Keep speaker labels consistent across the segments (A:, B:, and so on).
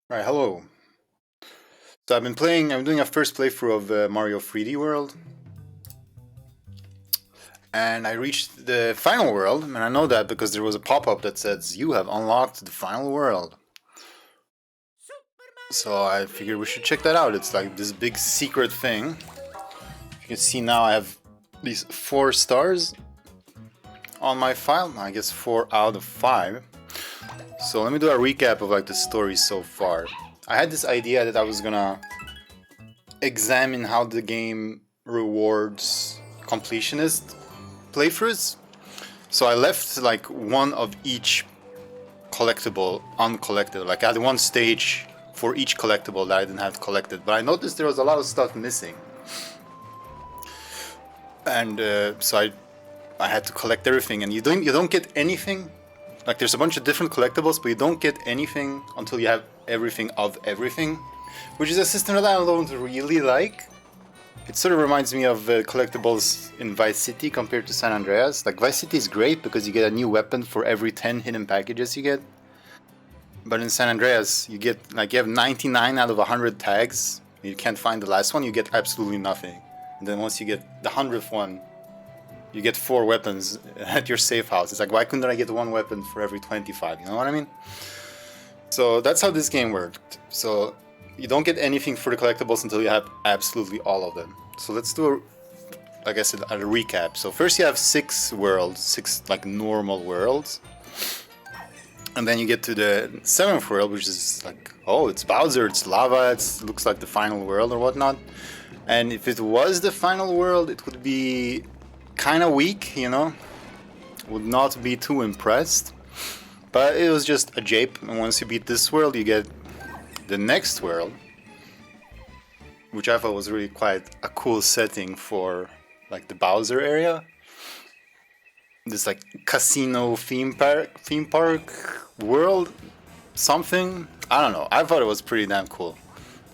A: Right, hello. So I'm doing a first playthrough of Mario 3D World, and I reached the final world, and I know that because there was a pop-up that says, you have unlocked the final world. So I figured we should check that out. It's like this big secret thing. You can see now I have these 4 stars on my file, I guess 4 out of 5. So let me do a recap of like the story so far. I had this idea that I was gonna examine how the game rewards completionist playthroughs. So I left like one of each collectible uncollected. Like I had one stage for each collectible that I didn't have collected. But I noticed there was a lot of stuff missing, and so I had to collect everything. And you don't get anything. Like there's a bunch of different collectibles, but you don't get anything until you have everything of everything, which is a system that I don't really like. It sort of reminds me of collectibles in Vice City compared to San Andreas. Like Vice City is great because you get a new weapon for every 10 hidden packages you get. But in San Andreas, you have 99 out of 100 tags. You can't find the last one, you get absolutely nothing. And then once you get the 100th one, you get 4 weapons at your safe house. It's like, why couldn't I get one weapon for every 25? You know what I mean? So that's how this game worked. So you don't get anything for the collectibles until you have absolutely all of them. So let's do, like I said, a recap. So first you have 6 worlds, 6 like normal worlds. And then you get to the 7th world, which is like, oh, it's Bowser, it's lava, it looks like the final world or whatnot. And if it was the final world, it would be kind of weak, you know? Would not be too impressed. But it was just a jape, and once you beat this world, you get the next world, which I thought was really quite a cool setting for like the Bowser area. This like casino theme park world, something. I don't know. I thought it was pretty damn cool,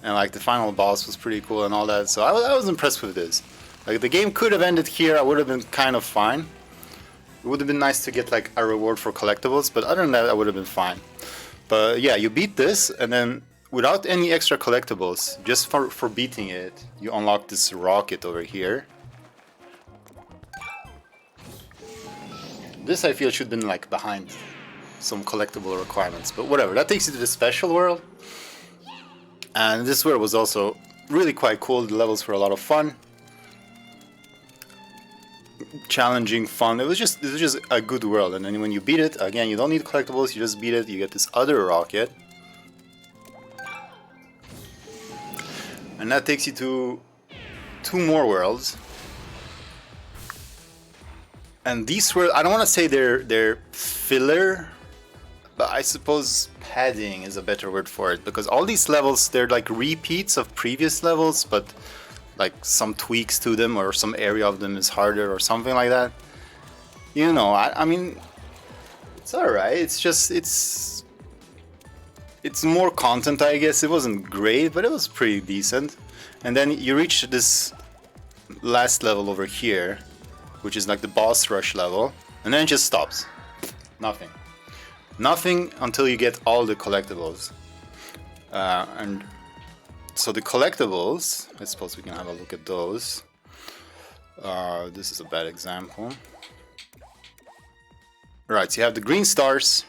A: and like the final boss was pretty cool and all that. So I was impressed with this. Like the game could have ended here. I would have been kind of fine. It would have been nice to get like a reward for collectibles, but other than that, I would have been fine. But yeah, you beat this, and then without any extra collectibles, just for beating it, you unlock this rocket over here. This I feel should have been like behind some collectible requirements, but whatever. That takes you to the special world. And this world was also really quite cool. The levels were a lot of fun. Challenging, fun. It was just a good world. And then when you beat it, again, you don't need collectibles, you just beat it, you get this other rocket. And that takes you to 2 more worlds. And these were, I don't want to say they're filler, but I suppose padding is a better word for it, because all these levels, they're like repeats of previous levels, but like some tweaks to them, or some area of them is harder or something like that. You know, I mean, it's alright. It's more content, I guess. It wasn't great, but it was pretty decent. And then you reach this last level over here, which is like the boss rush level, and then it just stops. Nothing. Nothing until you get all the collectibles. And so the collectibles, I suppose we can have a look at those. This is a bad example. Right, so you have the green stars,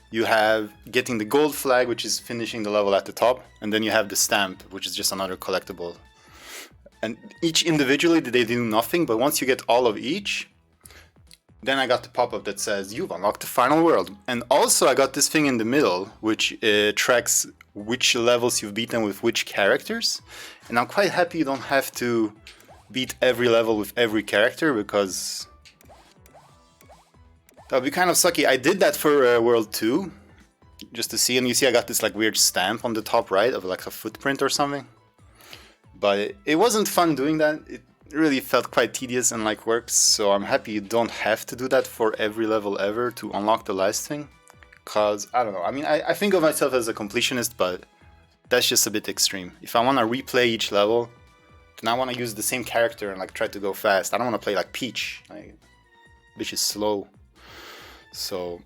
A: you have getting the gold flag, which is finishing the level at the top, and then you have the stamp, which is just another collectible. And each individually, they do nothing, but once you get all of each, then I got the pop-up that says, you've unlocked the final world. And also I got this thing in the middle, which tracks which levels you've beaten with which characters. And I'm quite happy you don't have to beat every level with every character, because that would be kind of sucky. I did that for World 2, just to see, and you see I got this like weird stamp on the top right of like a footprint or something. But it wasn't fun doing that. It really felt quite tedious and like work, so I'm happy you don't have to do that for every level ever to unlock the last thing. Cause, I don't know, I mean, I think of myself as a completionist, but that's just a bit extreme. If I want to replay each level, then I want to use the same character and like try to go fast. I don't want to play like Peach, like, which is slow. So,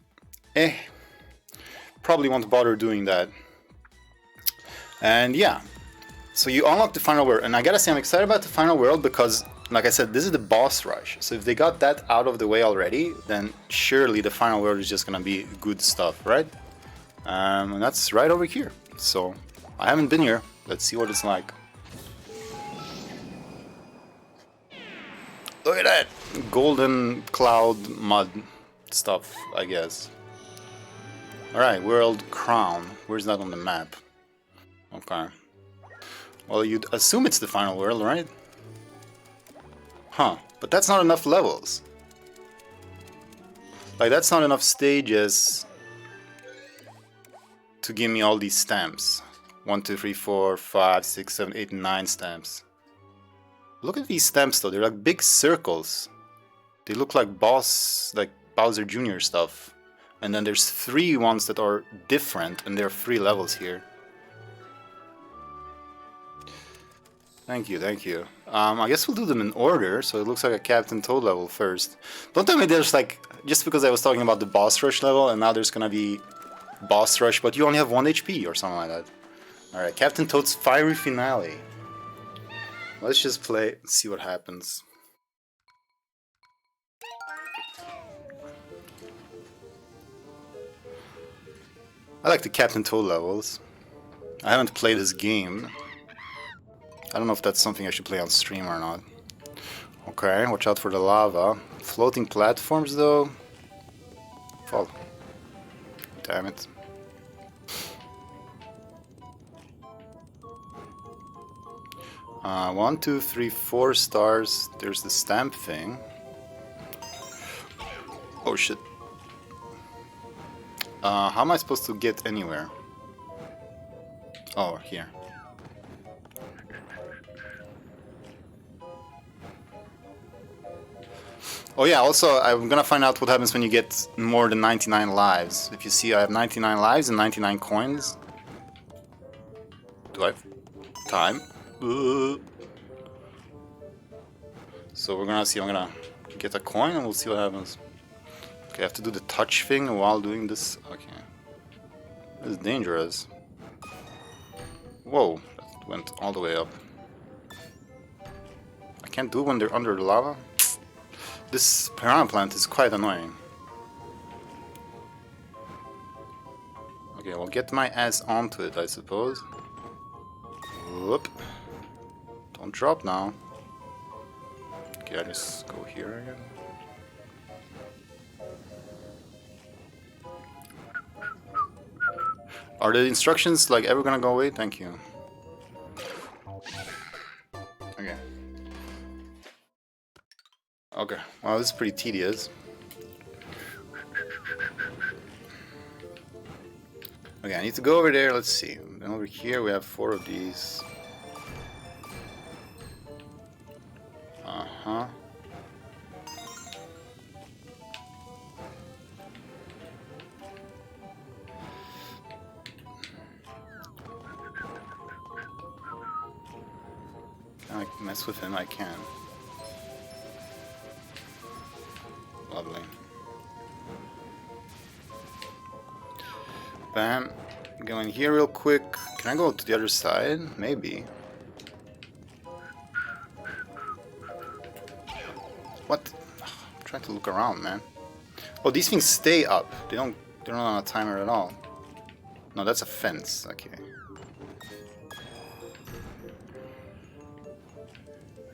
A: probably won't bother doing that. And yeah, so you unlock the final world, and I gotta say I'm excited about the final world because, like I said, this is the boss rush. So if they got that out of the way already, then surely the final world is just gonna be good stuff, right? And that's right over here. So I haven't been here. Let's see what it's like. Look at that! Golden cloud mud stuff, I guess. Alright, World Crown. Where's that on the map? Okay. Well, you'd assume it's the final world, right? Huh. But that's not enough levels. Like, that's not enough stages to give me all these stamps. 1, 2, 3, 4, 5, 6, 7, 8, 9 stamps. Look at these stamps though, they're like big circles. They look like Bowser Jr. stuff. And then there's 3 ones that are different, and there are 3 levels here. Thank you, thank you. I guess we'll do them in order, so it looks like a Captain Toad level first. Don't tell me there's like, just because I was talking about the boss rush level, and now there's gonna be boss rush, but you only have 1 HP or something like that. Alright, Captain Toad's Fiery Finale. Let's just play, see what happens. I like the Captain Toad levels. I haven't played his game. I don't know if that's something I should play on stream or not. Okay, watch out for the lava. Floating platforms though. Fall. Damn it. One, 2, 3, 4 stars. There's the stamp thing. Oh shit. How am I supposed to get anywhere? Oh, here. Oh yeah, also I'm gonna find out what happens when you get more than 99 lives. If you see I have 99 lives and 99 coins. Do I have time? So we're gonna see, I'm gonna get a coin and we'll see what happens. Okay, I have to do the touch thing while doing this. Okay. This is dangerous. Whoa, that went all the way up. I can't do it when they're under the lava. This piranha plant is quite annoying. Okay, well, get my ass onto it, I suppose. Whoop. Don't drop now. Okay, I just go here again. Are the instructions like ever gonna go away? Thank you. Okay. Okay, well, this is pretty tedious. Okay, I need to go over there, let's see. Then over here we have 4 of these. Uh-huh. Can I mess with him? I can. Lovely. Bam. Go in here real quick. Can I go to the other side? Maybe. What? I'm trying to look around, man. Oh, these things stay up. They're not on a timer at all. No, that's a fence. Okay.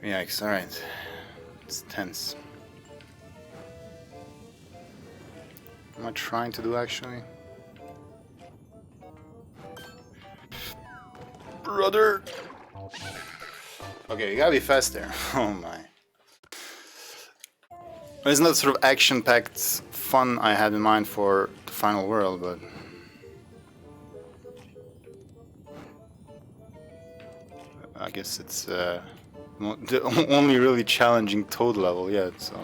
A: Yikes, alright. It's tense. What am I trying to do, actually? Brother! Okay, you gotta be faster. Oh my. It's not sort of action-packed fun I had in mind for the final world, but... I guess it's the only really challenging Toad level yet, so...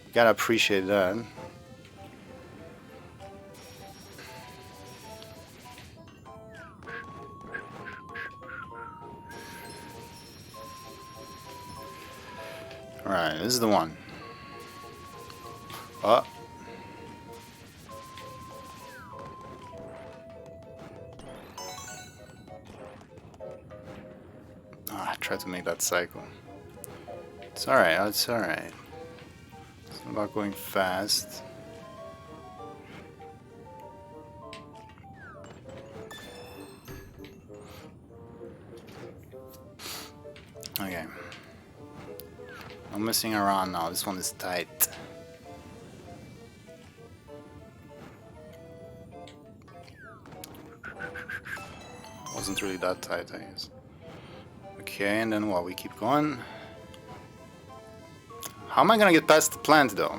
A: You gotta appreciate that. Alright, this is the one. try to make that cycle. It's alright, it's alright. It's not about going fast. Okay. No messing around now, this one is tight. Wasn't really that tight, I guess. Okay, and then what? We keep going. How am I gonna get past the plant though?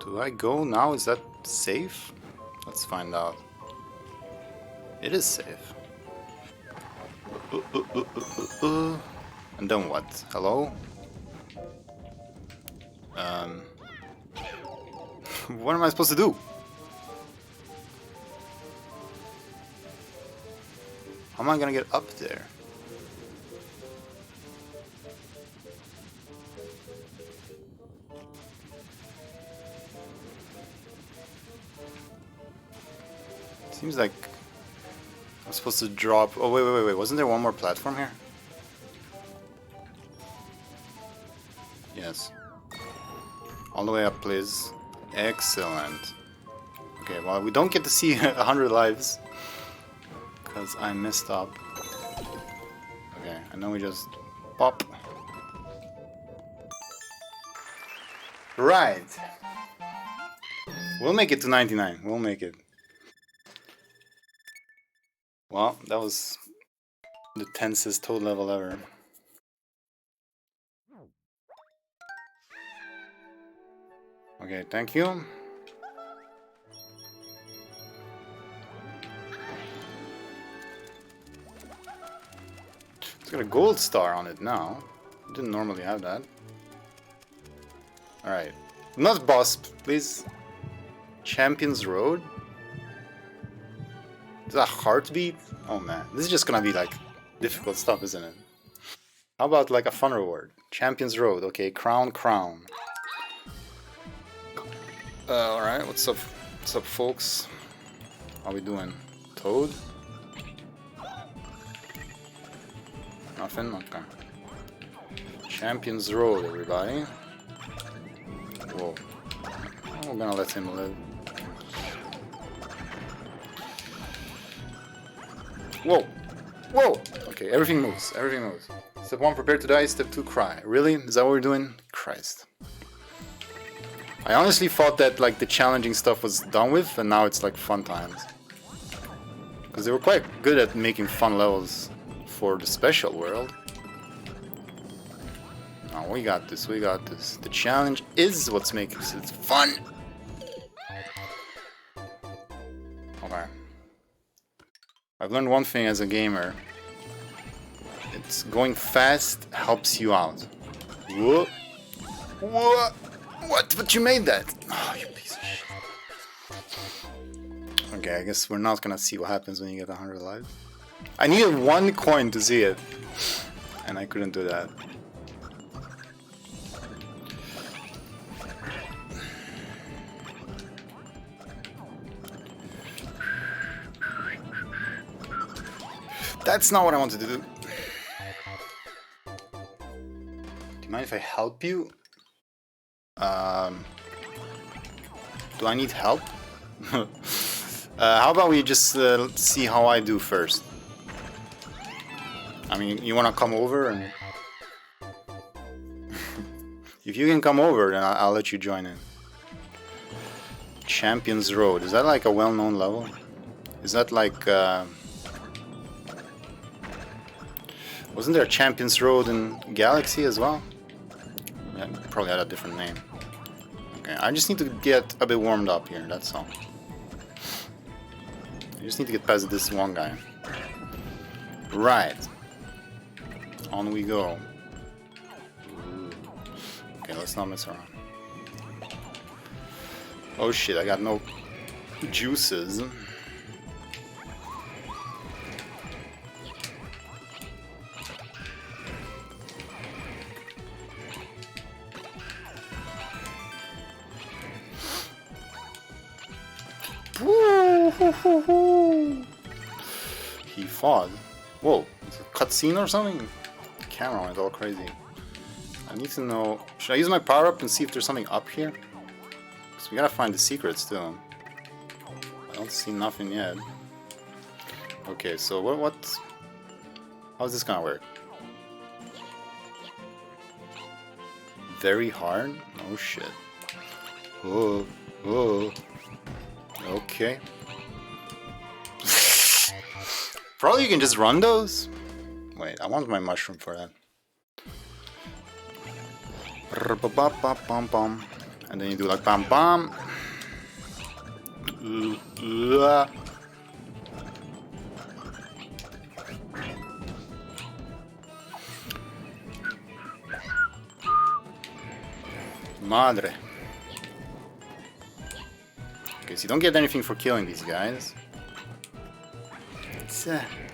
A: Do I go now? Is that safe? Let's find out. It is safe. And then what? Hello? What am I supposed to do? How am I gonna get up there? Seems like I'm supposed to drop. Oh, wait. Wasn't there one more platform here? Yes. All the way up, please. Excellent. Okay, well, we don't get to see 100 lives because I messed up. Okay, and then we just pop. Right. We'll make it to 99. We'll make it. Well, that was the tensest toad level ever. Okay, thank you. It's got a gold star on it now. Didn't normally have that. Alright. Not boss, please. Champions Road? Is that heartbeat? Oh man, this is just gonna be like difficult stuff, isn't it? How about like a fun reward? Champions Road, okay, crown. Alright, what's up, folks? How we doing? Toad? Nothing? Okay. Champions Road, everybody. Whoa. We're gonna let him live. Whoa! Whoa! Okay, everything moves. Everything moves. Step 1, prepare to die. Step 2, cry. Really? Is that what we're doing? Christ. I honestly thought that like the challenging stuff was done with, and now it's like fun times. Because they were quite good at making fun levels for the special world. Oh, we got this, we got this. The challenge is what's making it fun. Okay. I've learned one thing as a gamer. It's going fast helps you out. Whoa. What? What? But you made that? Oh, you piece of shit. Okay, I guess we're not gonna see what happens when you get 100 lives. I needed 1 coin to see it, and I couldn't do that. That's not what I wanted to do. Do you mind if I help you? Do I need help? How about we just see how I do first? I mean, you wanna come over and... If you can come over, then I'll let you join in. Champions Road. Is that like a well-known level? Is that like... Wasn't there a Champions Road in Galaxy as well? Yeah, probably had a different name. Okay, I just need to get a bit warmed up here, that's all. I just need to get past this one guy. Right. On we go. Okay, let's not mess around. Oh shit, I got no juices. Woo! He fought. Whoa, it's a cutscene or something? The camera went all crazy. I need to know... Should I use my power up and see if there's something up here? Because we gotta find the secrets too. I don't see nothing yet. Okay, so what? How's this gonna work? Very hard? Oh shit. Oh, oh. Okay. Probably you can just run those? Wait, I want my mushroom for that. And then you do like bam bam. Madre. Okay, so you don't get anything for killing these guys.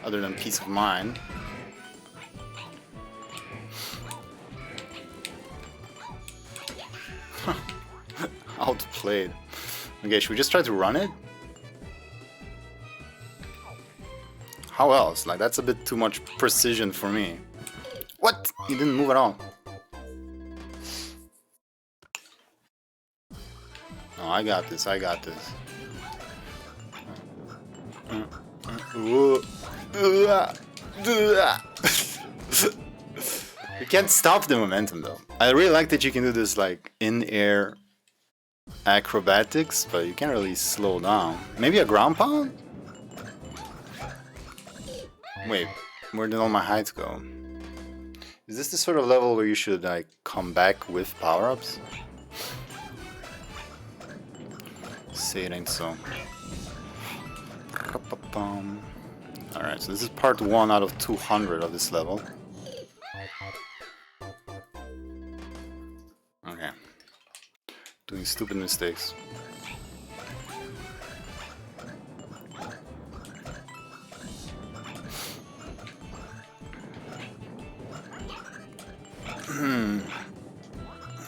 A: Other than peace of mind. Outplayed. Okay, should we just try to run it? How else? Like, that's a bit too much precision for me. What? He didn't move at all. No, I got this, I got this. You can't stop the momentum though. I really like that you can do this like in-air acrobatics, but you can't really slow down. Maybe a ground pound? Wait, where did all my heights go? Is this the sort of level where you should like come back with power-ups? Say it ain't so. Alright, so this is part 1 out of 200 of this level. Okay. Doing stupid mistakes.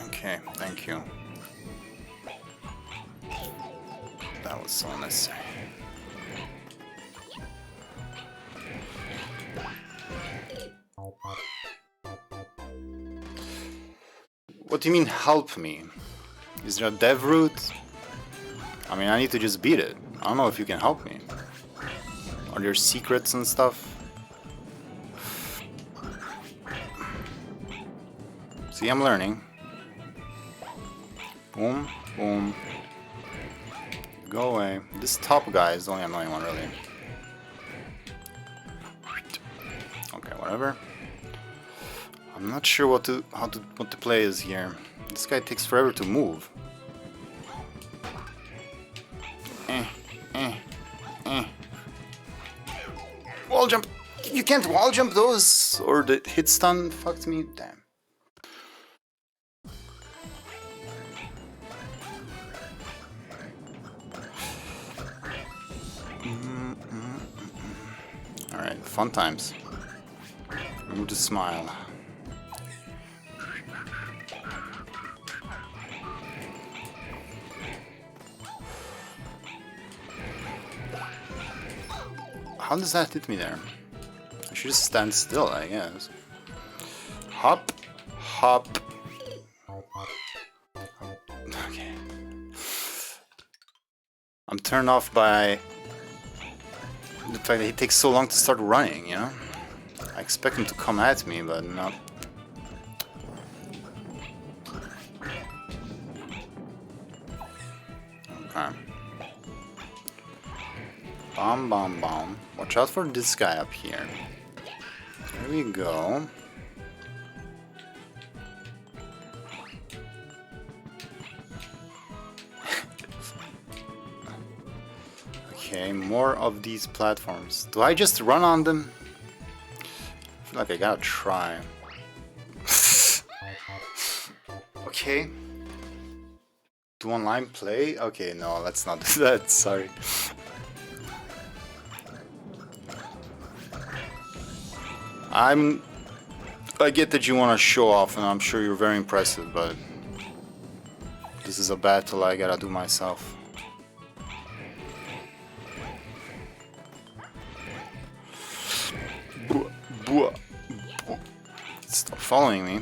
A: Okay, thank you. That was so unnecessary. What do you mean help me? Is there a dev route? I mean, I need to just beat it. I don't know if you can help me. Are there secrets and stuff? See, I'm learning. Boom, boom. Go away. This top guy is the only annoying one, really. Okay, whatever. I'm not sure what the play is here. This guy takes forever to move. Wall jump! You can't wall jump those, or the hit stun fucked me. Damn. Alright, fun times. Remember to smile. How does that hit me there? I should just stand still, I guess. Hop, hop. Okay. I'm turned off by the fact that he takes so long to start running, you know? I expect him to come at me, but no. Okay. Bomb, bomb, bomb. Watch out for this guy up here. There we go. Okay, more of these platforms. Do I just run on them? I feel like I gotta try. Okay. Do online play? Okay, no, let's not do that, sorry. I get that you want to show off, and I'm sure you're very impressive, but this is a battle I gotta do myself. Stop following me.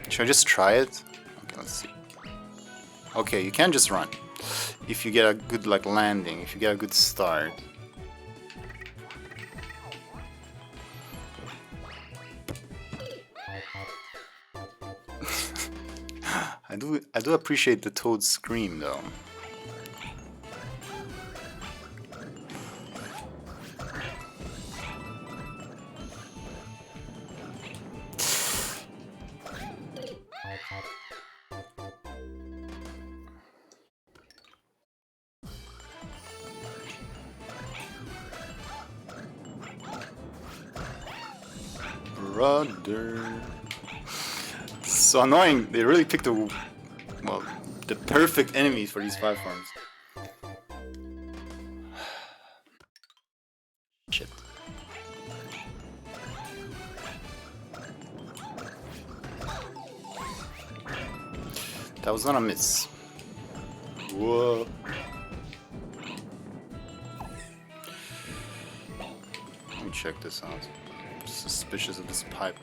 A: Should I just try it? Okay, let's see. Okay, you can't just run. If you get a good like landing, if you get a good start. I do appreciate the Toad scream though. Brother. So annoying. They really picked the perfect enemies for these platforms. Shit. That was not a miss. Whoa. Let me check this out. I'm suspicious of this pipe.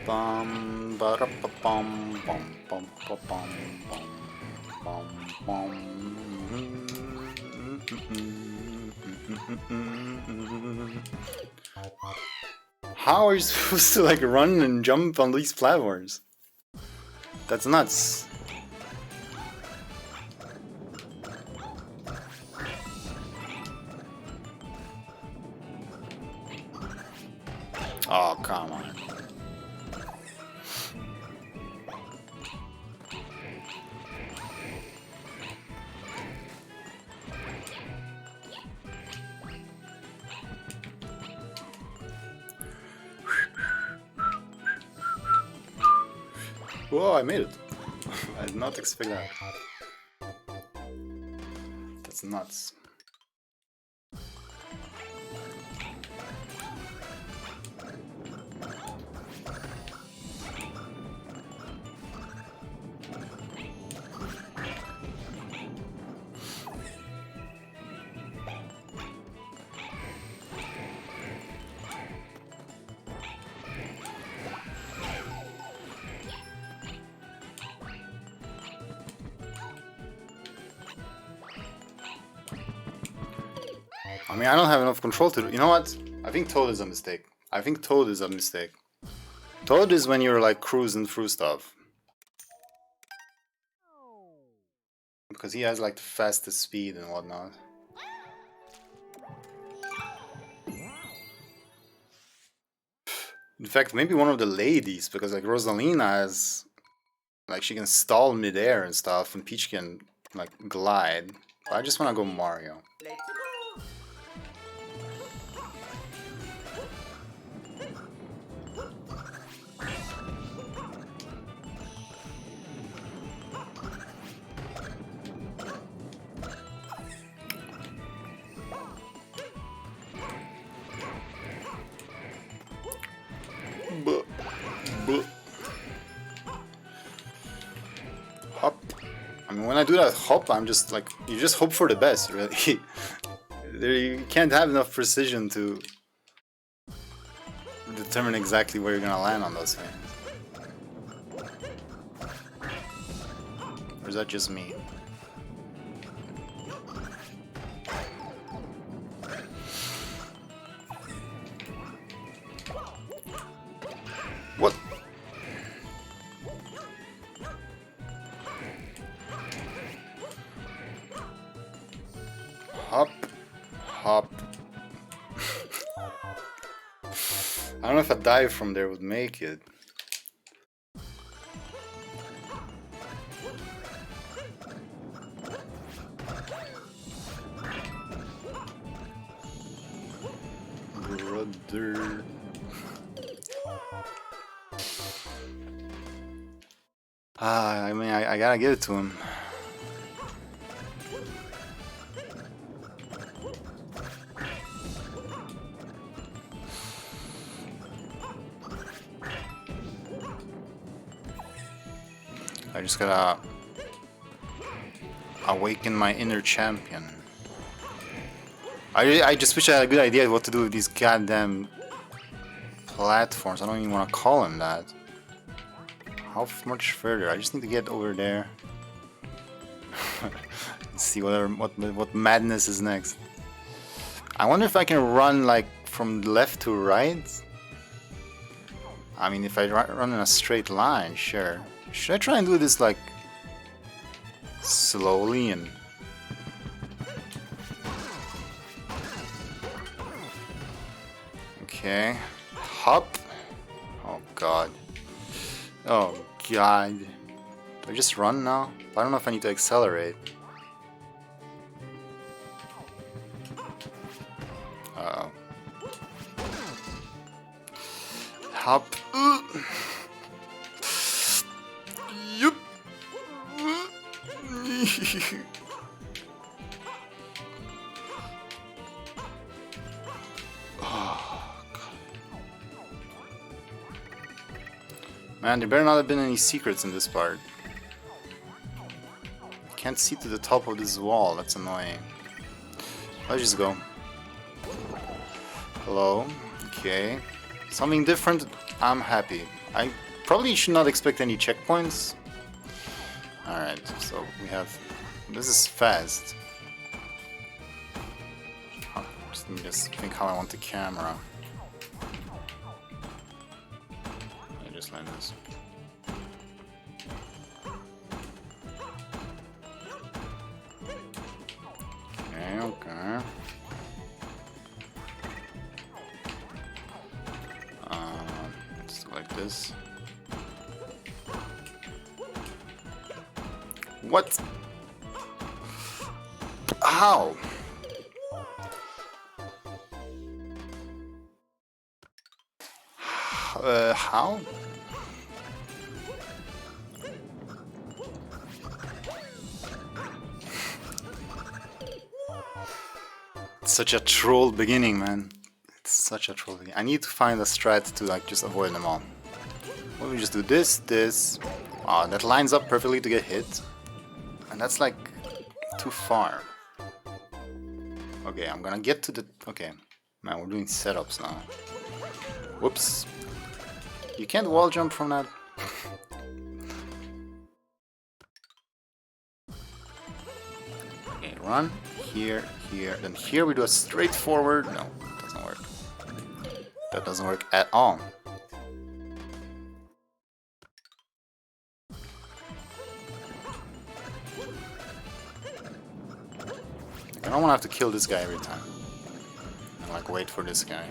A: Bum ba da ba bum bum bum ba bum bum bum bum. How are you supposed to like run and jump on these platforms? That's nuts. Oh, come on. Whoa, I made it. I did not expect that. That's nuts. I mean, I don't have enough control to do. You know what? I think Toad is a mistake. I think Toad is a mistake. Toad is when you're like cruising through stuff. Because he has like the fastest speed and whatnot. In fact, maybe one of the ladies, because like Rosalina has, like she can stall midair and stuff, and Peach can like glide. But I just want to go Mario. Hop. I mean, when I do that hop, I'm just like, you just hope for the best, really. You can't have enough precision to determine exactly where you're gonna land on those things. Or is that just me? What? Hop. Hop. I don't know if a dive from there would make it. Brother. I mean, I gotta give it to him. I just gotta awaken my inner champion. I just wish I had a good idea of what to do with these goddamn platforms. I don't even want to call them that. How much further? I just need to get over there. See what madness is next. I wonder if I can run like from left to right. I mean, if I run in a straight line, sure. Should I try and do this like slowly and... Okay. Hop. Oh god. Oh god. Do I just run now? I don't know if I need to accelerate. Uh-oh. Hop. Yup. Man, there better not have been any secrets in this part. Can't see to the top of this wall, that's annoying. Let's just go. Hello, okay. Something different, I'm happy. I probably should not expect any checkpoints. Alright, so we have... This is fast. Let me just think how I want the camera. Just like this. Okay, okay. Let's do like this. What? How? How? It's such a troll beginning, man. It's such a troll beginning. I need to find a strat to like just avoid them all. Well, we just do this, this. Ah, that lines up perfectly to get hit. And that's like too far. Okay, I'm gonna get to the... Okay. Man, we're doing setups now. Whoops. You can't wall jump from that. Okay, run. Here, here. Then here we do a straightforward... No, it doesn't work. That doesn't work at all. I don't want to have to kill this guy every time. And like wait for this guy.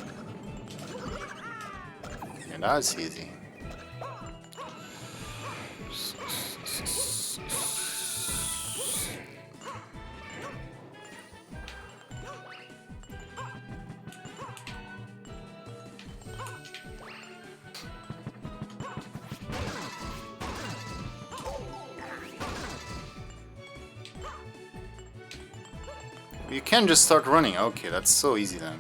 A: And that's easy. You can just start running. Okay, that's so easy then.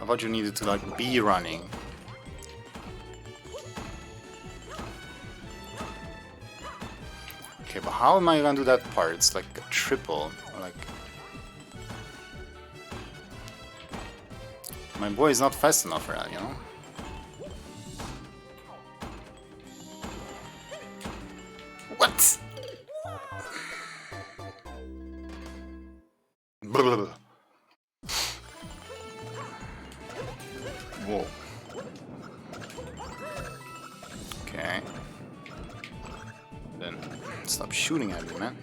A: I thought you needed to like be running. Okay, but how am I gonna do that part? It's like a triple. Like my boy is not fast enough for that, you know? What? Whoa. Okay. Then stop shooting at me, man.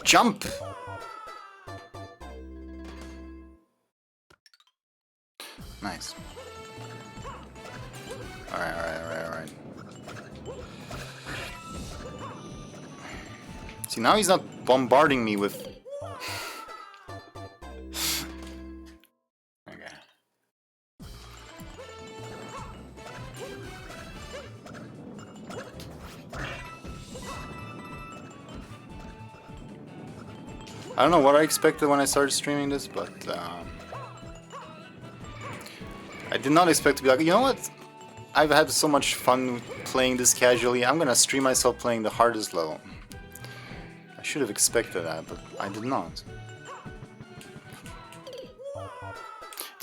A: Jump! Nice. Alright. See, now he's not bombarding me with... I don't know what I expected when I started streaming this, but I did not expect to be like, you know what? I've had so much fun playing this casually, I'm gonna stream myself playing the hardest level. I should have expected that, but I did not.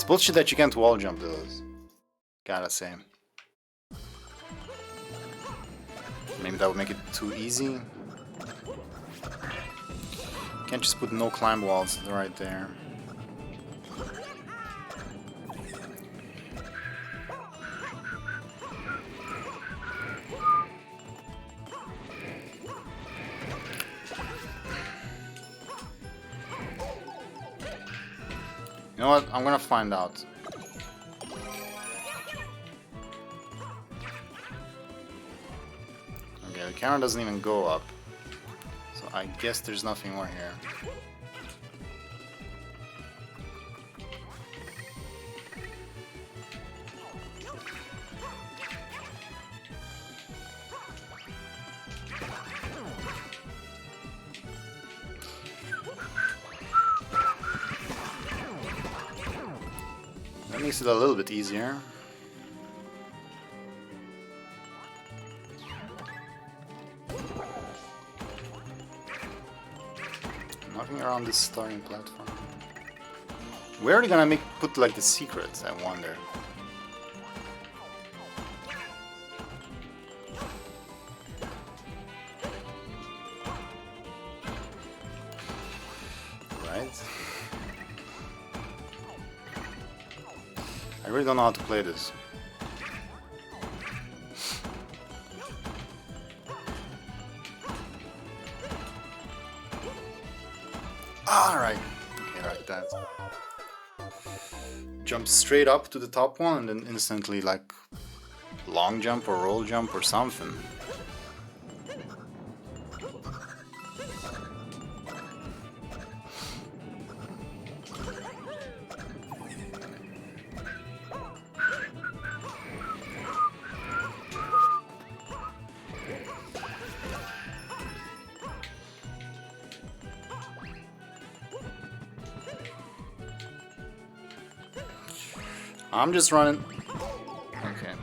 A: bullshit that you can't wall jump those. Gotta say. Maybe that would make it too easy. Can't just put no climb walls right there. You know what? I'm gonna find out. Okay, the camera doesn't even go up. So I guess there's nothing more here. That makes it a little bit easier. Nothing around this starting platform. Where are they gonna put like the secrets, I wonder? Right? I really don't know how to play this. Alright. Okay, like that. Jump straight up to the top one and then instantly like long jump or roll jump or something. I'm just running. Okay.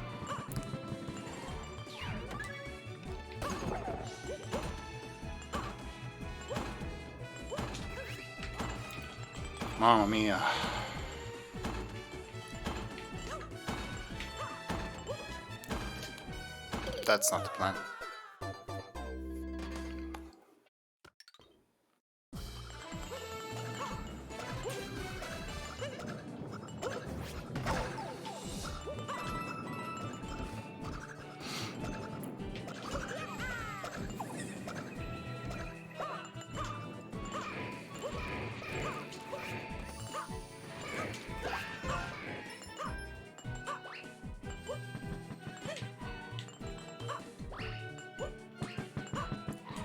A: Mamma mia. That's not the plan.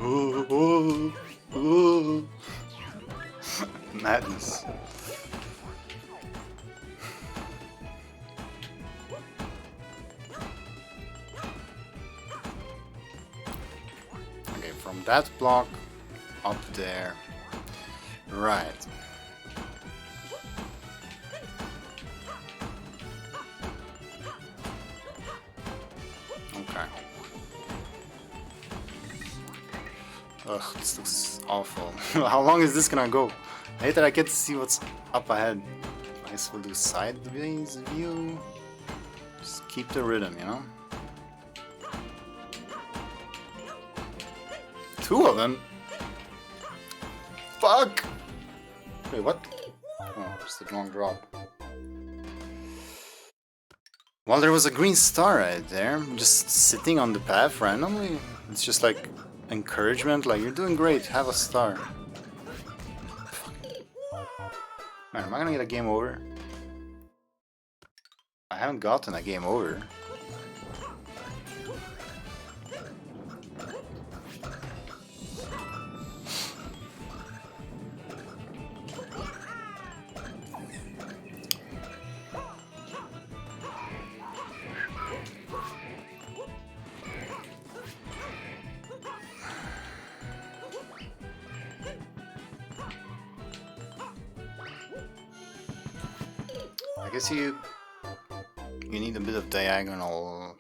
A: Ooh, ooh, ooh. Madness. Okay, from that block up there. Right. Okay. Ugh, this looks awful. How long is this gonna go? I hate that I get to see what's up ahead. I guess we'll do sideways view. Just keep the rhythm, you know? Two of them? Fuck! Wait, what? Oh, just a long drop. Well, there was a green star right there, just sitting on the path randomly. It's just like encouragement, like you're doing great, have a star. Man, am I gonna get a game over? I haven't gotten a game over. I guess you need a bit of diagonal.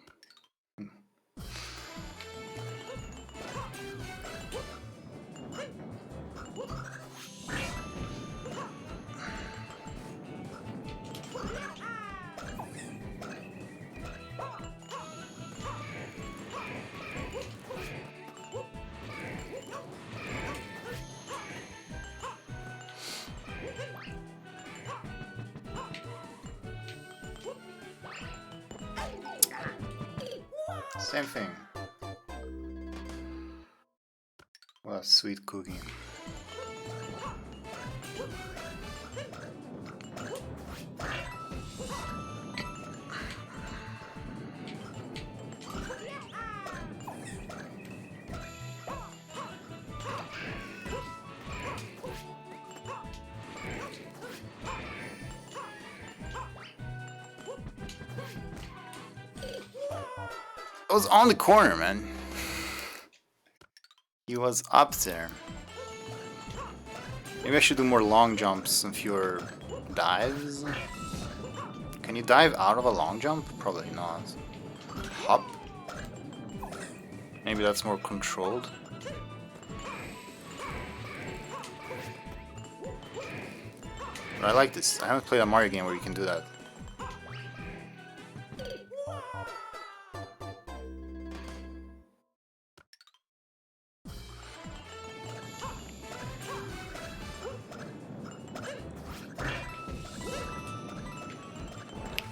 A: Same thing. What a sweet cookie. I was on the corner, man. He was up there. Maybe I should do more long jumps and fewer dives. Can you dive out of a long jump? Probably not. Hop? Maybe that's more controlled. But I like this. I haven't played a Mario game where you can do that.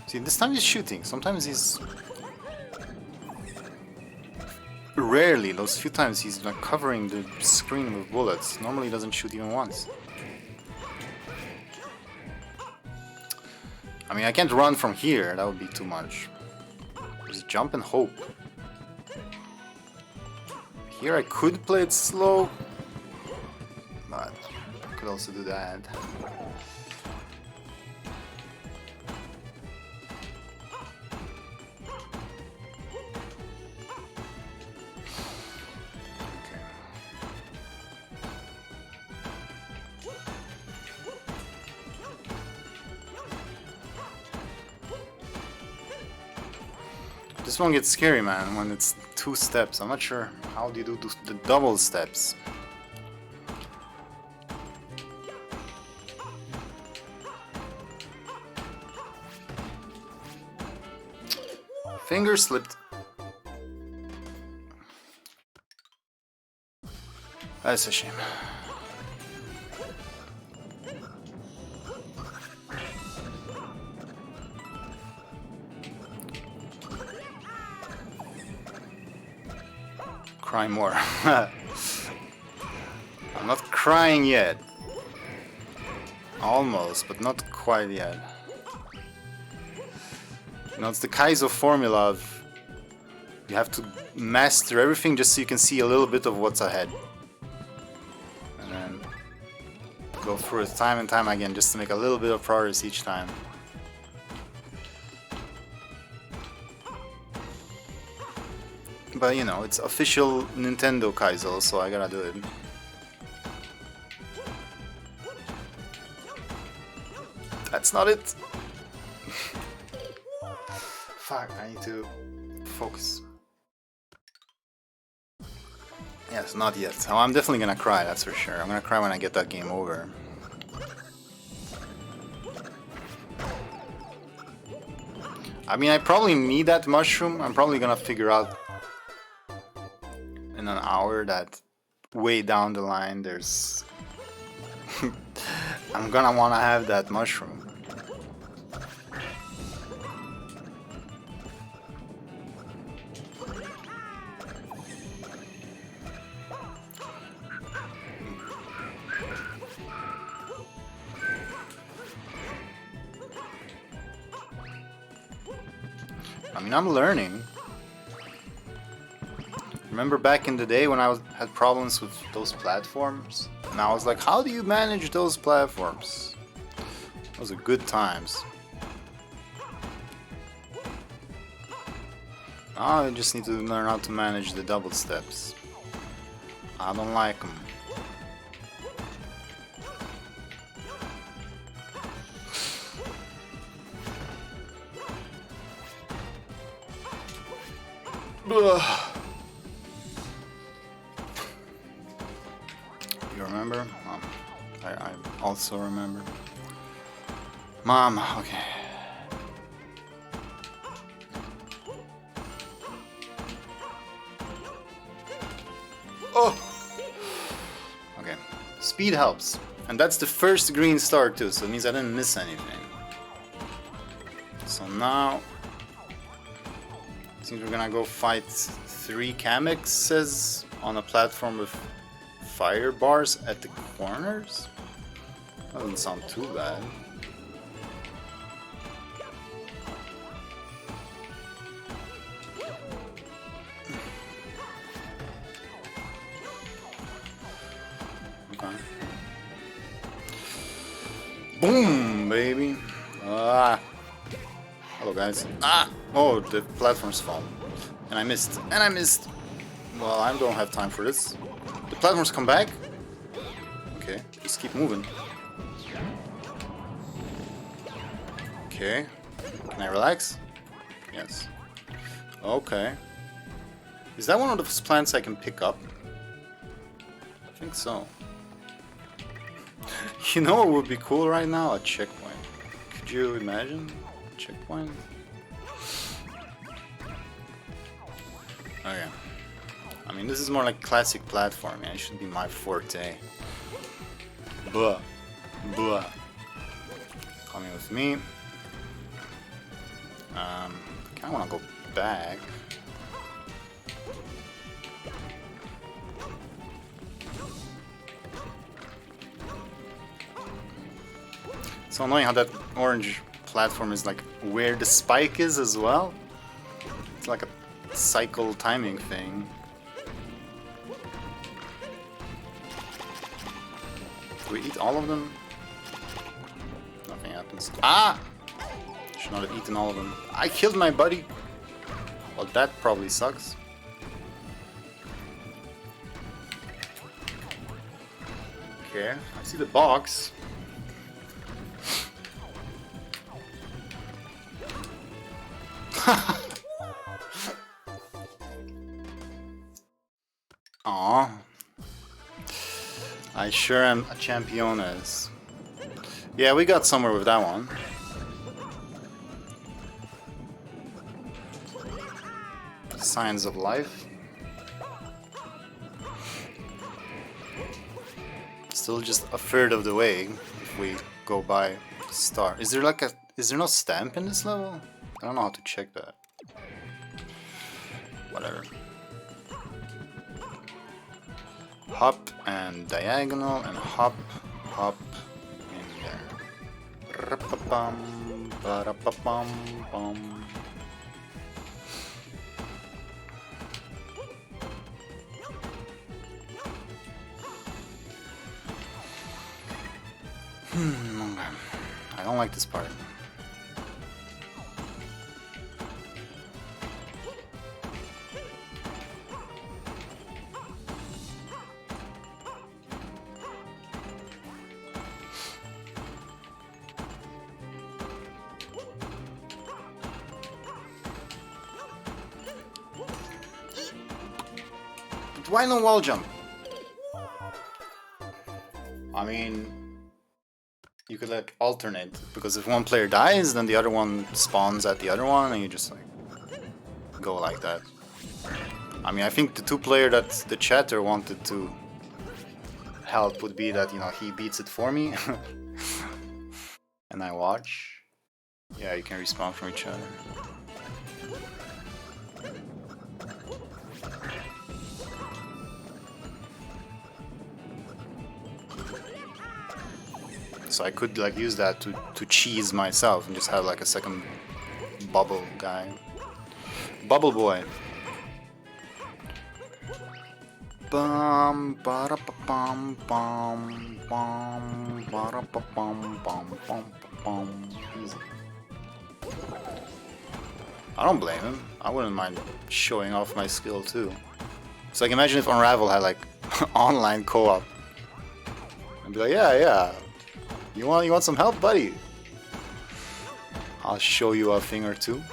A: See, this time he's shooting. Sometimes he's... Rarely, those few times he's like covering the screen with bullets. Normally he doesn't shoot even once. I mean, I can't run from here. That would be too much. Just jump and hope. Here I could play it slow. But I could also do that. This one gets scary, man, when it's 2 steps. I'm not sure how do you do the double steps. Finger slipped. That's a shame. Cry more. I'm not crying yet. Almost, but not quite yet. You know, it's the Kaizo formula of you have to master everything just so you can see a little bit of what's ahead. And then go through it time and time again just to make a little bit of progress each time. But you know, it's official Nintendo Kaizo, so I gotta do it. That's not it! Fuck, I need to focus. Yes, not yet. Oh, I'm definitely gonna cry, that's for sure. I'm gonna cry when I get that game over. I mean, I probably need that mushroom. I'm probably gonna figure out in an hour that way down the line there's I'm gonna wanna have that mushroom. I mean, I'm learning. Remember back in the day when I had problems with those platforms? And I was like, how do you manage those platforms? Those are good times. Now I just need to learn how to manage the double steps. I don't like them. Ugh. You remember? I also remember. Mom, okay. Oh! Okay. Speed helps. And that's the first green star too, so it means I didn't miss anything. So now... Seems we're gonna go fight 3 Kamexes on a platform with fire bars at the corners? Doesn't sound too bad. Okay. Boom, baby. Ah. Hello, guys. Ah! Oh, the platform's fall. And I missed. And I missed. Well, I don't have time for this. The platforms come back? Okay, just keep moving. Okay. Can I relax? Yes. Okay. Is that one of those plants I can pick up? I think so. You know what would be cool right now? A checkpoint. Could you imagine? Checkpoint? Okay. I mean, this is more like classic platforming. It should be my forte. Blah. Blah. Coming with me. Kinda wanna go back. It's so annoying how that orange platform is like where the spike is as well. It's like a cycle timing thing. Do we eat all of them? Nothing happens. Ah! Should not have eaten all of them. I killed my buddy! Well, that probably sucks. Okay, I see the box. Aww. I sure am a championes. Yeah, we got somewhere with that one. Signs of life. Still just a third of the way if we go by star. Is there like is there no stamp in this level? I don't know how to check that. Whatever. Hop and diagonal and hop, hop in there. Ra-pa-pum, ba-ra-pa-pum, bum. I don't like this part. Why no wall jump? I mean, you could like alternate, because if one player dies, then the other one spawns at the other one, and you just like go like that. I mean, I think the 2-player that the chatter wanted to help would be that, you know, he beats it for me and I watch. Yeah, you can respawn from each other. So I could like use that to cheese myself and just have like a second bubble guy. Bubble boy. Bum ba da bum bum bum ba da bum bum bum bum. Easy. I don't blame him. I wouldn't mind showing off my skill too. So like imagine if Unravel had like online co-op. I'd be like, yeah. You want some help, buddy? I'll show you a thing or two.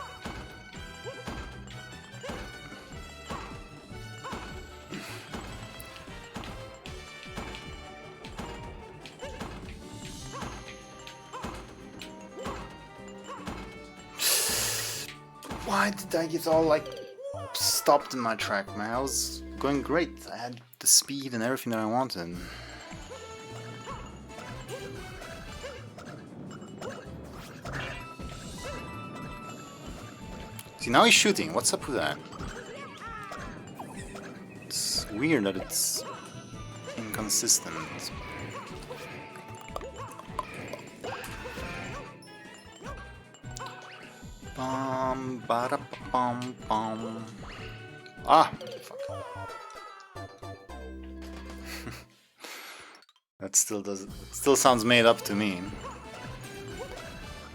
A: Why did I get all like stopped in my track, man? I was going great. I had the speed and everything that I wanted. See, now he's shooting. What's up with that? It's weird that it's inconsistent. Bum. Ah! Fuck. That still sounds made up to me.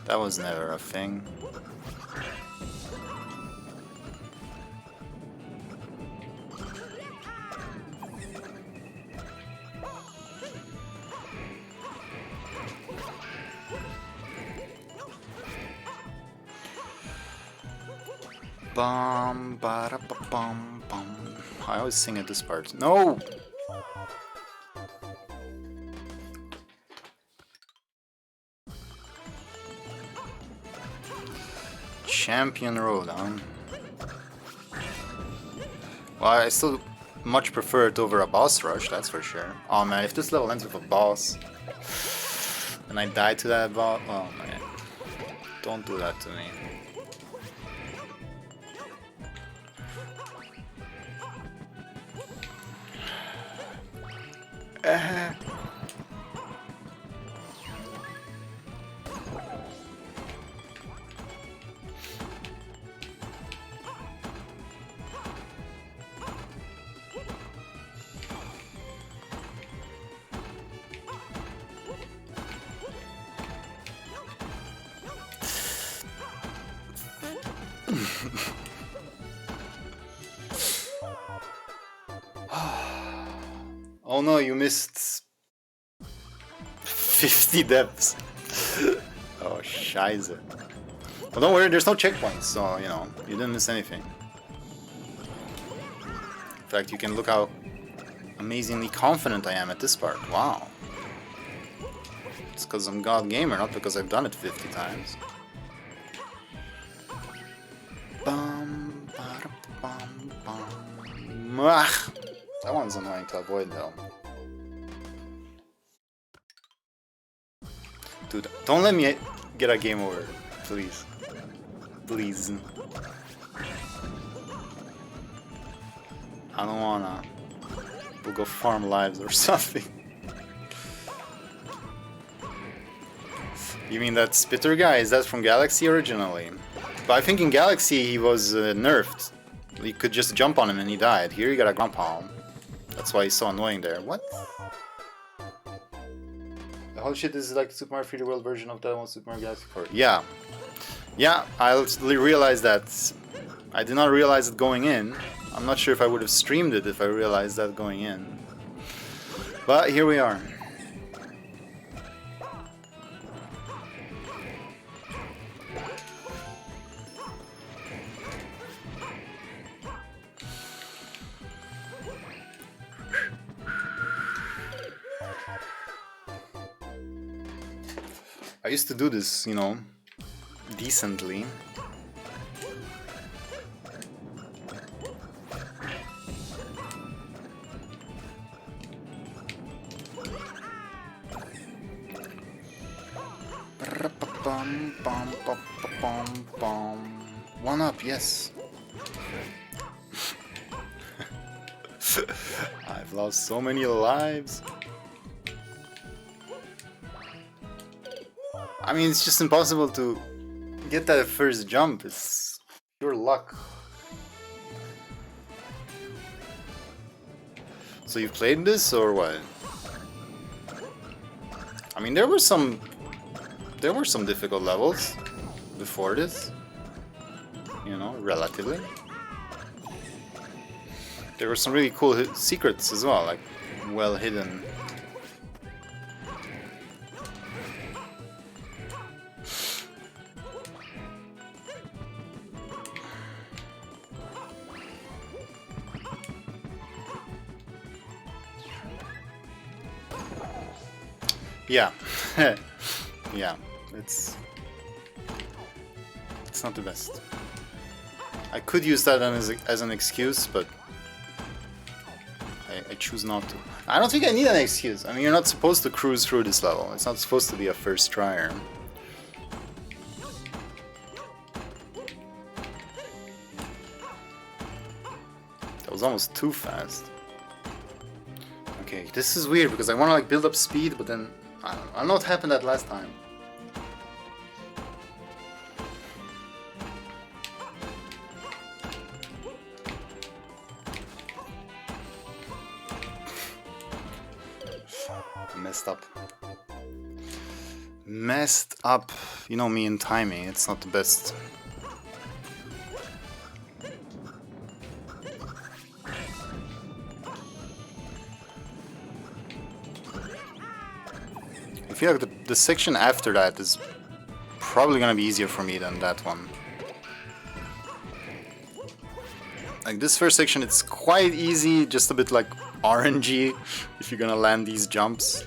A: That was never a thing. Bum, ba-da-ba-bum, bum. I always sing at this part. No! Champion Road, huh? Well, I still much prefer it over a boss rush, that's for sure. Oh man, if this level ends with a boss and I die to that boss, oh man. Don't do that to me. Oh no, you missed 50 depths. Oh, scheiße. But don't worry, there's no checkpoints, so, you know, you didn't miss anything. In fact, you can look how amazingly confident I am at this part. Wow. It's because I'm God Gamer, not because I've done it 50 times. Bum, bum, bum. Ugh. That one's annoying to avoid though. Dude, don't let me get a game over, please. Please. I don't wanna. We'll go farm lives or something. You mean that Spitter guy? Is that from Galaxy originally? But I think in Galaxy he was nerfed. You could just jump on him and he died. Here you got a ground pound. That's why he's so annoying there. What? The whole shit is like the Super Mario 3D World version of that one Super Mario Galaxy 4. Yeah. Yeah, I realized that. I did not realize it going in. I'm not sure if I would have streamed it if I realized that going in. But here we are. I used to do this, you know, decently. One up, yes. I've lost so many lives. I mean, it's just impossible to get that first jump. It's pure luck. So you've played this or what? I mean, there were some difficult levels before this. You know, relatively. There were some really cool secrets as well, like well hidden. Yeah, yeah, it's not the best. I could use that as an excuse, but I choose not to. I don't think I need an excuse. I mean, you're not supposed to cruise through this level. It's not supposed to be a first tryer. That was almost too fast. Okay, this is weird because I want to like build up speed, but then I don't know what happened that last time. Messed up. Messed up. You know me and timing, it's not the best. I feel like the section after that is probably gonna be easier for me than that one. Like this first section, it's quite easy, just a bit like RNG if you're gonna land these jumps.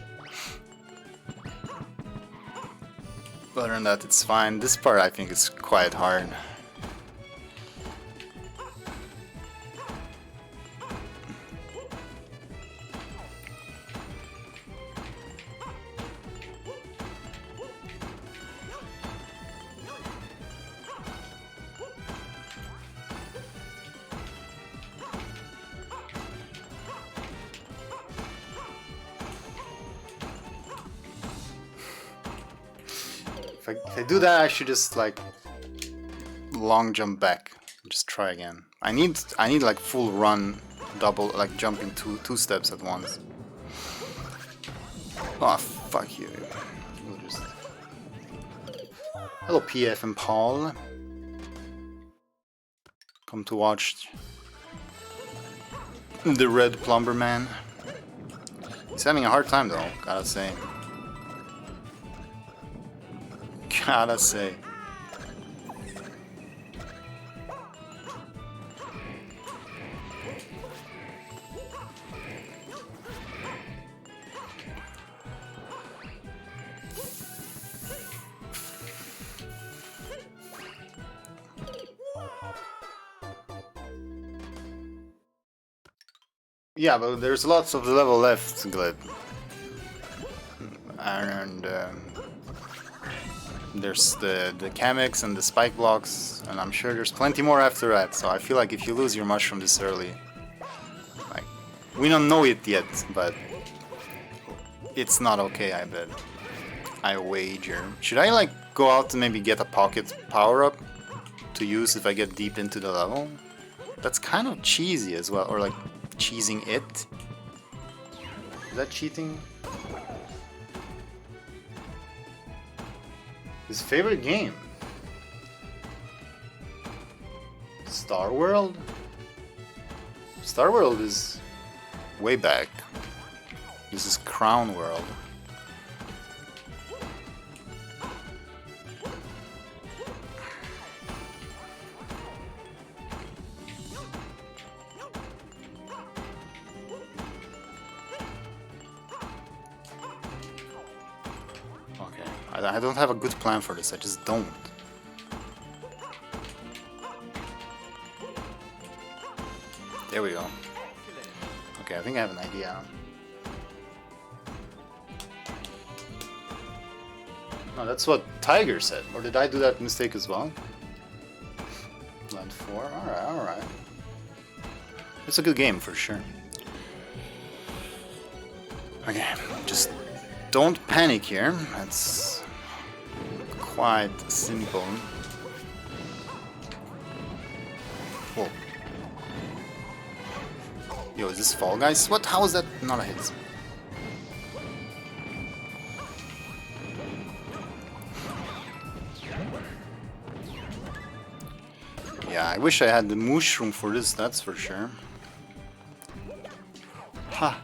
A: Other than that, it's fine. This part I think is quite hard. If I do that, I should just like long jump back. Just try again. I need like full run, double, like jumping two steps at once. Oh fuck you! We'll just... Hello PF and Paul. Come to watch the Red Plumber Man. He's having a hard time though, gotta say. Gotta say. Yeah, but there's lots of the level left, Gleb. And there's the Kamex and the spike blocks, and I'm sure there's plenty more after that, so I feel like if you lose your mushroom this early, like, we don't know it yet, but it's not okay, I bet. I wager. Should I like go out and maybe get a pocket power-up to use if I get deep into the level? That's kind of cheesy as well, or like cheesing it. Is that cheating? His favorite game? Star World? Star World is way back. This is Crown World. I don't have a good plan for this, I just don't. There we go. Okay, I think I have an idea. No, that's what Tiger said. Or did I do that mistake as well? Land 4, alright, alright. It's a good game for sure. Okay, just don't panic here. That's quite simple. Whoa. Yo, is this Fall Guys? What? How is that not a hit? Yeah, I wish I had the mushroom for this, that's for sure. Ha!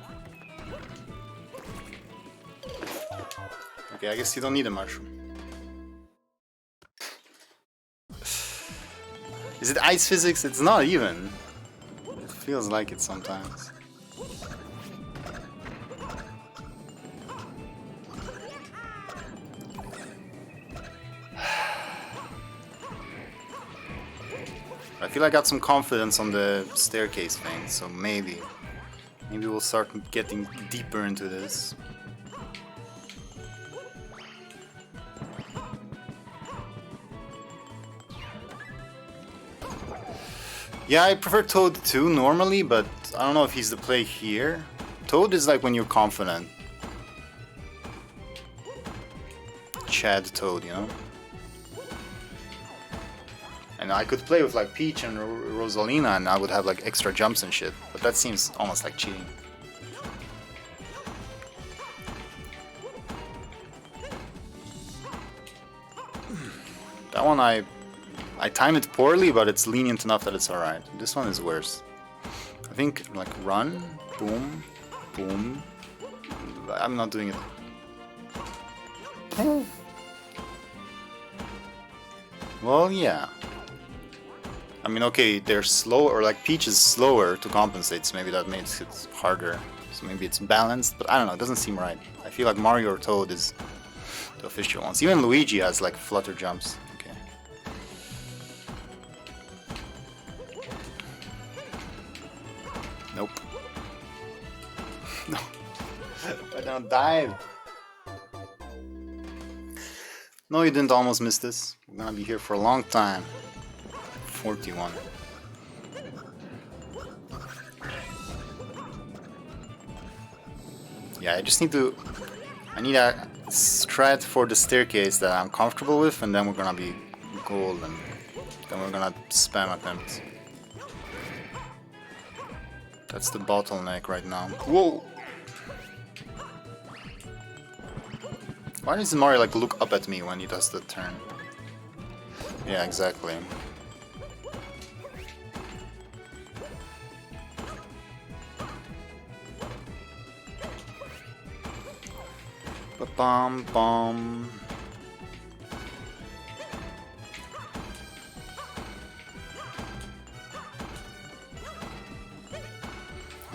A: Okay, I guess you don't need a mushroom. Is it ice physics? It's not even. It feels like it sometimes. I feel I got some confidence on the staircase thing, so maybe we'll start getting deeper into this. Yeah, I prefer Toad too normally, but I don't know if he's the play here. Toad is like when you're confident. Chad Toad, you know? And I could play with like Peach and Rosalina and I would have like extra jumps and shit, but that seems almost like cheating. That one I timed it poorly, but it's lenient enough that it's alright. This one is worse. I think like run, boom, boom. I'm not doing it. Well, yeah. I mean, okay, they're slow, or like Peach is slower to compensate, so maybe that makes it harder. So maybe it's balanced, but I don't know, it doesn't seem right. I feel like Mario or Toad is the official ones. Even Luigi has like flutter jumps. Okay. Nope. No. I don't dive. No, you didn't almost miss this. We're gonna be here for a long time. 41. Yeah, I just need to... I need a strat for the staircase that I'm comfortable with, and then we're gonna be golden. Then we're gonna spam attempts. That's the bottleneck right now. Whoa! Why does Mario like look up at me when he does the turn? Yeah, exactly. Ba-bum bum.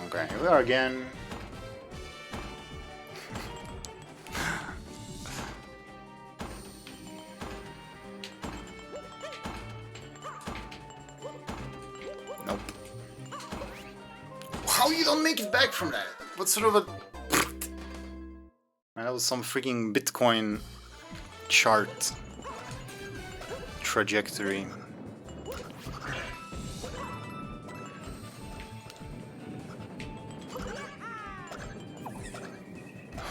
A: Okay, here we are again. Nope. How you don't make it back from that? What sort of a... Man, that was some freaking Bitcoin chart trajectory.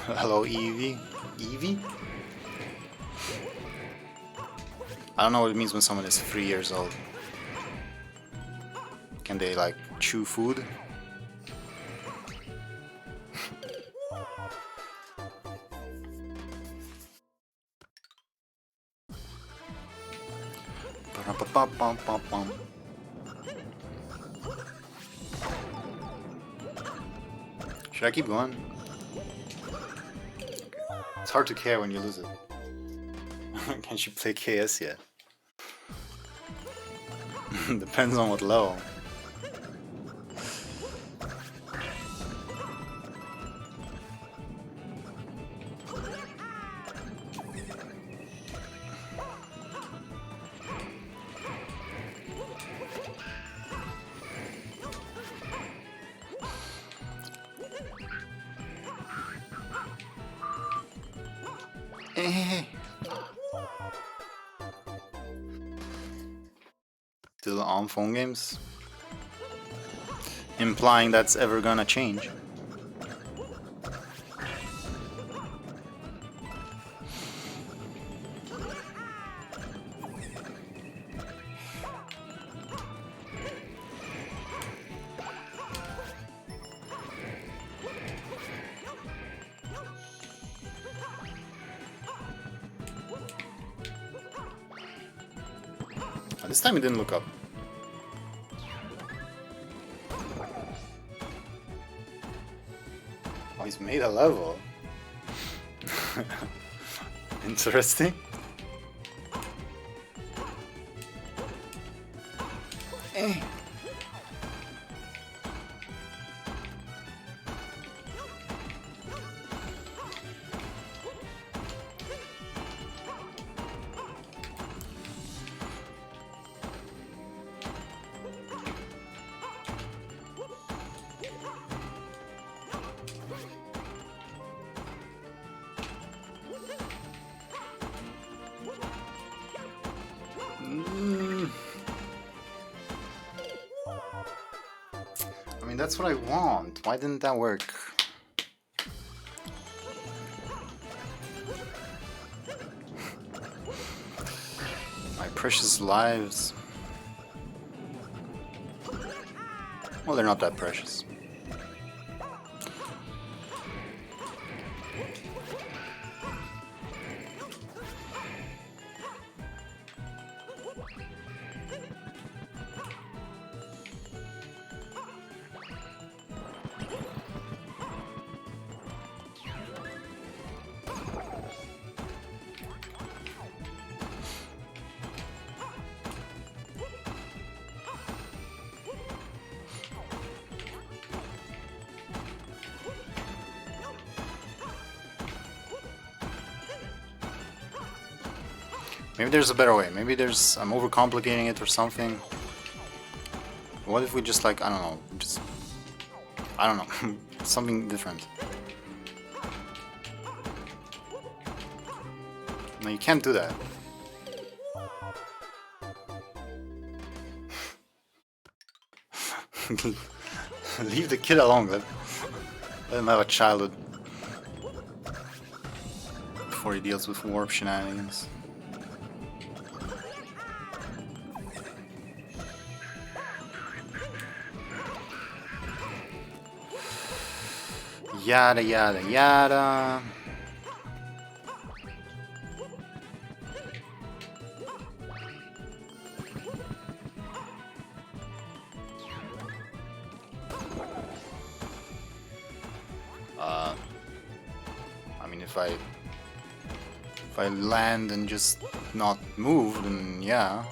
A: Hello, Eevee. Eevee? I don't know what it means when someone is 3 years old. Can they, like, chew food? Should I keep going? It's hard to care when you lose it. Can't you play KS yet? Depends on what level. Still on phone games? Implying that's ever gonna change. This time he didn't look up. Oh, he's made a level. Interesting. I mean, that's what I want. Why didn't that work? My precious lives. Well, they're not that precious. Maybe there's a better way. Maybe there's... I'm overcomplicating it or something. What if we just like... I don't know. Just... I don't know. Something different. No, you can't do that. Leave the kid alone. Let him have a childhood. Before he deals with warp shenanigans. Yada yada yada. I mean, if I land and just not move, then yeah.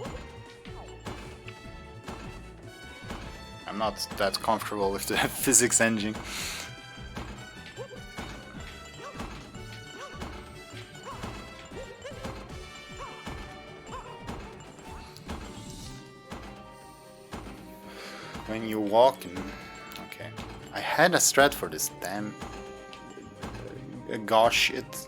A: I'm not that comfortable with the physics engine. When you're walking... Okay. I had a strat for this, damn... gosh, it...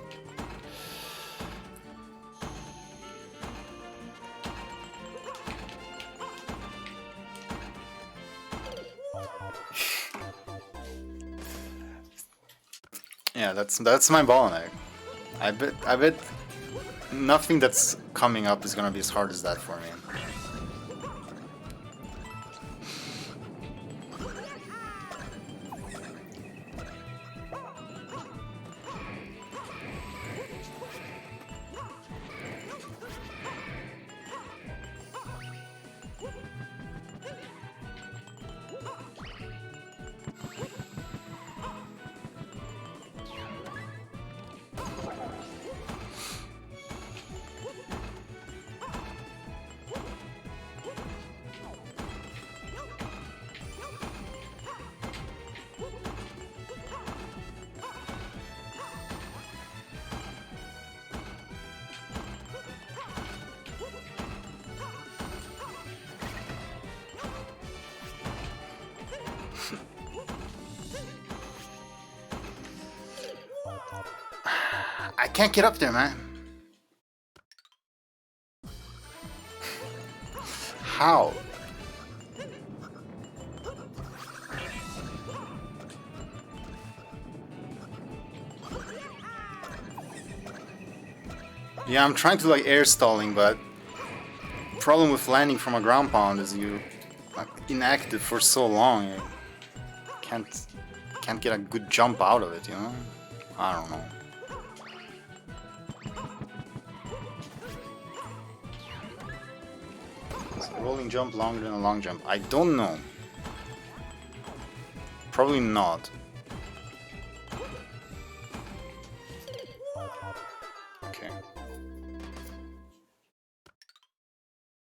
A: Yeah, that's my bottleneck. I bet nothing that's coming up is gonna be as hard as that for me. I can't get up there, man. How? Yeah, I'm trying to like air stalling, but the problem with landing from a ground pound is you like inactive for so long. You can't get a good jump out of it, you know? I don't know. Is a rolling jump longer than a long jump? I don't know. Probably not. Okay.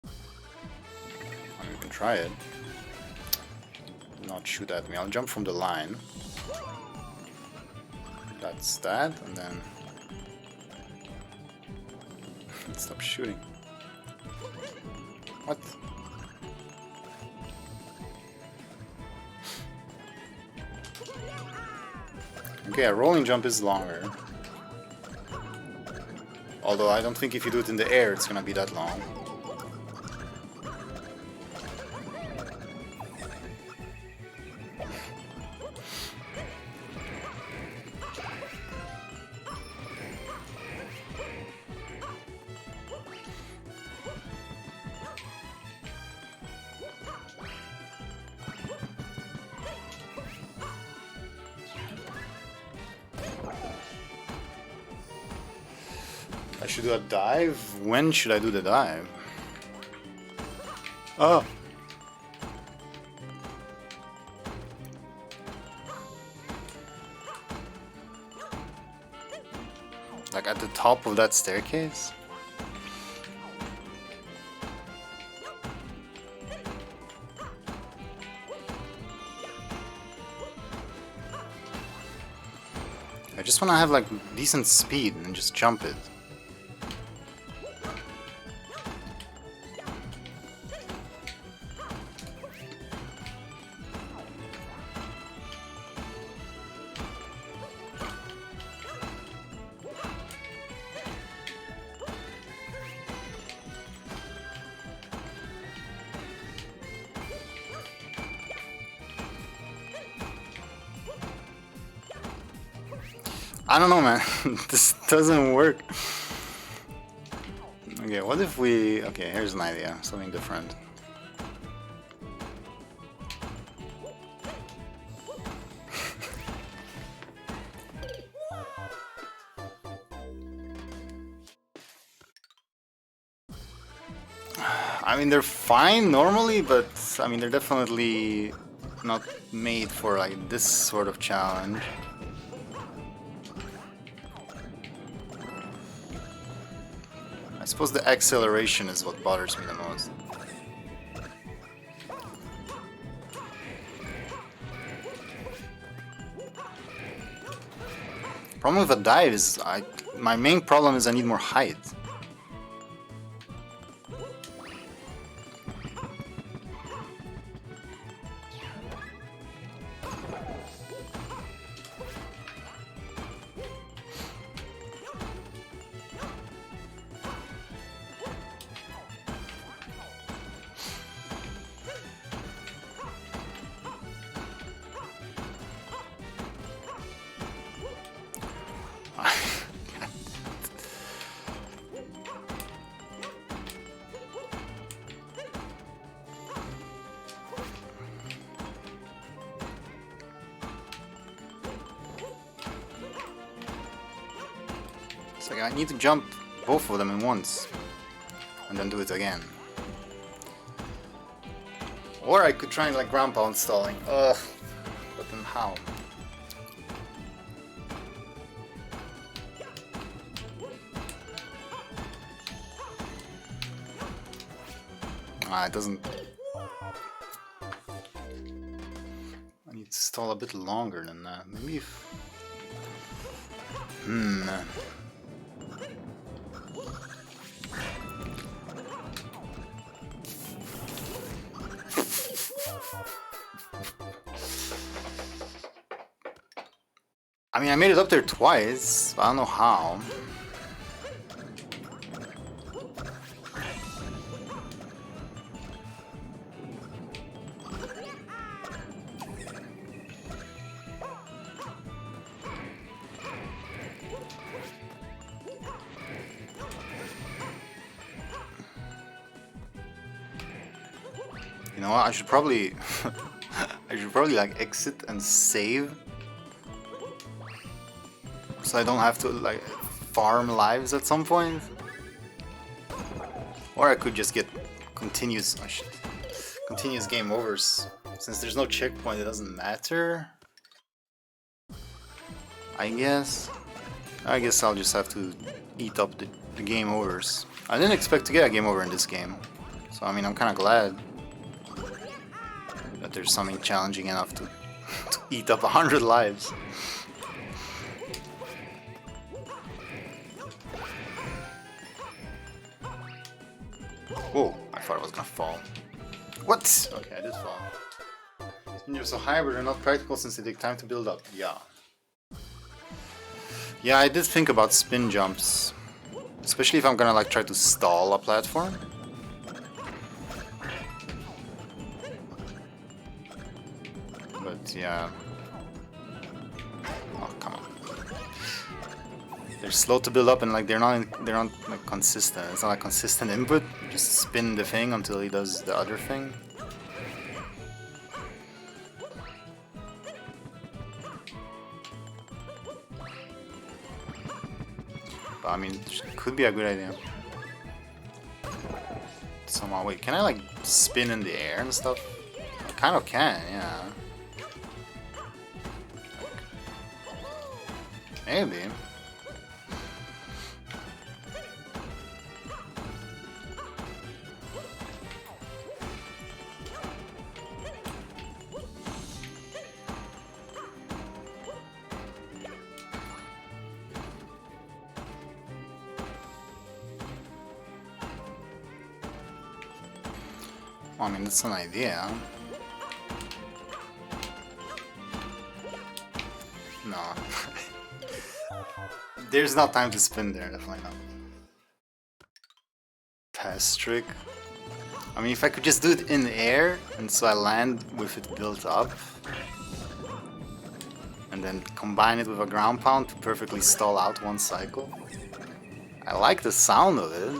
A: You can try it. Not shoot at me. I'll jump from the line. That's that, and then stop shooting. What? Okay, a rolling jump is longer. Although I don't think if you do it in the air it's gonna be that long. I should do a dive? When should I do the dive? Oh! Like at the top of that staircase? I just want to have like decent speed and just jump it. I don't know, man. This doesn't work. Okay, what if we... Okay, here's an idea. Something different. I mean, they're fine normally, but I mean, they're definitely not made for like this sort of challenge. I suppose the acceleration is what bothers me the most. Problem with a dive is my main problem is I need more height. It's like I need to jump both of them in once and then do it again. Or I could try and like ground pound stalling. Ugh, but then how? It doesn't. I need to stall a bit longer than that. Maybe if. I mean, I made it up there twice, but I don't know how. You know what? I should probably like exit and save, so I don't have to like farm lives at some point. Or I could just get continuous game overs. Since there's no checkpoint, it doesn't matter. I guess I'll just have to eat up the game overs. I didn't expect to get a game over in this game, so I mean, I'm kind of glad that there's something challenging enough to eat up 100 lives. Whoa, I thought I was gonna fall. What? Okay, I did fall. Spin jumps are high, but they're not practical since they take time to build up. Yeah. Yeah, I did think about spin jumps. Especially if I'm gonna like try to stall a platform. But yeah. Oh, come on. They're slow to build up and like they're not like consistent. It's not a consistent input. You just spin the thing until he does the other thing. But I mean, it could be a good idea. Somehow, wait, can I like spin in the air and stuff? I kind of can, yeah. Maybe. I mean, that's an idea. No. There's not time to spin there, definitely not. Pass trick. I mean, if I could just do it in the air, and so I land with it built up, and then combine it with a ground pound to perfectly stall out one cycle. I like the sound of it.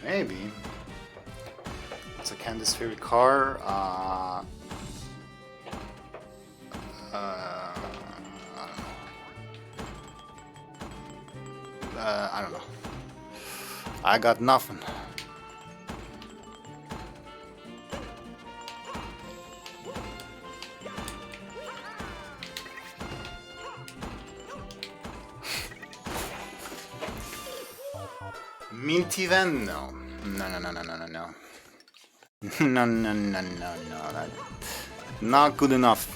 A: Maybe. It's a Candace favorite car. I don't know. I got nothing. Minty Van? No. No. No. That, not good enough.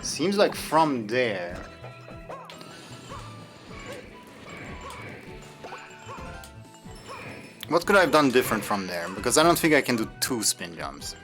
A: Seems like from there. What could I have done different from there? Because I don't think I can do 2 spin jumps.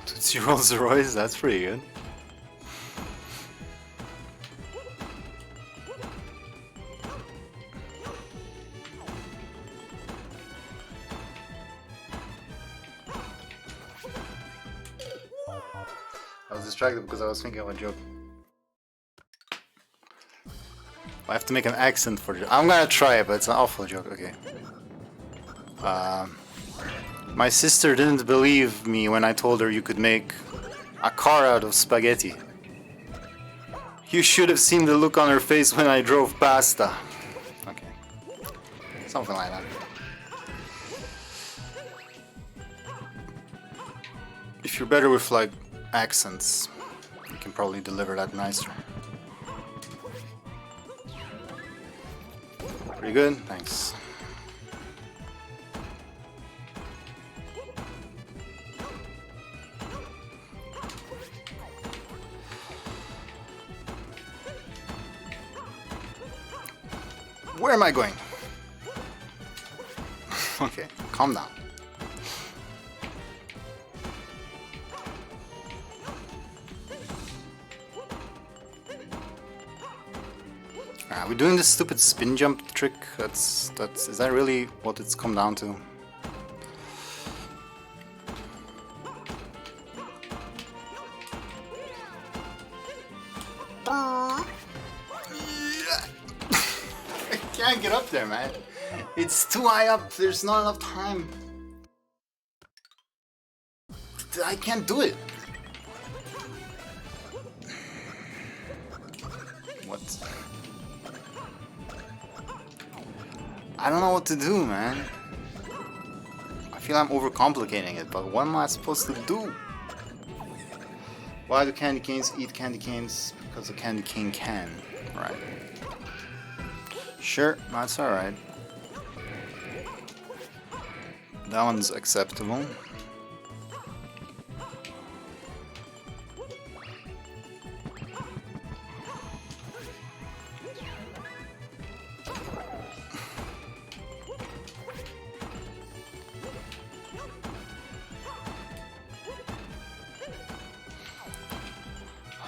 A: Tootsie Rolls Royce, that's pretty good. I was distracted because I was thinking of a joke. I have to make an accent for it. I'm gonna try it, but it's an awful joke. Okay. My sister didn't believe me when I told her you could make a car out of spaghetti. You should have seen the look on her face when I drove pasta. Okay. Something like that. If you're better with like accents, you can probably deliver that nicer. Pretty good, thanks. Where am I going? Okay, calm down. Are we doing this stupid spin jump trick? Is that really what it's come down to? I can't get up there, man. It's too high up. There's not enough time. I can't do it. What? I don't know what to do, man. I feel I'm overcomplicating it, but what am I supposed to do? Why do candy canes eat candy canes? Because a candy cane can. Right. Sure, that's alright. That one's acceptable.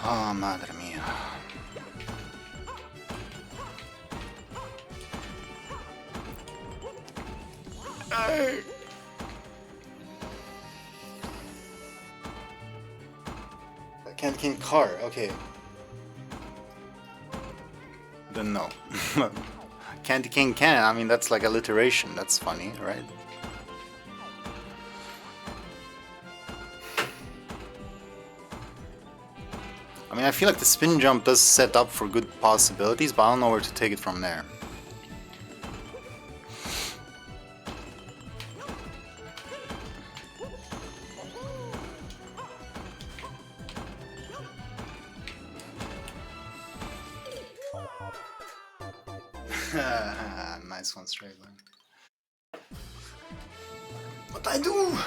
A: Oh, madre mia. Candy cane car, okay. Then no. Candy cane can, I mean that's like alliteration, that's funny, right? I mean I feel like the spin jump does set up for good possibilities, but I don't know where to take it from there. Nice one, straight line. What I do?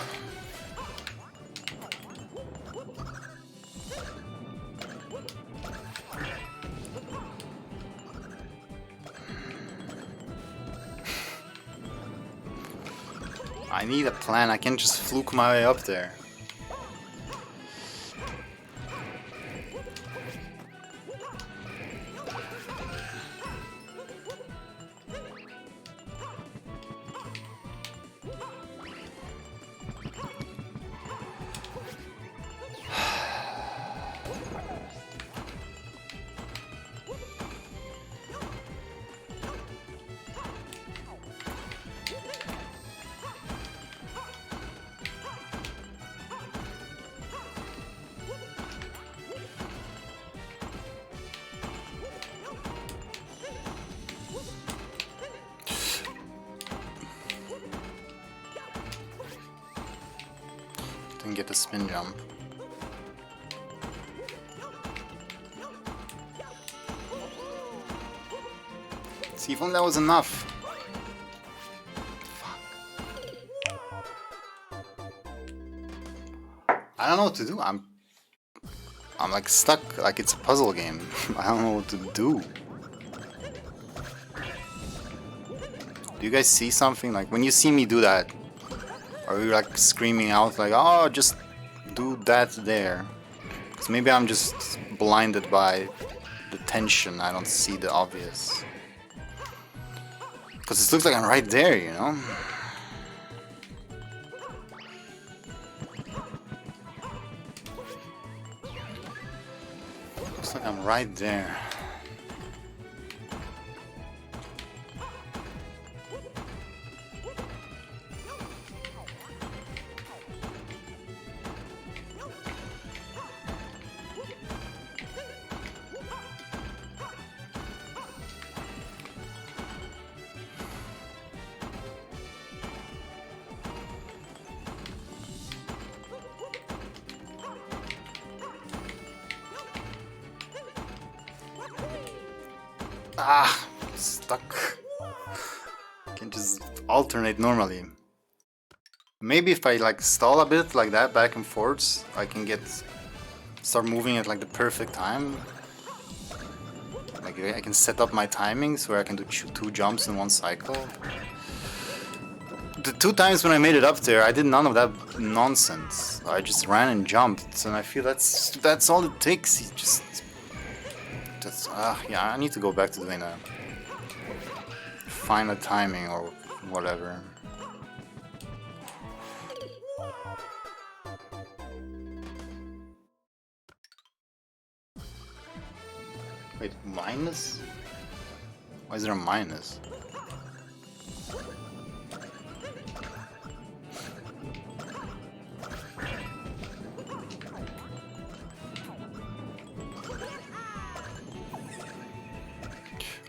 A: I need a plan. I can't just fluke my way up there. Didn't get the spin jump. See, if only that was enough. Fuck. I don't know what to do. I'm like stuck, like it's a puzzle game. I don't know what to do. Do you guys see something? Like when you see me do that, are you like screaming out like, oh, just do that there? Because maybe I'm just blinded by the tension. I don't see the obvious. Because it looks like I'm right there, you know? Looks like I'm right there. Ah, stuck. Can just alternate normally. Maybe if I like stall a bit like that back and forth, I can start moving at like the perfect time. Like I can set up my timings where I can do 2 jumps in 1 cycle. The 2 times when I made it up there, I did none of that nonsense. I just ran and jumped, and I feel that's all it takes. You just yeah, I need to go back to doing that. Find a timing or whatever. Wait, minus? Why is there a minus?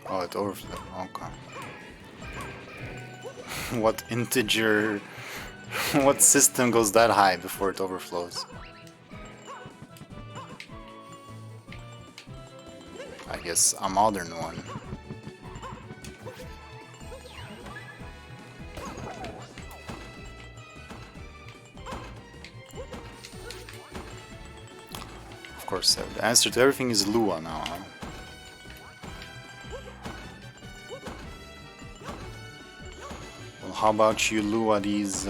A: Oh, it overflowed. Okay. What integer... what system goes that high before it overflows? I guess a modern one. Of course, the answer to everything is Lua now, huh? Well, how about you Lua these...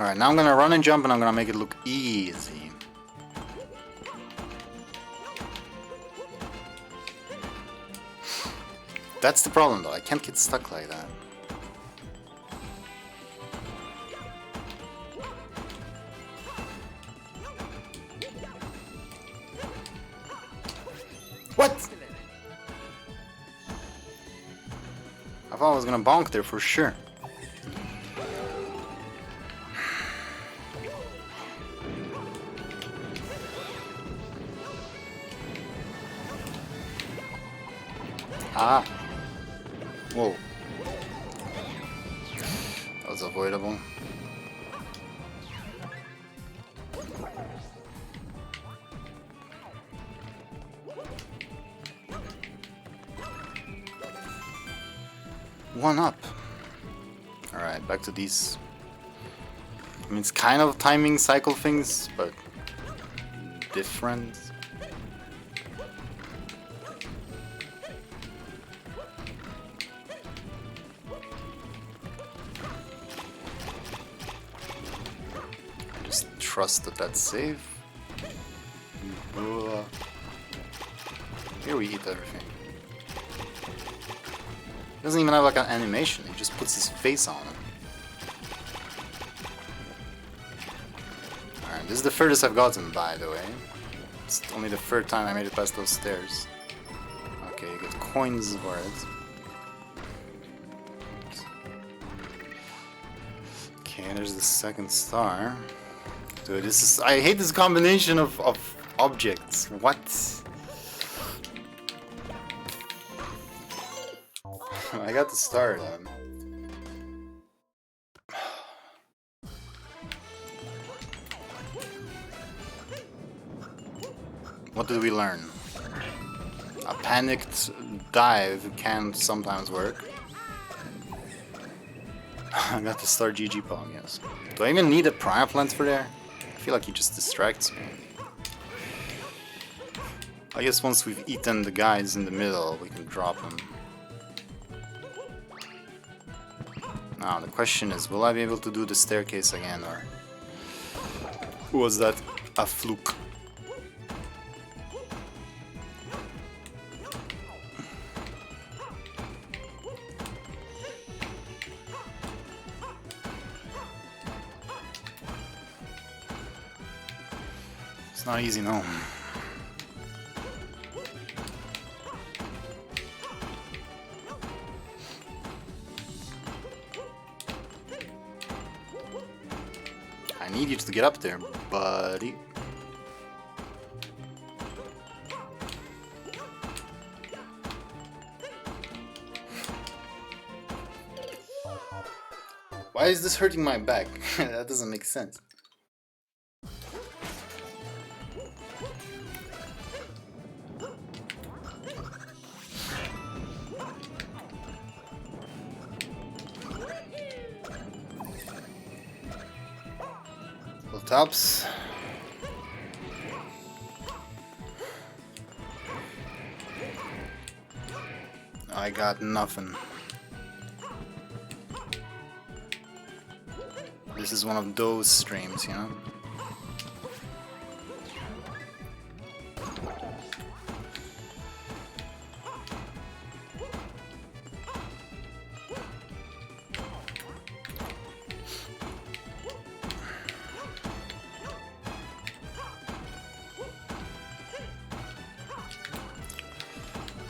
A: Alright, now I'm gonna run and jump and I'm gonna make it look easy. That's the problem though, I can't get stuck like that. What? I thought I was gonna bonk there for sure. Ah. Whoa. That was avoidable. One up. Alright, back to these. I mean, it's kind of timing cycle things, but different. Trust that that's safe. Here we eat everything. He doesn't even have like an animation, he just puts his face on it. Alright, this is the furthest I've gotten, by the way. It's only the third time I made it past those stairs. Okay, you get coins for it. Okay, there's the second star. Dude, this is... I hate this combination of objects. What? I got the star then. What did we learn? A panicked dive can sometimes work. I got the star GG Pong, yes. Do I even need a Prime Plant for there? I feel like he just distracts me. I guess once we've eaten the guys in the middle, we can drop them. Now the question is, will I be able to do the staircase again, or was that a fluke? It's not easy, no. I need you to get up there, buddy. Why is this hurting my back? That doesn't make sense. Tops. I got nothing. This is one of those streams, you know?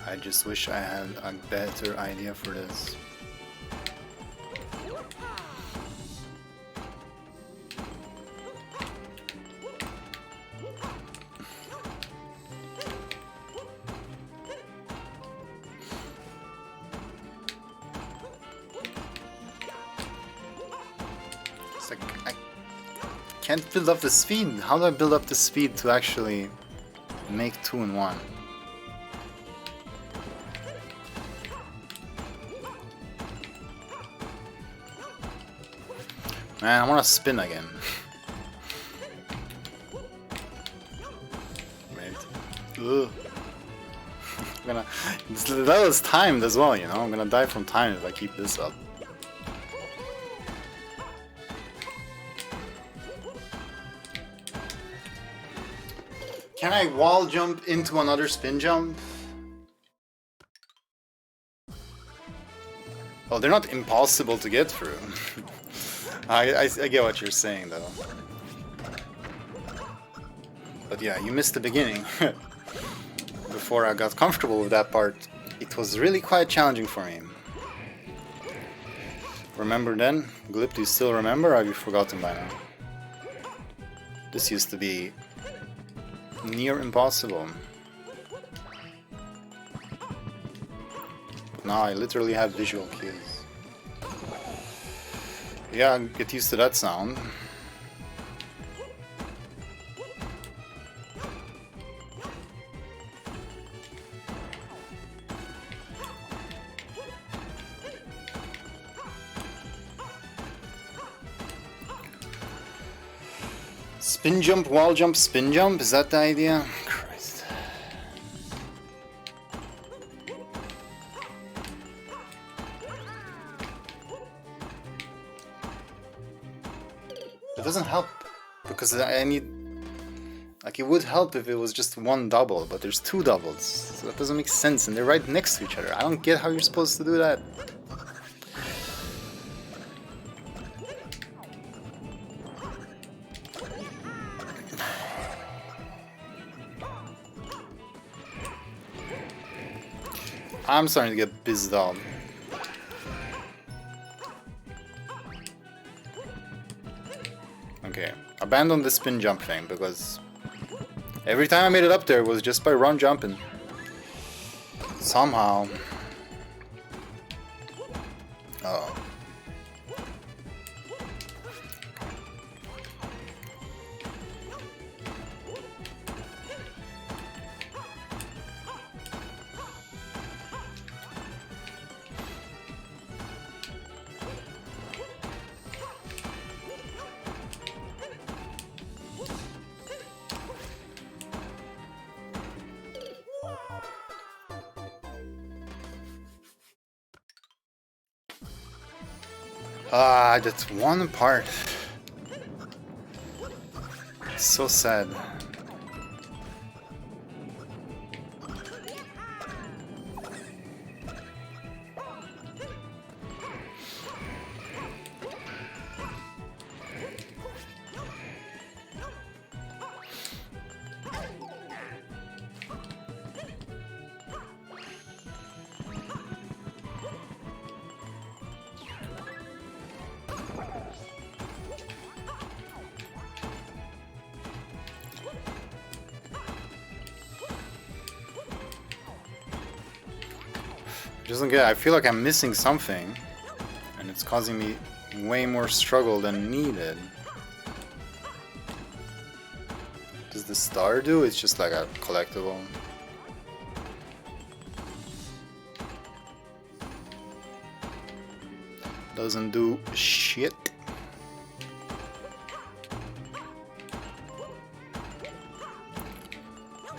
A: I just wish I had a better idea for this. It's like, I can't build up the speed. How do I build up the speed to actually make 2 in 1? Man, I want to spin again. Wait. Ugh. That was timed as well, you know? I'm gonna die from time if I keep this up. Can I wall jump into another spin jump? Oh, they're not impossible to get through. I get what you're saying, though. But yeah, you missed the beginning. Before I got comfortable with that part, it was really quite challenging for me. Remember then? Glip, do you still remember, or have you forgotten by now? This used to be near impossible. Now I literally have visual cues. Yeah, get used to that sound. Spin jump, wall jump, spin jump? Is that the idea? Christ. It doesn't help, because I need... Like, it would help if it was just one double, but there's 2 doubles, so that doesn't make sense, and they're right next to each other. I don't get how you're supposed to do that. I'm starting to get pissed off. Okay, abandon the spin jump thing, because every time I made it up there was just by run jumping. Somehow. Oh. Ah, that's one part. It's so sad. Doesn't get. I feel like I'm missing something, and it's causing me way more struggle than needed. Does the star do? It's just like a collectible. Doesn't do shit.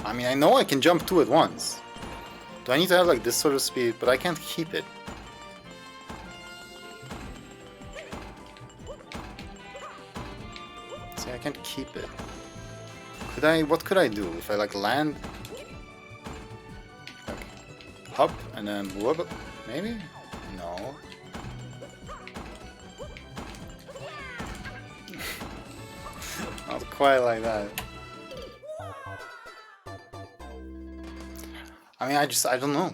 A: I mean, I know I can jump 2 at once. Do I need to have like this sort of speed? But I can't keep it. See, I can't keep it. Could I? What could I do if I like land? Like, hop and then whoop? Maybe? No. Not quite like that. I mean, I don't know.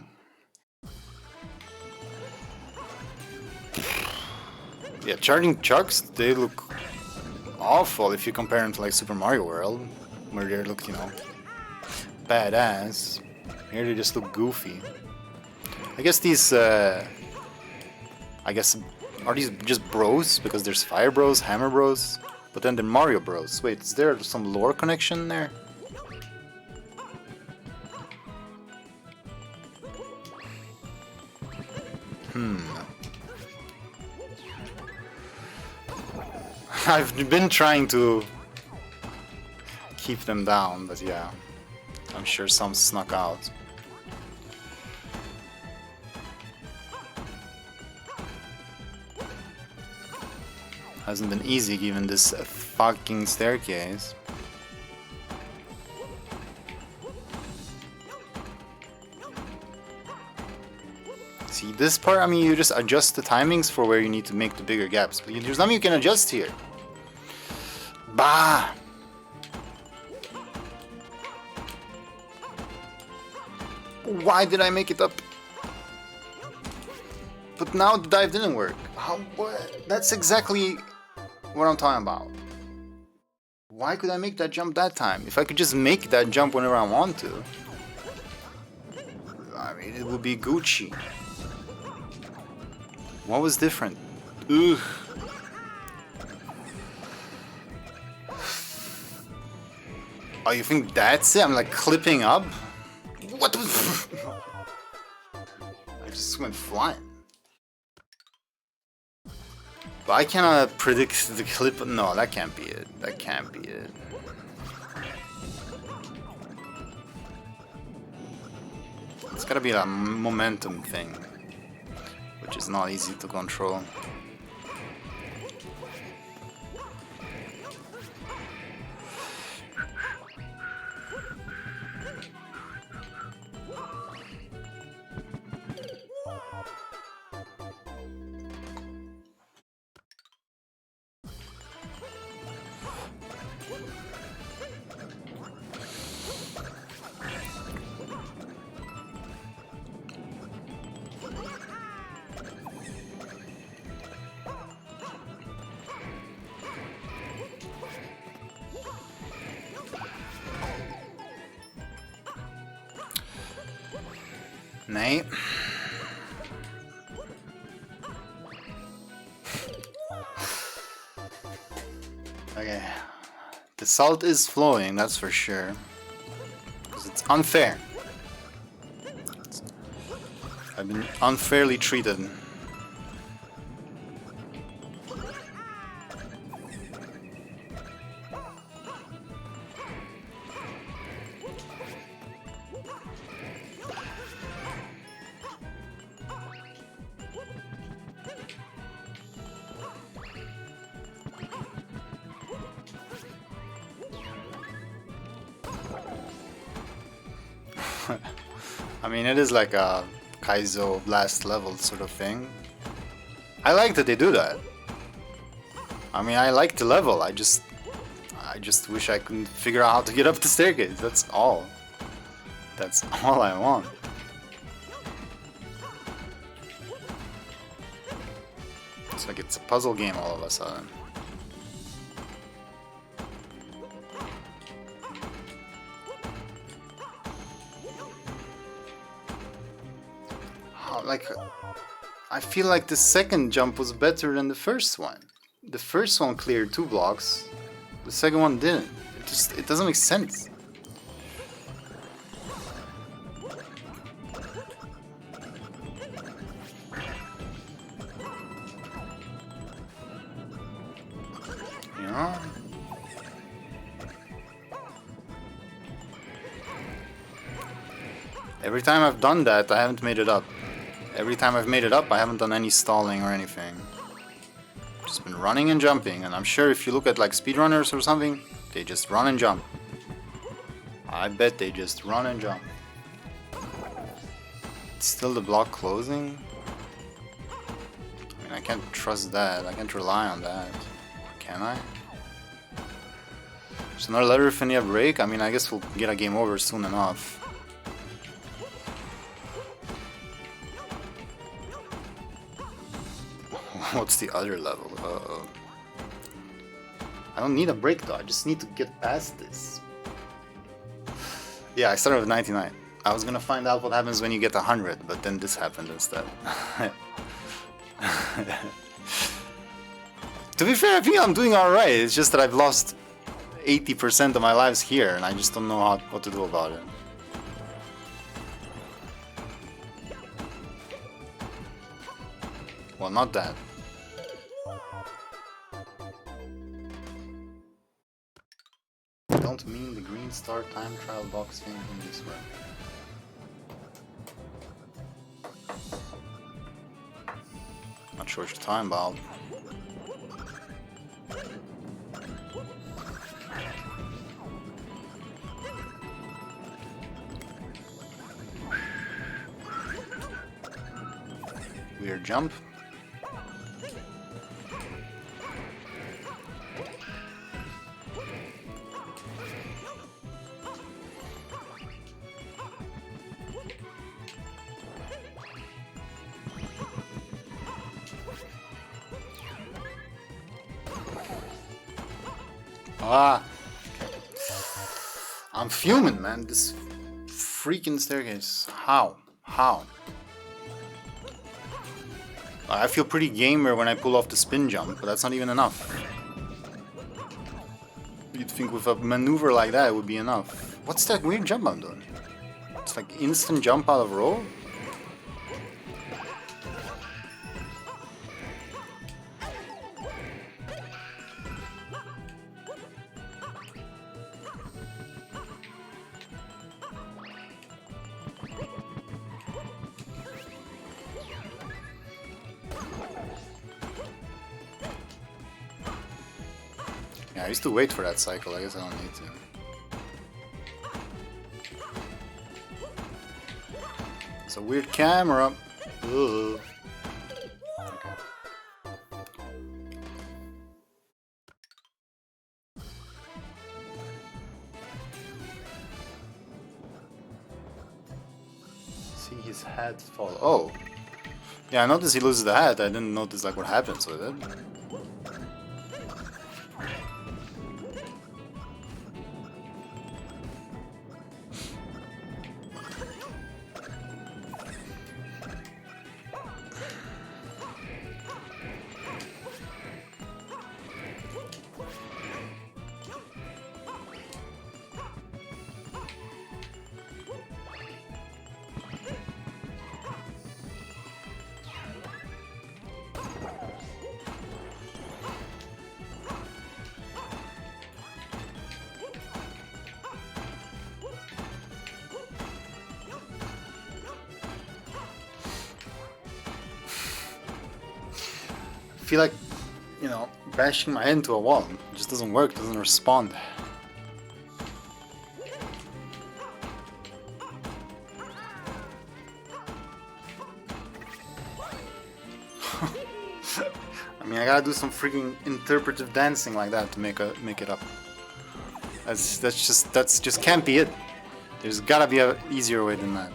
A: Yeah, charging chucks, they look awful if you compare them to like Super Mario World, where they look, you know, badass. Here they just look goofy. I guess these, Are these just bros? Because there's Fire Bros, Hammer Bros, but then the Mario Bros. Wait, is there some lore connection there? I've been trying to keep them down, but yeah, I'm sure some snuck out. Hasn't been easy given this fucking staircase. See this part? I mean, you just adjust the timings for where you need to make the bigger gaps, but there's nothing you can adjust here. Bah! Why did I make it up? But now the dive didn't work. How? What? That's exactly what I'm talking about. Why could I make that jump that time? If I could just make that jump whenever I want to, I mean, it would be Gucci. What was different? Ugh. Oh, you think that's it? I'm like clipping up? What was... I just went flying. But I cannot predict the clip. No, that can't be it. That can't be it. It's gotta be a momentum thing, which is not easy to control. Nee. Okay. The salt is flowing, that's for sure. Because it's unfair. I've been unfairly treated. I mean, it is like a Kaizo blast level sort of thing. I like that they do that. I mean, I like the level. I just wish I could figure out how to get up the staircase. That's all. That's all I want. It's like it's a puzzle game all of a sudden. Like, I feel like the second jump was better than the first one. The first one cleared 2 blocks, the second one didn't. It doesn't make sense. You know? Every time I've done that, I haven't made it up. Every time I've made it up, I haven't done any stalling or anything. Just been running and jumping, and I'm sure if you look at like speedrunners or something, they just run and jump. I bet they just run and jump. It's still the block closing? I mean, I can't trust that. I can't rely on that. Can I? There's another letter Finia break? I mean, I guess we'll get a game over soon enough. What's the other level? Uh-oh. I don't need a break though, I just need to get past this. Yeah, I started with 99. I was gonna find out what happens when you get 100, but then this happened instead. To be fair, I think I'm doing alright. It's just that I've lost 80% of my lives here, and I just don't know what to do about it. Well, not that. I don't mean the green star time trial box thing in this way. Not sure what you're talking about. Weird jump. Ah, I'm fuming, man. This freaking staircase. How? I feel pretty gamer when I pull off the spin jump, but that's not even enough. You'd think with a maneuver like that it would be enough. What's that weird jump I'm doing? It's like instant jump out of roll? Yeah, I used to wait for that cycle, I guess I don't need to. It's a weird camera. Ugh. Okay. See his hat fall. Oh! Yeah, I noticed he loses the hat. I didn't notice like what happens with it. I feel like, you know, bashing my head into a wall. It just doesn't work, doesn't respond. I mean, I gotta do some freaking interpretive dancing like that to make it up. That's just can't be it. There's gotta be an easier way than that.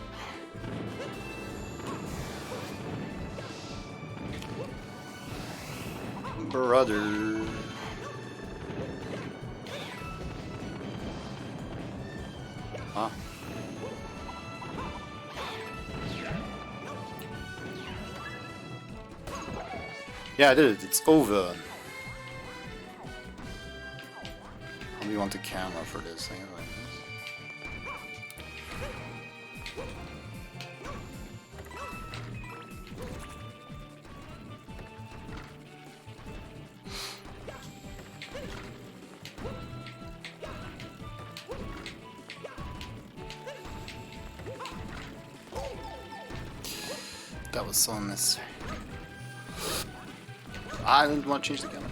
A: Brother. Huh? Yeah, I did it. It's over. How do you want the camera for this thing like this? That was so unnecessary. I didn't want to change the camera.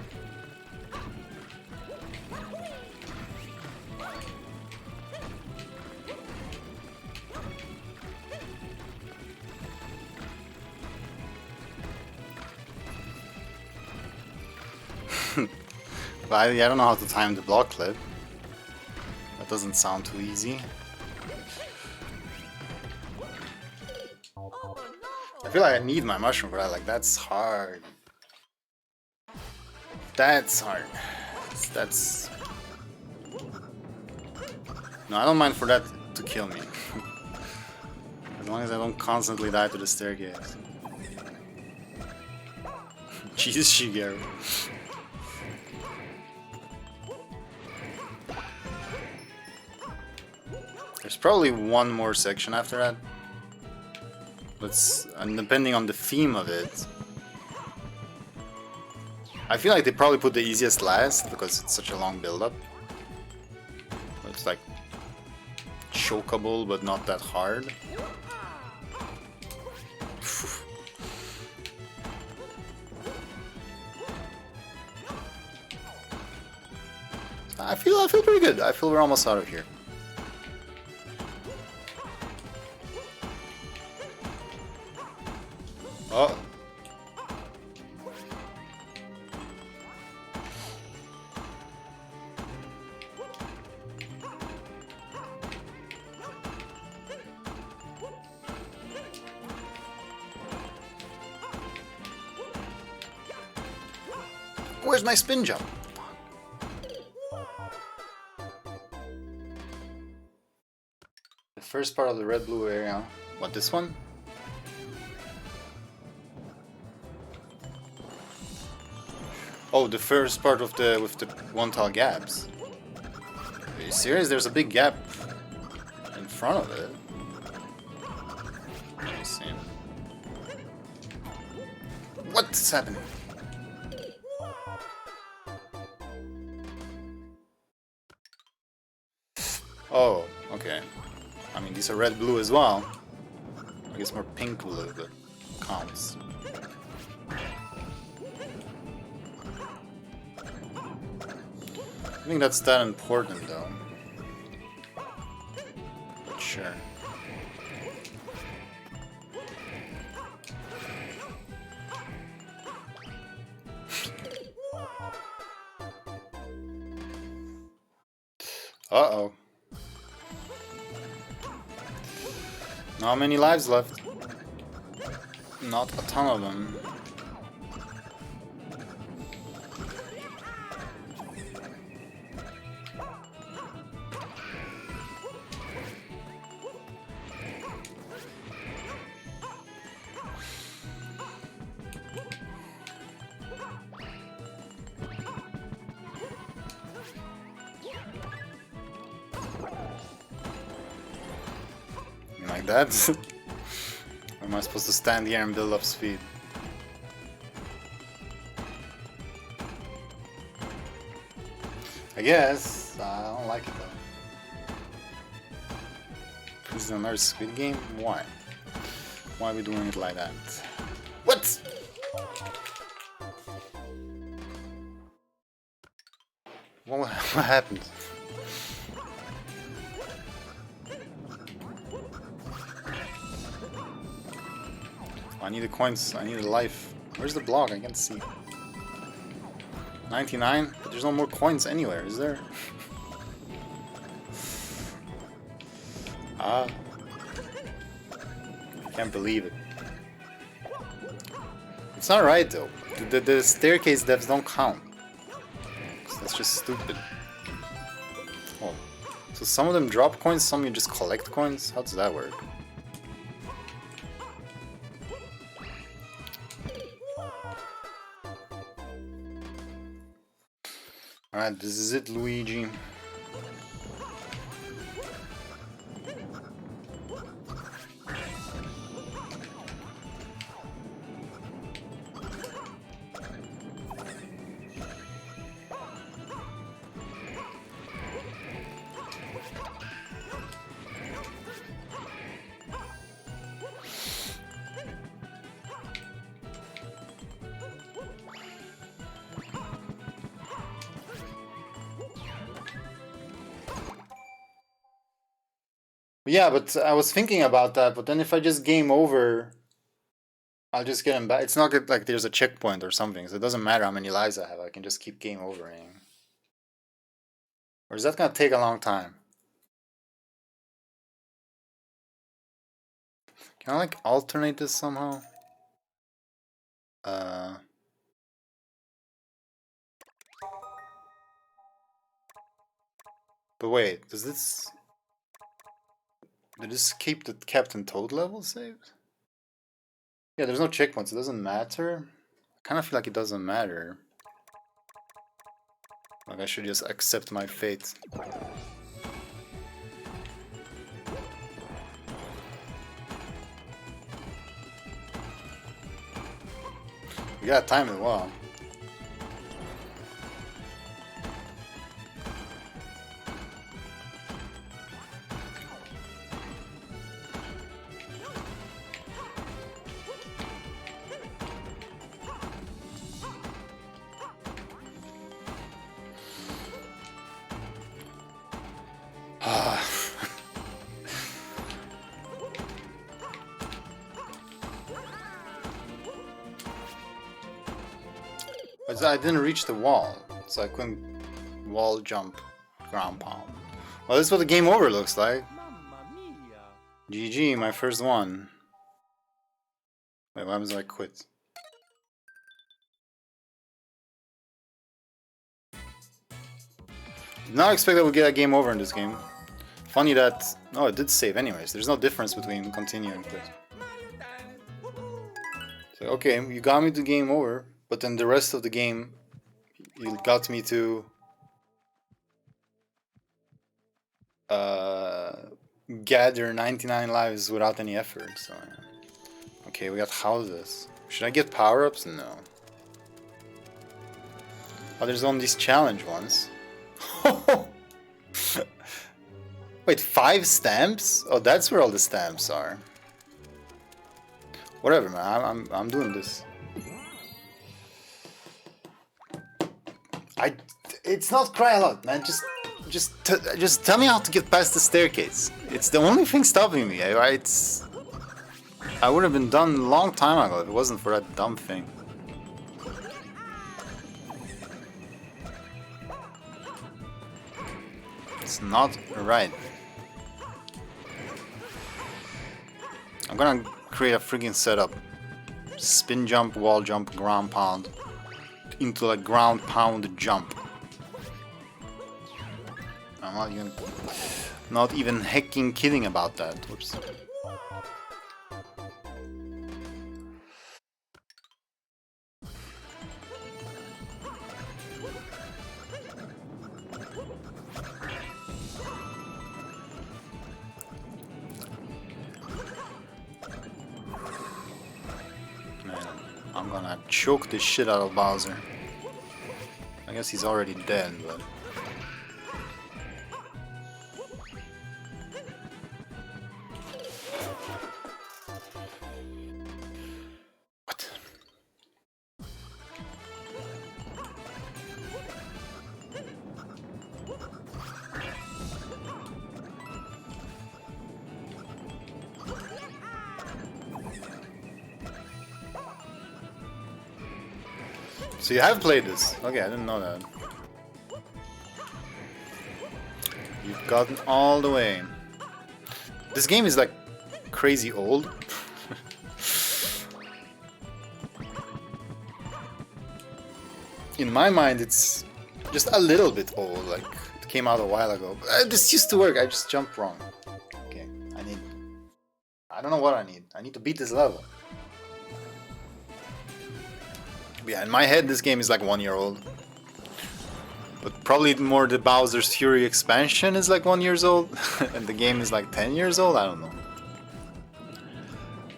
A: But I don't know how to time the block clip. That doesn't sound too easy. I feel like I need my mushroom for that. Like, that's hard. That's hard. That's... No, I don't mind for that to kill me. As long as I don't constantly die to the staircase. Jesus, Shigeru. There's probably one more section after that. And depending on the theme of it. I feel like they probably put the easiest last because it's such a long build-up. It's like chokeable but not that hard. I feel pretty good. I feel we're almost out of here. Oh. Where's my spin jump? The first part of the red-blue area. What, this one? Oh, the first part of the with the one-tile gaps. Are you serious? There's a big gap in front of it. Let me see. What's happening? Oh, okay. I mean, these are red-blue as well. I guess more pink-blue, but counts. I think that's that important, though. But sure. Uh-oh. Not many lives left. Not a ton of them. Like that? Or am I supposed to stand here and build up speed? I guess. I don't like it though. This is another Squid Game? Why? Why are we doing it like that? What? What happened? I need the coins, I need a life. Where's the block? I can't see. 99? But there's no more coins anywhere, is there? Ah. I can't believe it. It's not right though. The staircase devs don't count. That's just stupid. Oh. So some of them drop coins, some you just collect coins? How does that work? Alright, this is it, Luigi. Yeah, but I was thinking about that, but then if I just game over, I'll just get him back. It's not good, like there's a checkpoint or something, so it doesn't matter how many lives I have, I can just keep game overing. Or is that gonna take a long time? Can I like alternate this somehow? But wait, does this... Did this keep the Captain Toad level saved? Yeah, there's no checkpoints, it doesn't matter. I kind of feel like it doesn't matter. Like I should just accept my fate. You gotta time it well. I didn't reach the wall, so I couldn't wall jump, ground pound. Well, this is what the game over looks like. GG, my first one. Wait, what happens if I quit? Did not expect that we'd get a game over in this game. Funny that... Oh, it did save anyways. There's no difference between continue and quit. So, okay, you got me to game over, but then the rest of the game, you got me to... gather 99 lives without any effort, so... Okay, we got houses. Should I get power-ups? No. Oh, there's only these challenge ones. Wait, 5 stamps? Oh, that's where all the stamps are. Whatever, man. I'm doing this. It's not cry a lot, man. Just tell me how to get past the staircase. It's the only thing stopping me. I would have been done a long time ago if it wasn't for that dumb thing. It's not right. I'm gonna create a freaking setup. Spin jump, wall jump, ground pound. Into a ground pound jump. I'm not even hecking kidding about that. Whoops. I'm gonna choke the shit out of Bowser. I guess he's already dead, but... What? So you have played this? Okay, I didn't know that. You've gotten all the way. This game is like crazy old. In my mind, it's just a little bit old. Like it came out a while ago. This used to work. I just jumped wrong. Okay, I don't know what I need. I need to beat this level. Yeah, in my head, this game is like 1 year old. But probably more the Bowser's Fury expansion is like 1 year old. And the game is like 10 years old? I don't know.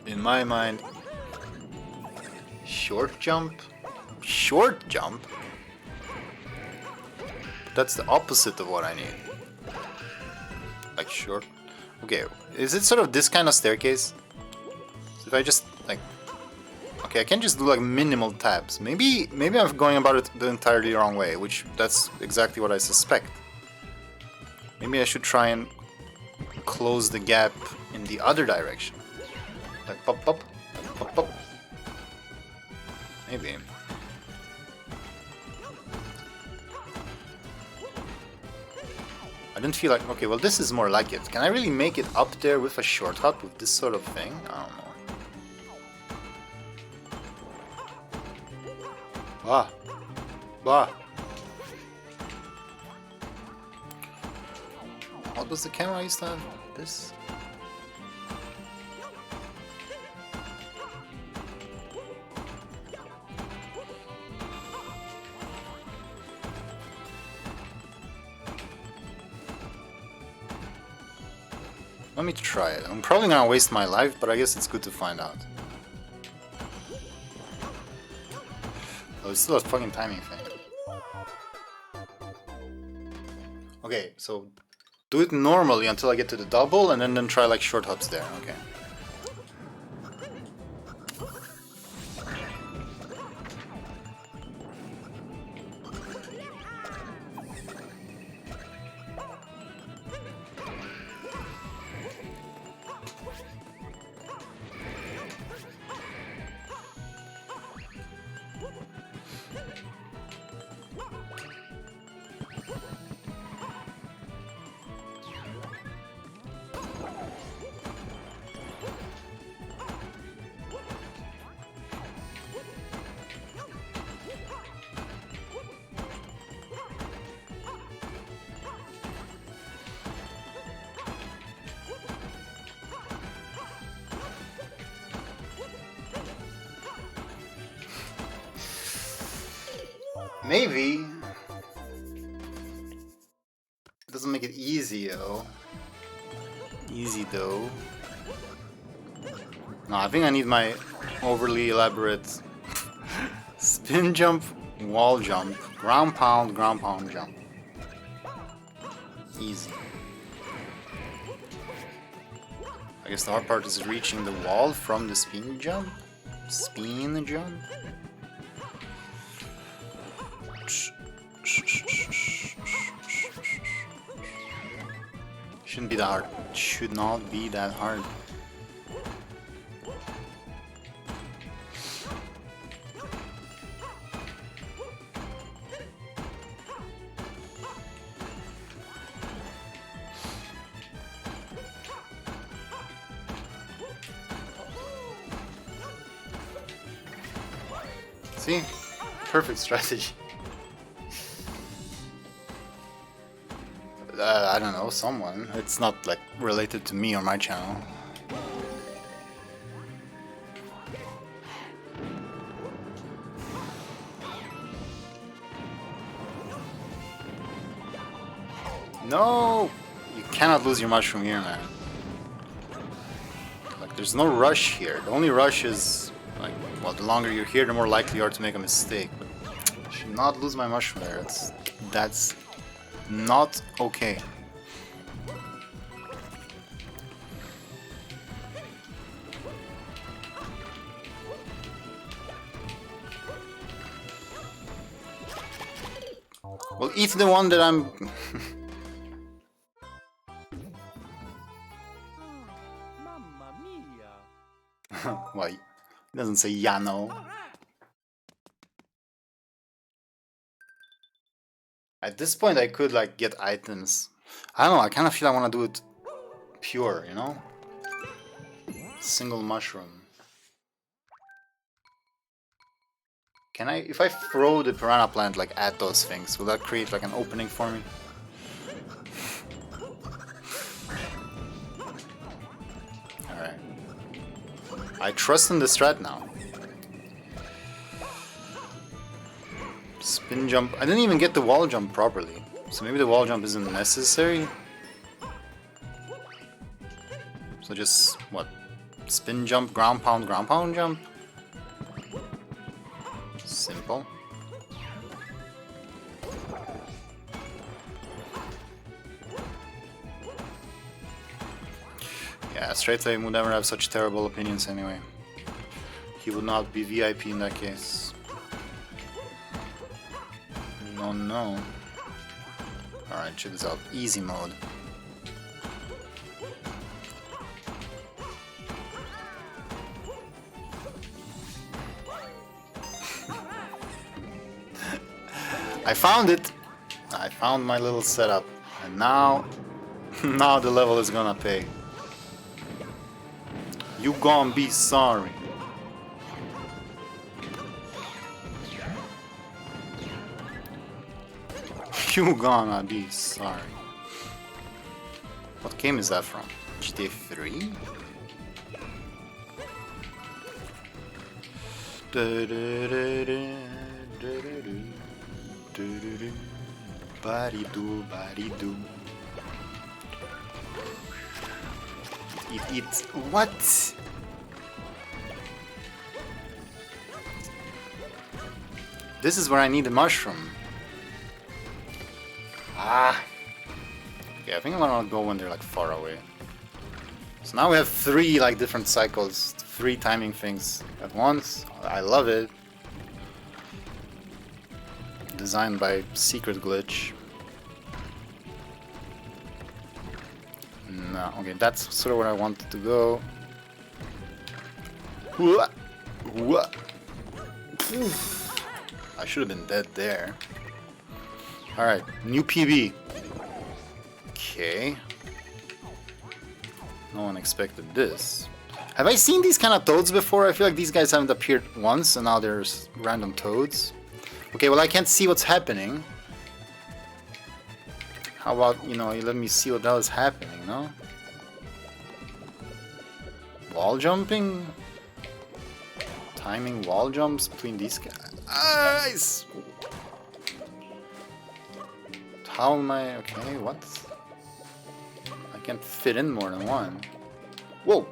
A: In my mind... Short jump? Short jump? That's the opposite of what I need. Like short... Okay, is it sort of this kind of staircase? So if I just like... Okay, I can just do like minimal tabs. Maybe I'm going about it the entirely wrong way, which that's exactly what I suspect. Maybe I should try and close the gap in the other direction. Like pop pop, pop pop. Maybe. I didn't feel like... Okay, well this is more like it. Can I really make it up there with a shortcut with this sort of thing? I don't know. Bah. Bah. What was the camera I used to have? This? Let me try it. I'm probably gonna waste my life, but I guess it's good to find out. Oh, it's still a fucking timing thing. Okay, so do it normally until I get to the double, and then try like short hops there. Okay. Maybe. It doesn't make it easy though. Easy though. No, I think I need my overly elaborate spin jump, wall jump, ground pound jump. Easy. I guess the hard part is reaching the wall from the spin jump. Spin jump. Shouldn't be that hard. Should not be that hard. See? Perfect strategy. I don't know, someone. It's not like related to me or my channel. No! You cannot lose your mushroom here, man. Like, there's no rush here. The only rush is, like, well, the longer you're here, the more likely you are to make a mistake. But I should not lose my mushroom there. That's not okay. Well, eat the one that I'm... Why? It doesn't say Yano. At this point I could like get items. I don't know, I kind of feel I want to do it pure, you know? Single mushroom. Can I, if I throw the piranha plant like at those things, will that create like an opening for me? Alright. I trust in the strat now. Spin jump. I didn't even get the wall jump properly. So maybe the wall jump isn't necessary. So just, what? Spin jump, ground pound jump? Simple. Yeah, Straight Flame would never have such terrible opinions anyway. He would not be VIP in that case. No, no. Alright, check this out. Easy mode. I found it! I found my little setup. And now... now the level is gonna pay. You gonna be sorry. You gonna be sorry. What game is that from? GTA 3? Bari-doo, bari-doo. Eat. What? This is where I need a mushroom. Ah. Okay, I think I'm gonna go when they're like far away. So now we have 3 like different cycles, 3 timing things at once. I love it. Designed by Secret Glitch. No, okay, that's sort of where I wanted to go. I should have been dead there. Alright, new PB. Okay. No one expected this. Have I seen these kind of toads before? I feel like these guys haven't appeared once and now there's random toads. Okay, well I can't see what's happening. How about, you know, you let me see what the hell is happening, no? Wall jumping? Timing wall jumps between these guys. How am I? Okay, what? I can't fit in more than one. Whoa!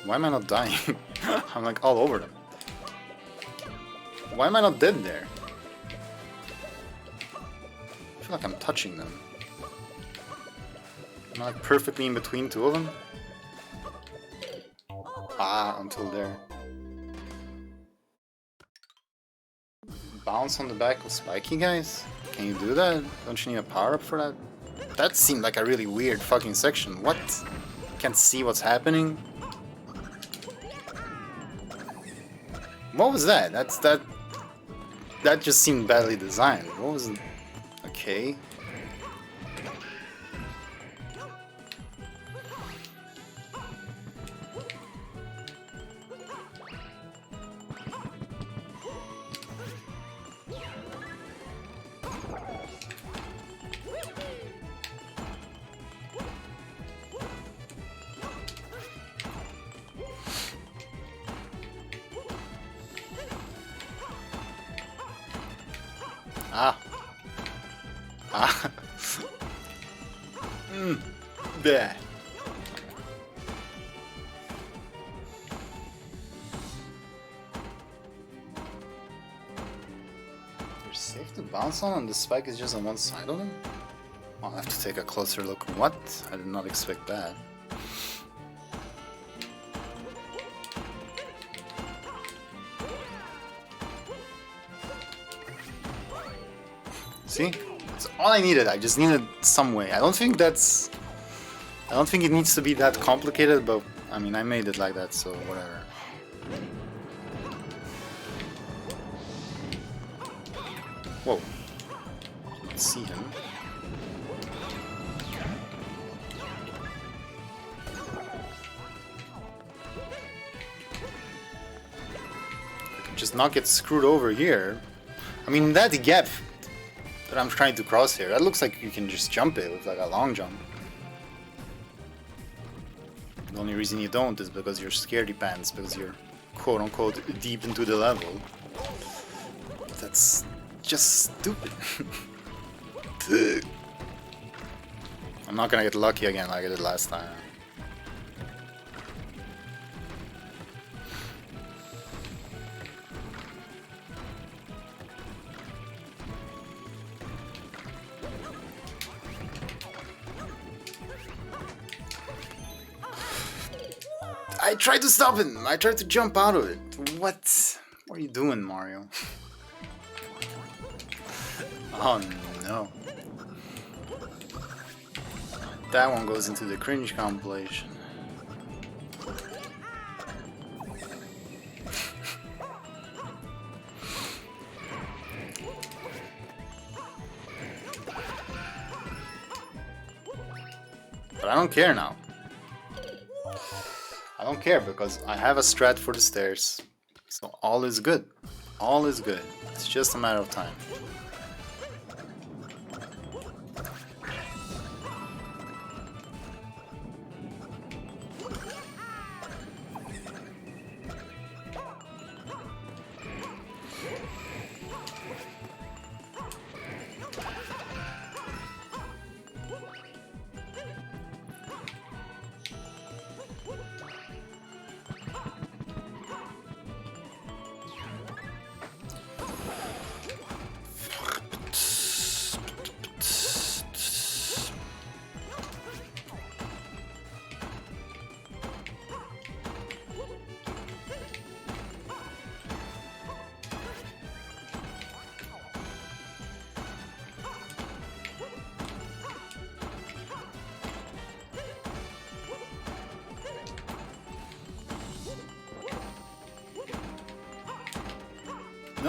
A: Why am I not dying? I'm like all over them. Why am I not dead there? I feel like I'm touching them. Am I like perfectly in between 2 of them? Ah, until there. Bounce on the back of spiky guys? Can you do that? Don't you need a power up for that? That seemed like a really weird fucking section. What? Can't see what's happening? What was that? That just seemed badly designed. What was it? Okay. Ah. Ah. There. You're safe to bounce on and the spike is just on one side of them? I'll have to take a closer look. What? I did not expect that. See? That's all I needed. I just needed some way. I don't think it needs to be that complicated, but I mean, I made it like that, so whatever. Whoa. Let's see him. I could just not get screwed over here. I mean, that gap that I'm trying to cross here, that looks like you can just jump it with like a long jump. The only reason you don't is because you're scaredy pants, because you're quote unquote deep into the level. That's just stupid. I'm not gonna get lucky again like I did last time. I tried to stop him. I tried to jump out of it. What? What are you doing, Mario? Oh no. That one goes into the cringe compilation. But I don't care now. I don't care because I have a strat for the stairs. So all is good. All is good. It's just a matter of time.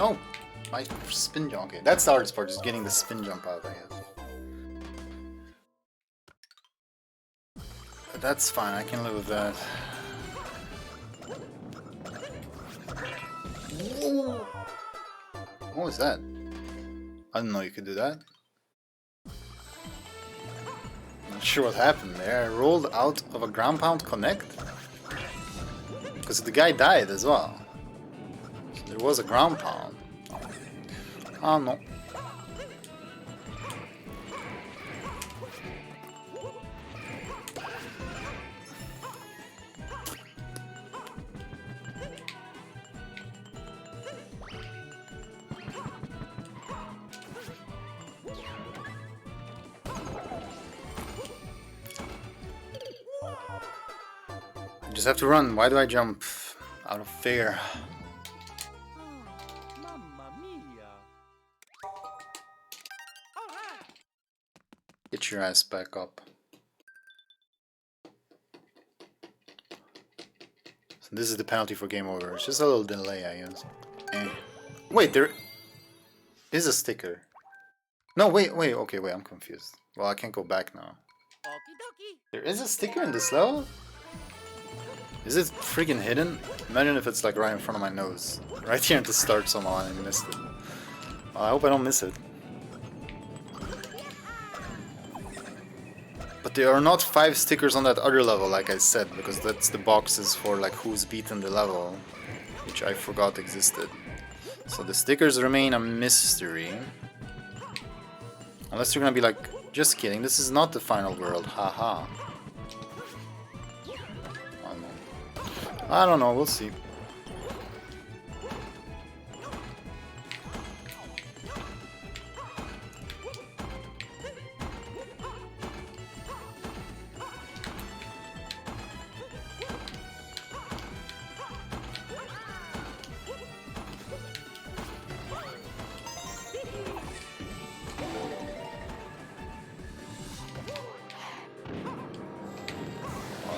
A: No! My spin jump. Okay, that's the hardest part, just getting the spin jump out, I guess. But that's fine, I can live with that. What was that? I didn't know you could do that. Not sure what happened there. I rolled out of a ground pound connect? Because the guy died as well. So there was a ground pound. Oh no. I just have to run. Why do I jump? Out of fear. Get your ass back up. So this is the penalty for game over. It's just a little delay, I guess. Wait, there is a sticker. No, wait, okay, wait, I'm confused. Well, I can't go back now. There is a sticker in this level? Is it freaking hidden? Imagine if it's like right in front of my nose. Right here at the start somehow and I missed it. Well, I hope I don't miss it. But there are not 5 stickers on that other level, like I said, because that's the boxes for like who's beaten the level, which I forgot existed. So the stickers remain a mystery. Unless you're gonna be like, just kidding, this is not the final world, haha. I don't know, we'll see.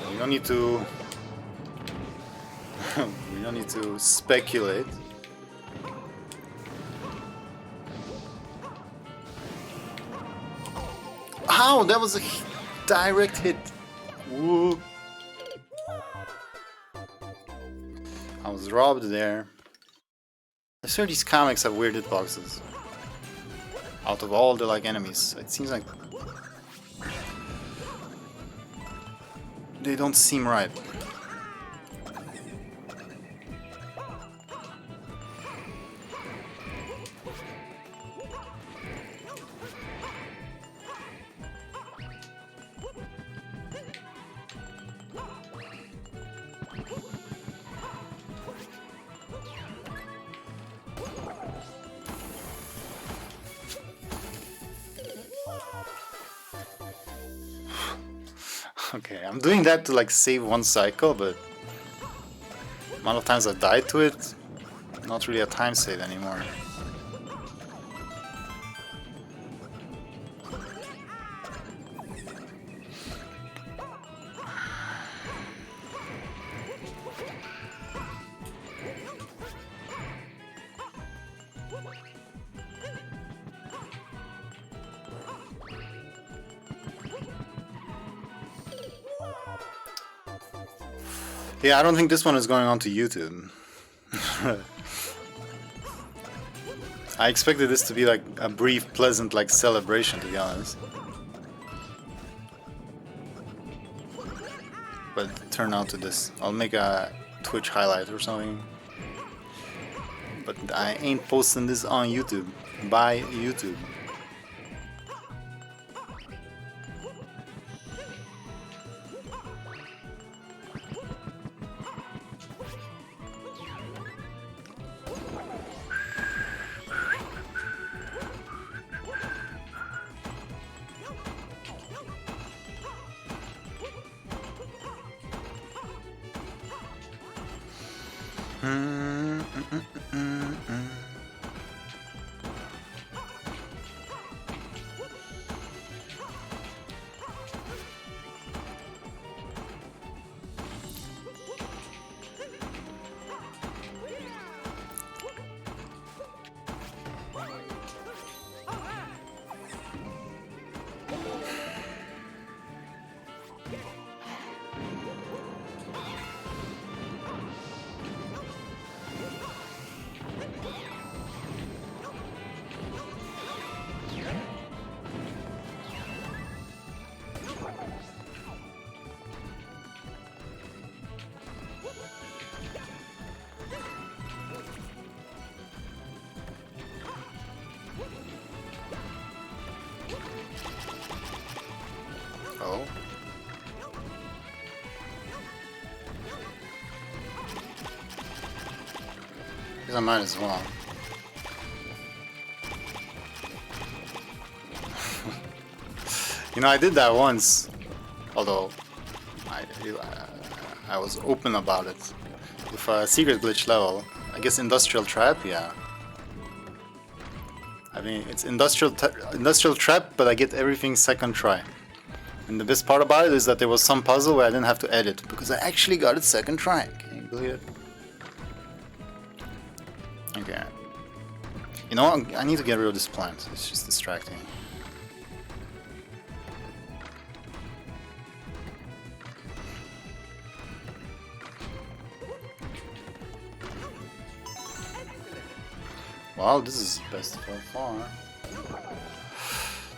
A: We don't need to... we don't need to speculate. Ow! That was a direct hit! Woo! I was robbed there. I swear these comics have weird hitboxes. Out of all the like enemies, it seems like they don't seem right. Okay, I'm doing that to like save one cycle, but the amount of times I've died to it, not really a time save anymore. Yeah, I don't think this one is going on to YouTube. I expected this to be like a brief, pleasant like celebration, to be honest. But it turned out to this. I'll make a Twitch highlight or something. But I ain't posting this on YouTube. By YouTube. Guess I might as well. You know, I did that once. Although, I was open about it. With a secret glitch level. I guess Industrial Trap, yeah. I mean, it's Industrial Trap, but I get everything second try. And the best part about it is that there was some puzzle where I didn't have to edit, because I actually got it second try. Can you believe it? Okay. You know what? I need to get rid of this plant. It's just distracting. Wow, this is the best so far.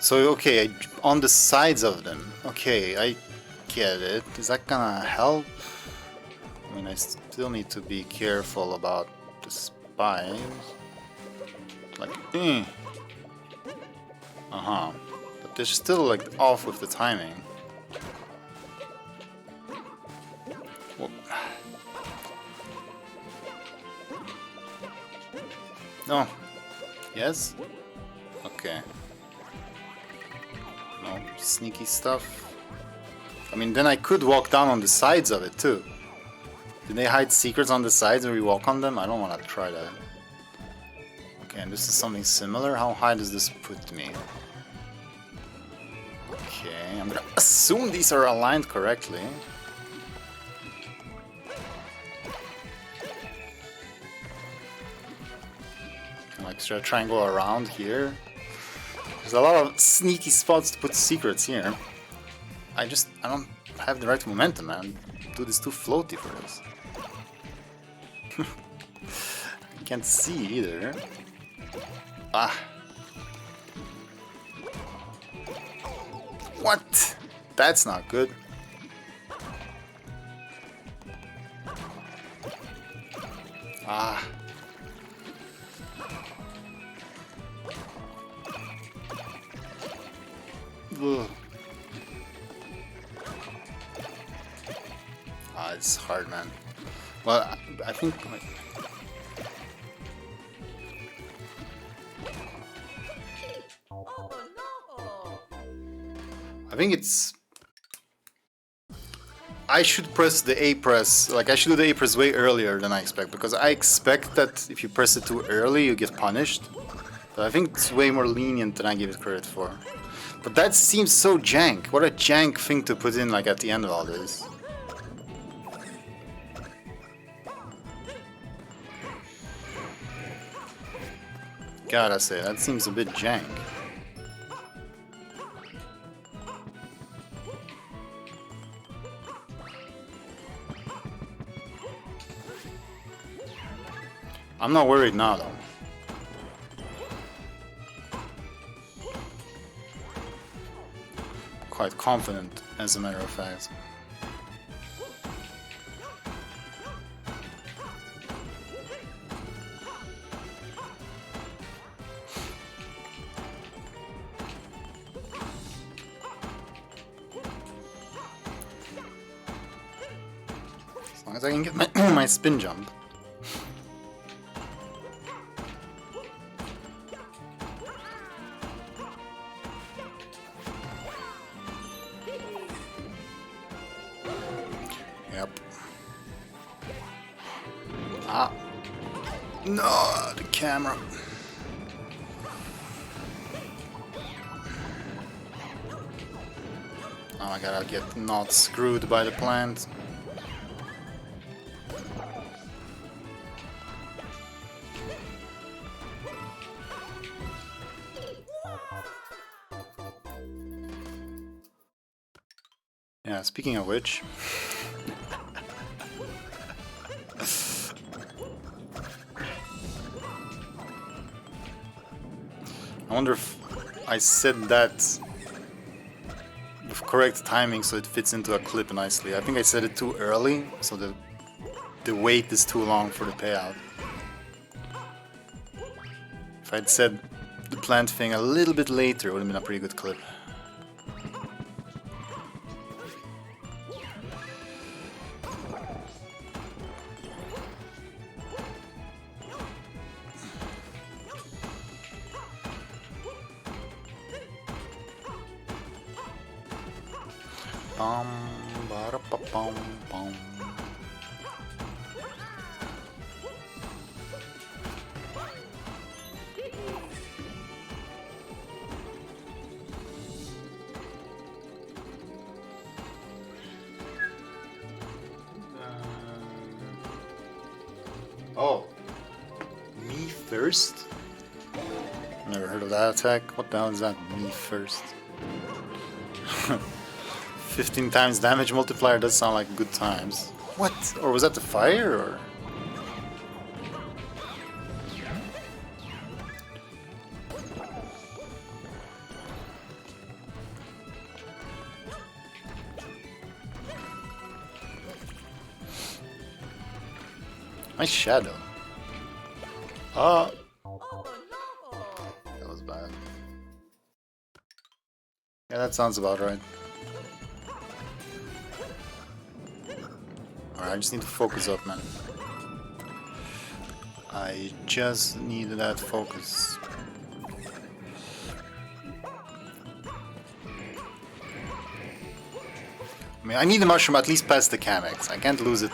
A: So, okay, on the sides of them. Okay, I get it. Is that gonna help? I mean, I still need to be careful about the spines. Like, uh-huh. But they're still, like, off with the timing. Whoa. No. Yes? Okay. No sneaky stuff. I mean, then I could walk down on the sides of it too. Did they hide secrets on the sides when we walk on them? I don't want to try that. Okay, and this is something similar. How high does this put me? Okay, I'm gonna assume these are aligned correctly. Like, should I try and go around here? There's a lot of sneaky spots to put secrets here. I don't have the right momentum, man. Dude, it's too floaty for this. I can't see either. Ah. What? That's not good. Ah. Ugh. Ah, it's hard, man. Well, I think like, I think it's. I should press the A press. Like, I should do the A press way earlier than I expect, because I expect that if you press it too early, you get punished. But I think it's way more lenient than I give it credit for. But that seems so jank. What a jank thing to put in, like, at the end of all this. Gotta say, that seems a bit jank. I'm not worried now, though. Quite confident, as a matter of fact. As long as I can get my spin jump. Yep. Ah. No, the camera. Oh, I gotta get not screwed by the plant. Yeah, speaking of which. I wonder if I said that with correct timing so it fits into a clip nicely. I think I said it too early, so the wait is too long for the payout. If I'd said the plant thing a little bit later, it would have been a pretty good clip. Bum, ba-da-ba-bum, bum. Oh, me first? Never heard of that attack. What the hell is that? Me first. 15 times damage multiplier does sound like good times. What? Or was that the fire? Or my shadow. That was bad. Yeah, that sounds about right. Alright, I just need to focus up, man. I just need that focus. I mean, I need the mushroom at least past the Kamex. I can't lose it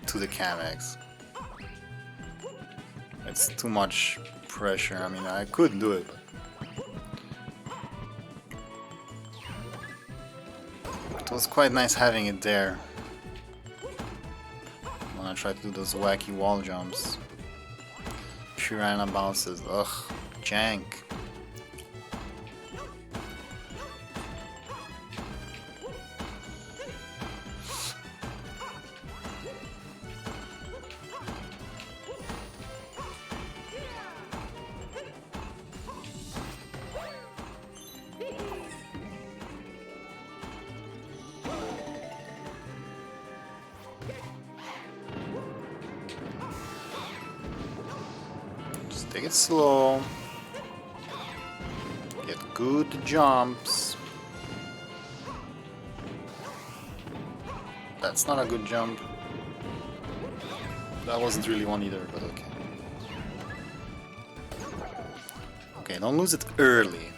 A: to the Kamex. It's too much pressure. I mean, I could do it, but it was quite nice having it there. When I try to do those wacky wall jumps. Piranha bounces. Ugh, jank. Take it slow. Get good jumps. That's not a good jump. That wasn't really one either, but okay. Okay, don't lose it early.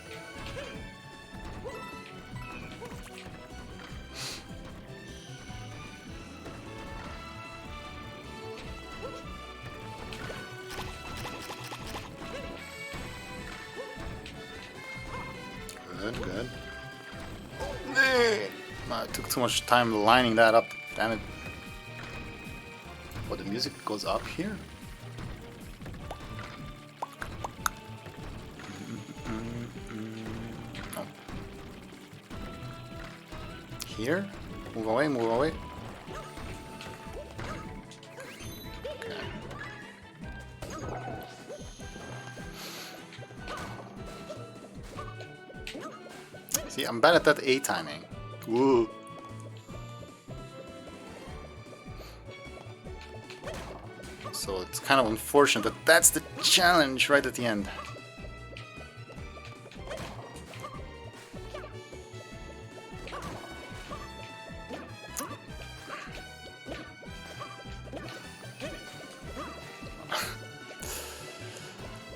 A: Good. I took too much time lining that up. Damn it. Oh, the music goes up here? Oh. Here? Move away, move away. See, I'm bad at that A timing. Woo. So it's kind of unfortunate that that's the challenge right at the end.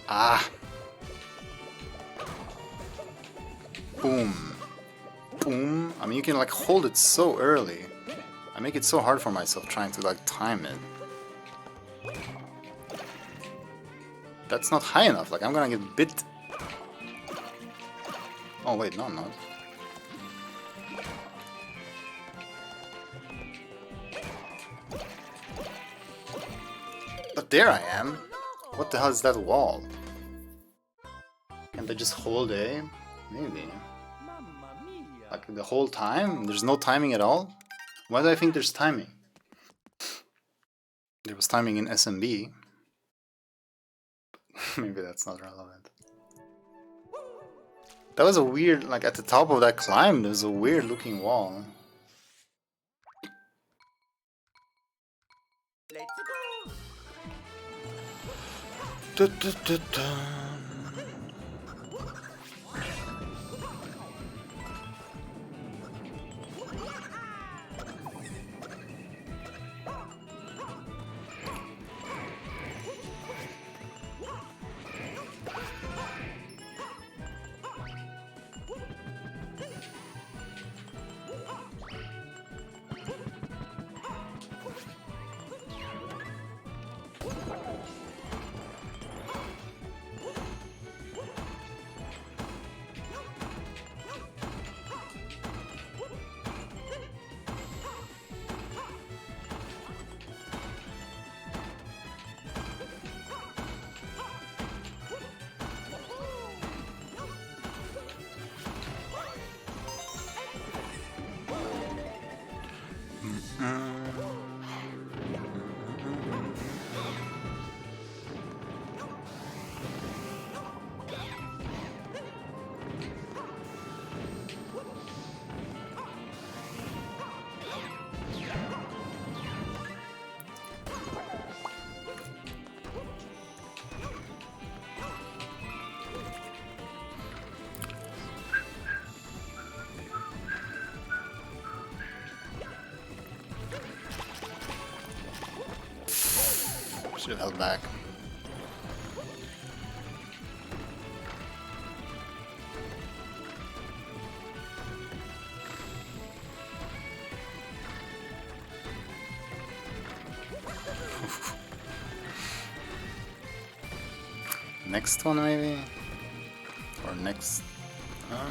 A: Ah. Boom. Boom. I mean, you can like hold it so early. I make it so hard for myself trying to like time it. That's not high enough. Like, I'm gonna get bit. Oh, wait, no, I'm not. But there I am. What the hell is that wall? Can't I just hold A? Maybe. Like the whole time? There's no timing at all? Why do I think there's timing? There was timing in SMB. Maybe that's not relevant. That was a weird, like at the top of that climb, there's a weird looking wall. Let's go. Should have held back. Next one maybe? Or next...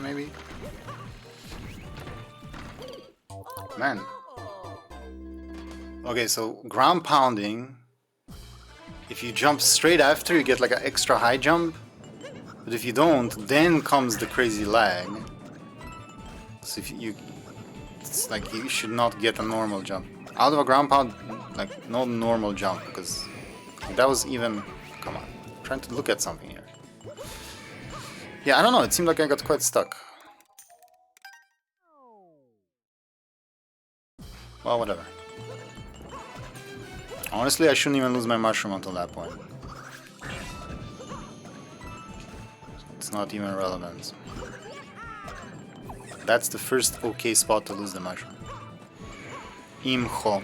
A: maybe? Man. Okay, so ground pounding. If you jump straight after, you get like an extra high jump. But if you don't, then comes the crazy lag. So if you... It's like you should not get a normal jump. Out of a ground pound, like no normal jump, because that was even... Come on. I'm trying to look at something here. Yeah, I don't know, it seemed like I got quite stuck. Well, whatever. Honestly, I shouldn't even lose my mushroom until that point. It's not even relevant. That's the first okay spot to lose the mushroom. Imho.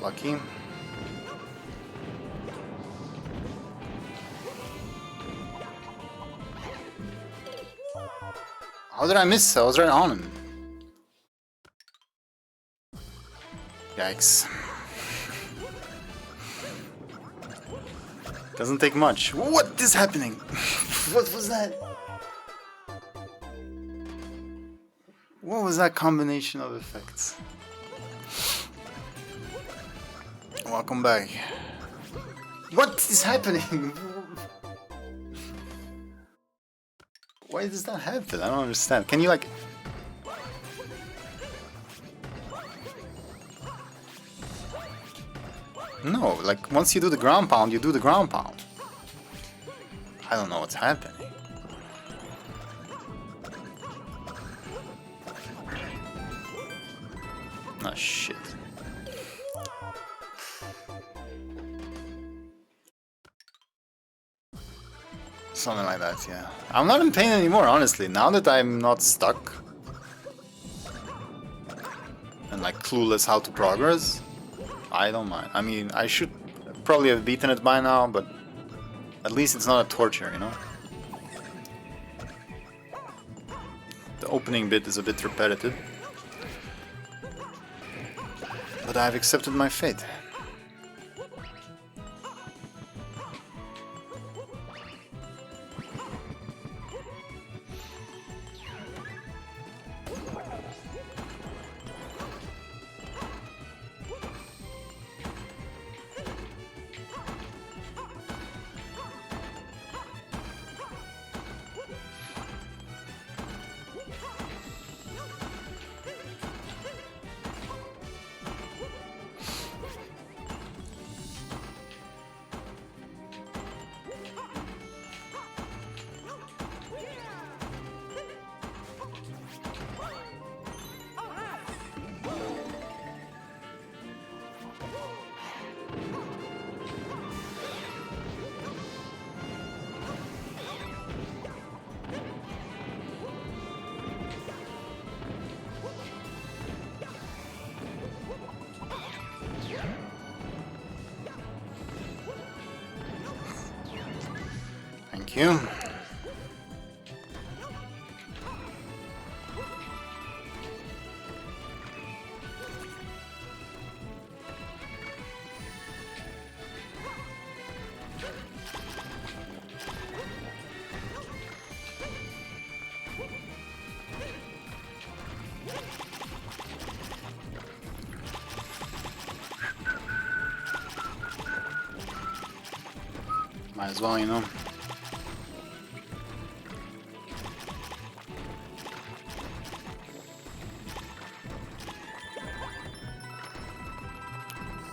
A: Lucky. How did I miss? I was right on him. Yikes. Doesn't take much. What is happening? What was that? What was that combination of effects? Welcome back. What is happening? Why does that happen? I don't understand. Can you like... No, like once you do the ground pound, you do the ground pound. I don't know what's happening. Ah, shit. Something like that, yeah. I'm not in pain anymore, honestly. Now that I'm not stuck and like clueless how to progress, I don't mind. I mean, I should probably have beaten it by now, but at least it's not a torture, you know? The opening bit is a bit repetitive, but I've accepted my fate. Thank you. Might as well, you know.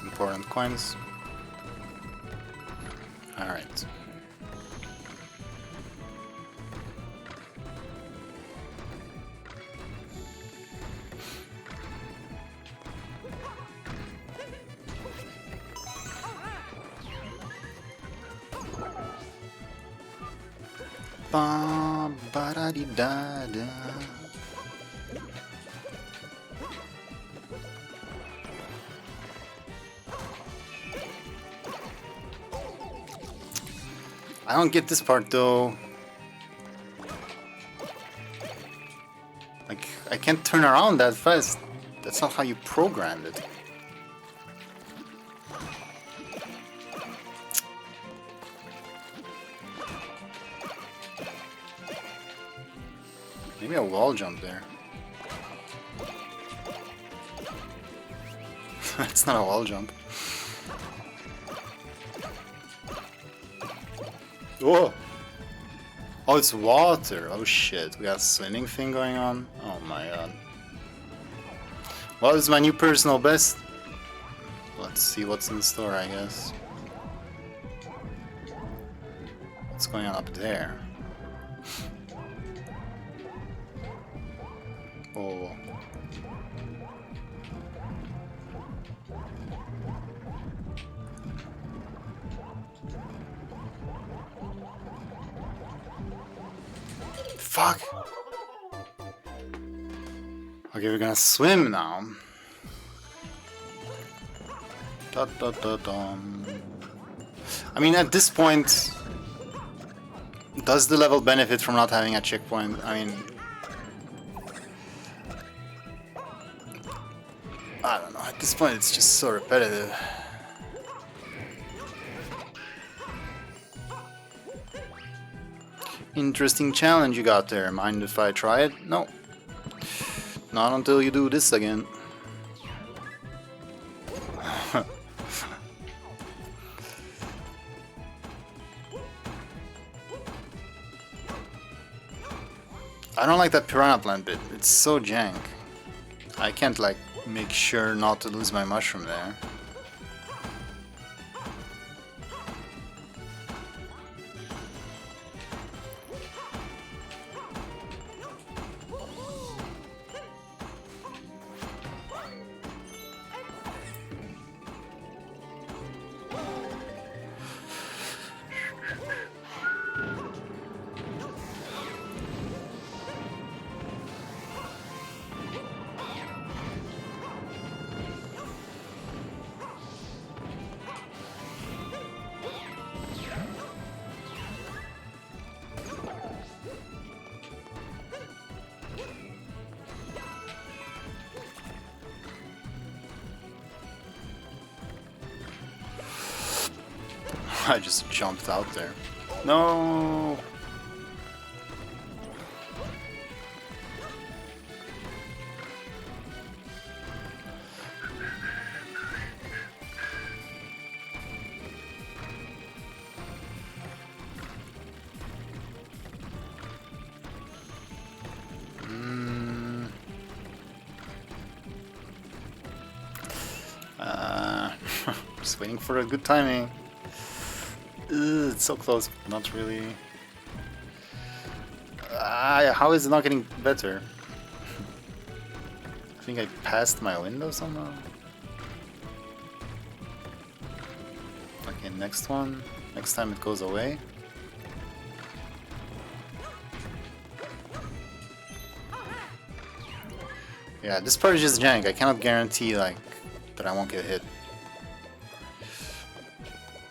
A: Important coins. Alright. Ba ba da dee da da. I don't get this part though. Like, I can't turn around that fast. That's not how you programmed it. Maybe a wall jump there. That's not a wall jump. Whoa! Oh, it's water. Oh shit, we got a swimming thing going on. Oh my god. Well, this is my new personal best. Let's see what's in store, I guess. What's going on up there? Oh. Fuck. Okay, we're gonna swim now. Da, da, da, dum. I mean, at this point, does the level benefit from not having a checkpoint? I mean, I don't know. At this point, it's just so repetitive. Interesting challenge you got there. Mind if I try it? No. Not until you do this again. I don't like that piranha plant bit. It's so jank. I can't like make sure not to lose my mushroom there. I just jumped out there. No. Just waiting for a good timing. Ugh, it's so close, not really. How is it not getting better? I think I passed my window somehow. Okay, next one. Next time it goes away. Yeah, this part is just jank. I cannot guarantee like that I won't get hit.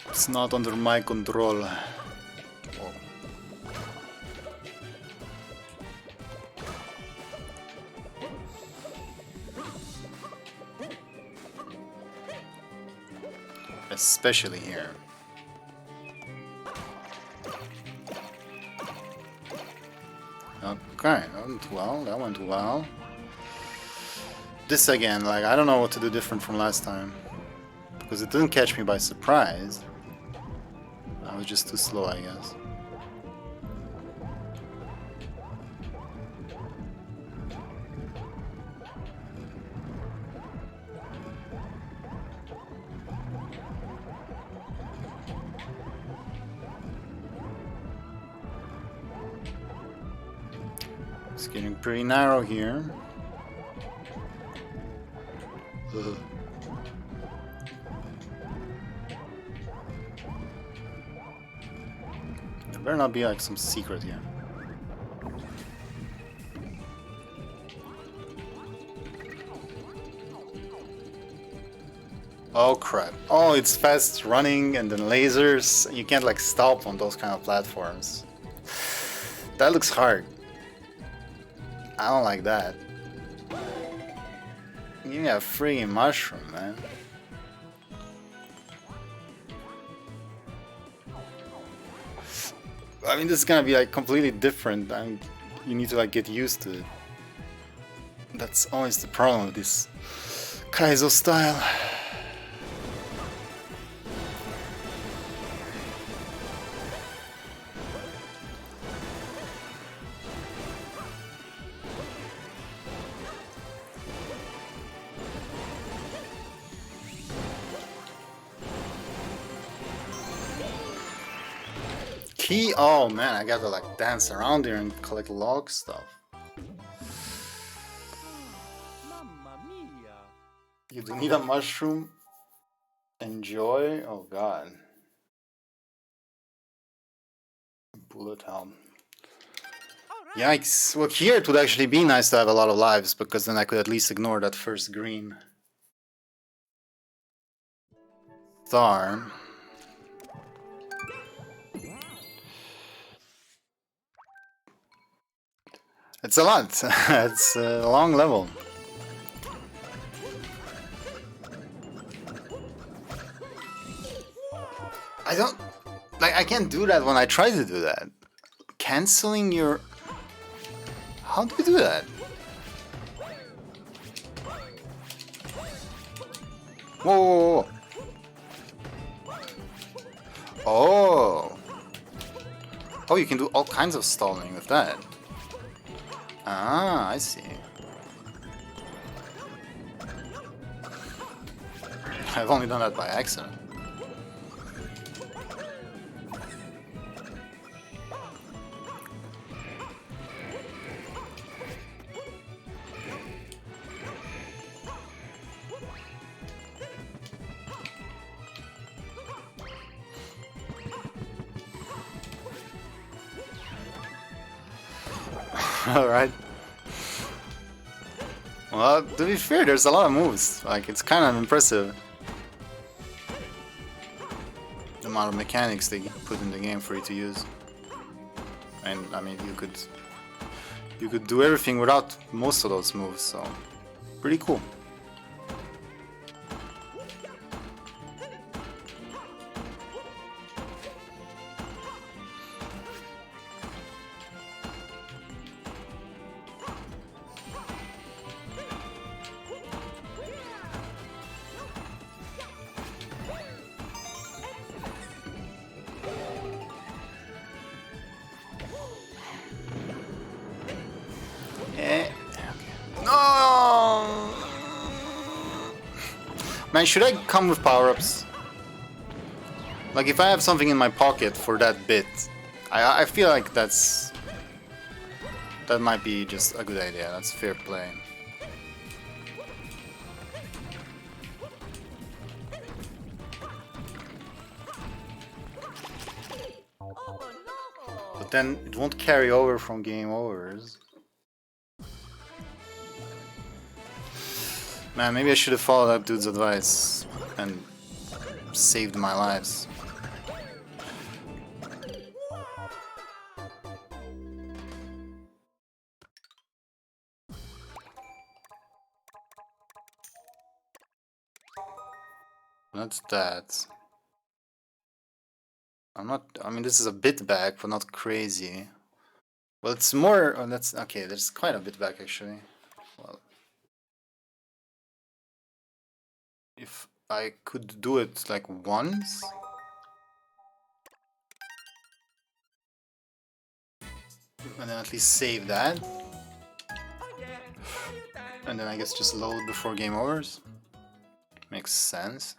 A: It's not under my control. Oh. Especially here. Okay, that went well, that went well. This again, like, I don't know what to do different from last time. Because it didn't catch me by surprise. I was just too slow, I guess. It's getting pretty narrow here. Ugh. There better not be like some secret here. Oh crap. Oh, it's fast running and then lasers. You can't like stop on those kind of platforms. That looks hard. I don't like that. Give me a freaking mushroom, man. I mean, this is gonna be like completely different. You need to like get used to it. That's always the problem with this Kaizo style. Key? Oh man, I gotta like dance around here and collect log stuff. You do need a mushroom? Enjoy? Oh god. Bullet helm. Yikes. Well, here it would actually be nice to have a lot of lives, because then I could at least ignore that first green star. It's a lot. It's a long level. I don't... Like, I can't do that when I try to do that. Canceling your... How do we do that? Whoa, whoa, whoa. Oh. Oh, you can do all kinds of stalling with that. Ah, I see. I've only done that by accident. Alright. Well, to be fair, there's a lot of moves. Like, it's kind of impressive. The amount of mechanics they put in the game for you to use. And, I mean, you could do everything without most of those moves, so... Pretty cool. No! Man, should I come with power-ups? Like, if I have something in my pocket for that bit, I feel like that might be just a good idea. That's fair play. But then it won't carry over from game overs. Man, maybe I should have followed that dude's advice and saved my lives. That's that. I mean, this is a bit back, but not crazy. Well, it's more, oh, that's, okay, there's quite a bit back actually. Well, if I could do it like once. And then at least save that. And then I guess just load before game overs. Makes sense.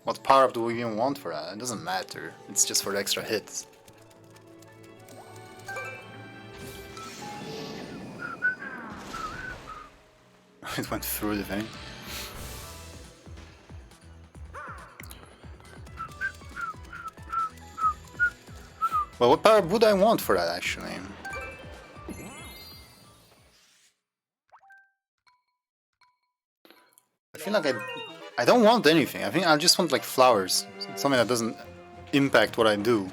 A: What power-up do we even want for that? It doesn't matter. It's just for the extra hits. It went through the thing. Well, what power would I want for that, actually? I feel like I don't want anything. I think I just want like flowers. Something that doesn't impact what I do.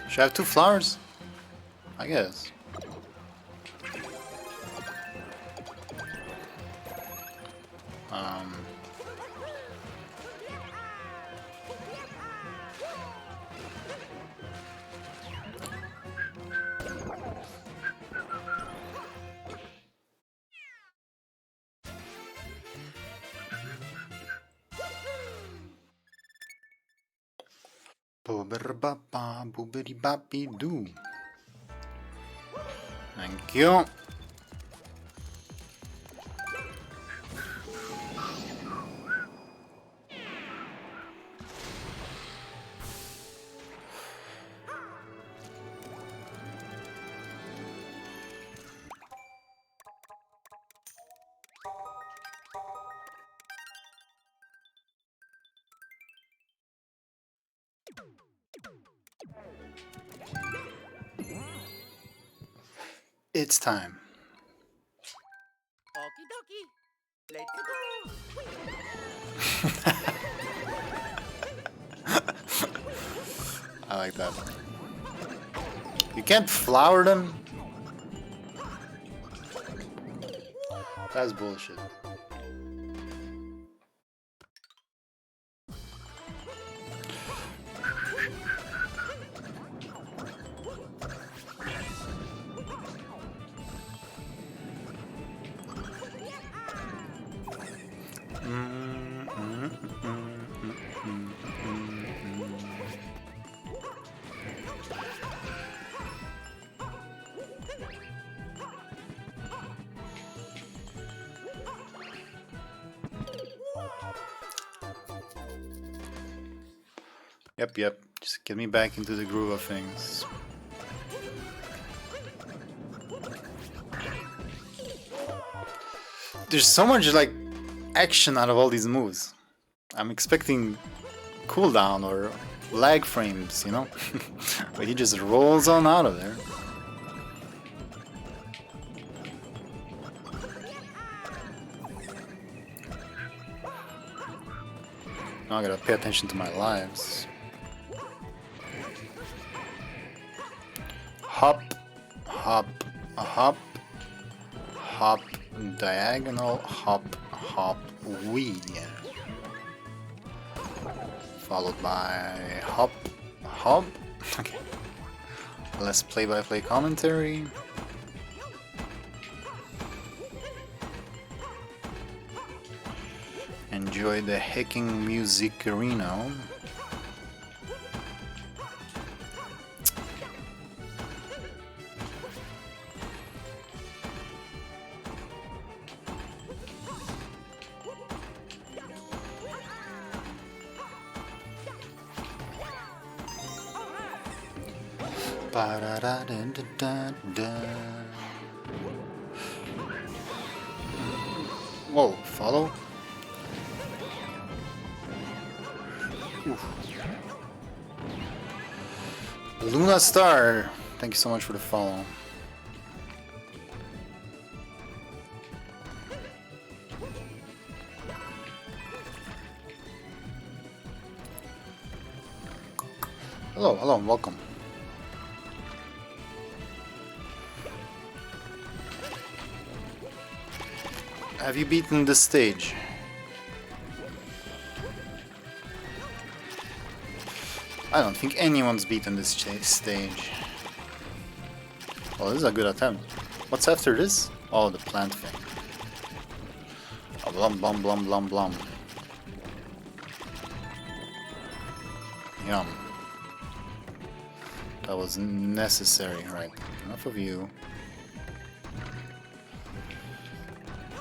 A: Should I have 2 flowers? I guess. Boobity-boppy-doo. Thank you. It's time.
B: Okie dokie. Let's go.
A: I like that. You can't flower them? That's bullshit. Yep. Just get me back into the groove of things. There's so much like action out of all these moves. I'm expecting cooldown or lag frames, you know? But he just rolls on out of there. Now I gotta pay attention to my lives. Hop, hop, hop, hop, diagonal, hop, hop, wee. Followed by hop, hop. Okay. Less play-by-play commentary. Enjoy the hacking music arena. Whoa, follow? Oof. Luna Star, thank you so much for the follow. Hello, hello, welcome. Have you beaten this stage? I don't think anyone's beaten this stage. Well, this is a good attempt. What's after this? Oh, the plant thing. Oh, blum blum blum blum blum. Yum. That was necessary, right? Enough of you.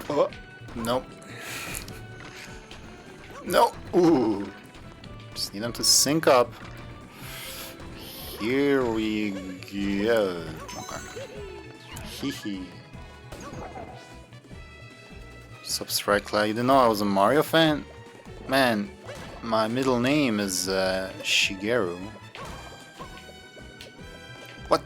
A: Oh, nope. No. Ooh. Just need them to sync up. Here we go. Okay. Hee hee. Substrike, you didn't know I was a Mario fan? Man, my middle name is Shigeru. What?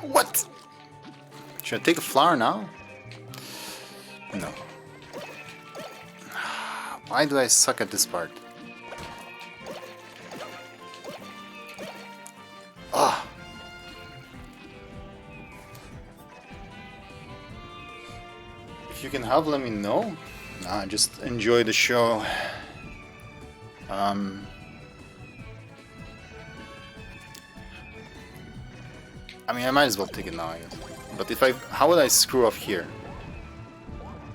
A: What? Should I take a flower now? No. Why do I suck at this part? Ah. If you can help, let me know. Nah, just enjoy the show. I mean, I might as well take it now, I guess. But if how would I screw up here?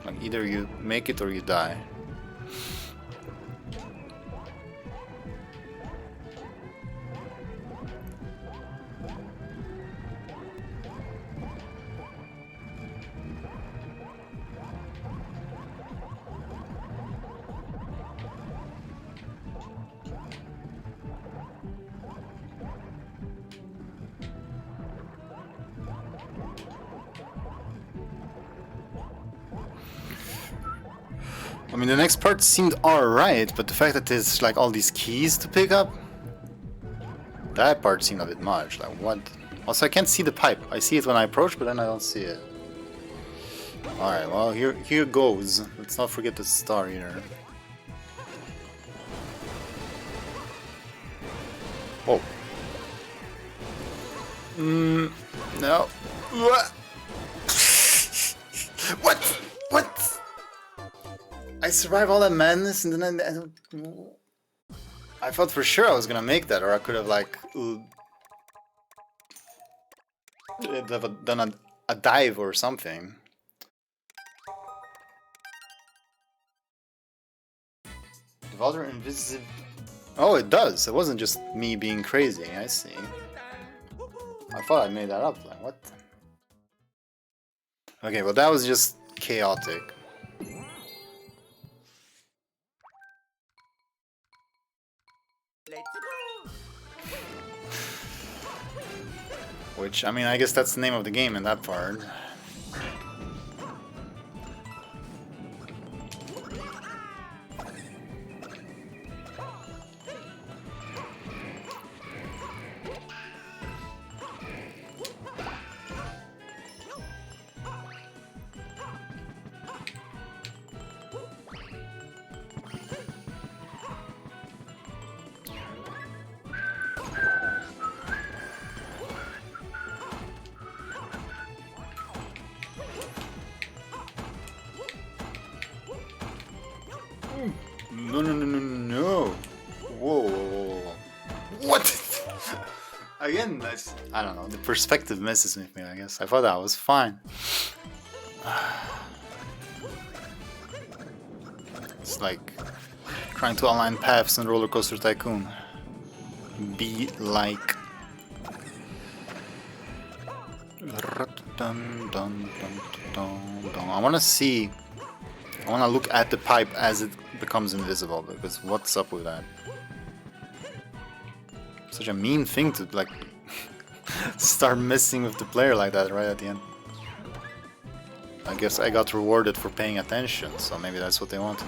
A: Like, either you make it or you die. I mean, the next part seemed alright, but the fact that there's like all these keys to pick up, that part seemed a bit much. Like, what? Also, I can't see the pipe. I see it when I approach, but then I don't see it. Alright, well, here goes. Let's not forget the star here. Oh. No. What? What? What? I survived all that madness, and then I thought for sure I was gonna make that, or I could have like done a dive or something. Devolver invisible. Oh, it does. It wasn't just me being crazy. I see. I thought I made that up. Like, what? Okay, well, that was just chaotic. Which, I mean, I guess that's the name of the game in that part. No, no, no, no, no. Whoa, whoa, whoa, whoa. What? Again, that's, I don't know, the perspective messes with me, I guess. I thought that was fine. It's like trying to align paths in Roller Coaster Tycoon. Be like. I want to see. I want to look at the pipe as it becomes invisible, because what's up with that? Such a mean thing to, like, Start messing with the player like that right at the end. I guess I got rewarded for paying attention, so maybe that's what they wanted.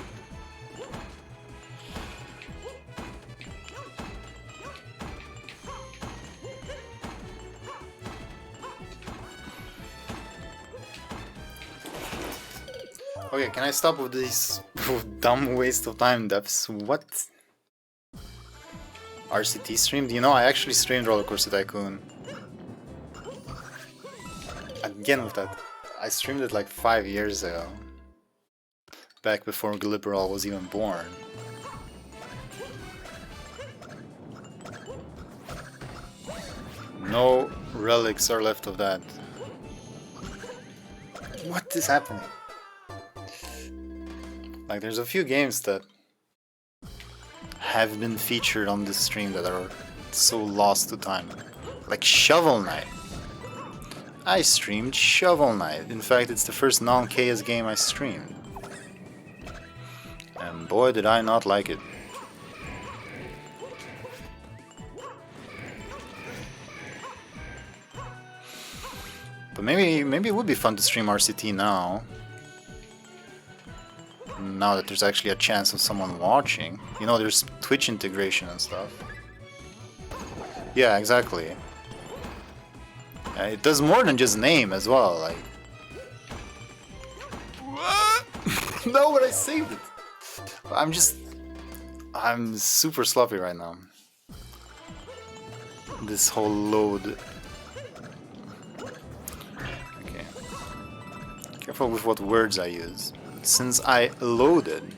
A: Okay, can I stop with these dumb waste of time depths? What? RCT streamed? You know, I actually streamed Roller Coaster Tycoon. Again with that. I streamed it like 5 years ago. Back before Glibberall was even born. No relics are left of that. What is happening? Like, there's a few games that have been featured on this stream that are so lost to time. Like Shovel Knight. I streamed Shovel Knight. In fact, it's the first non-KS game I streamed. And boy, did I not like it. But maybe it would be fun to stream RCT now. Now that there's actually a chance of someone watching. You know, there's Twitch integration and stuff. Yeah, exactly. It does more than just name as well, like... No, but I saved it! I'm super sloppy right now. This whole load. Okay. Careful with what words I use. Since I loaded.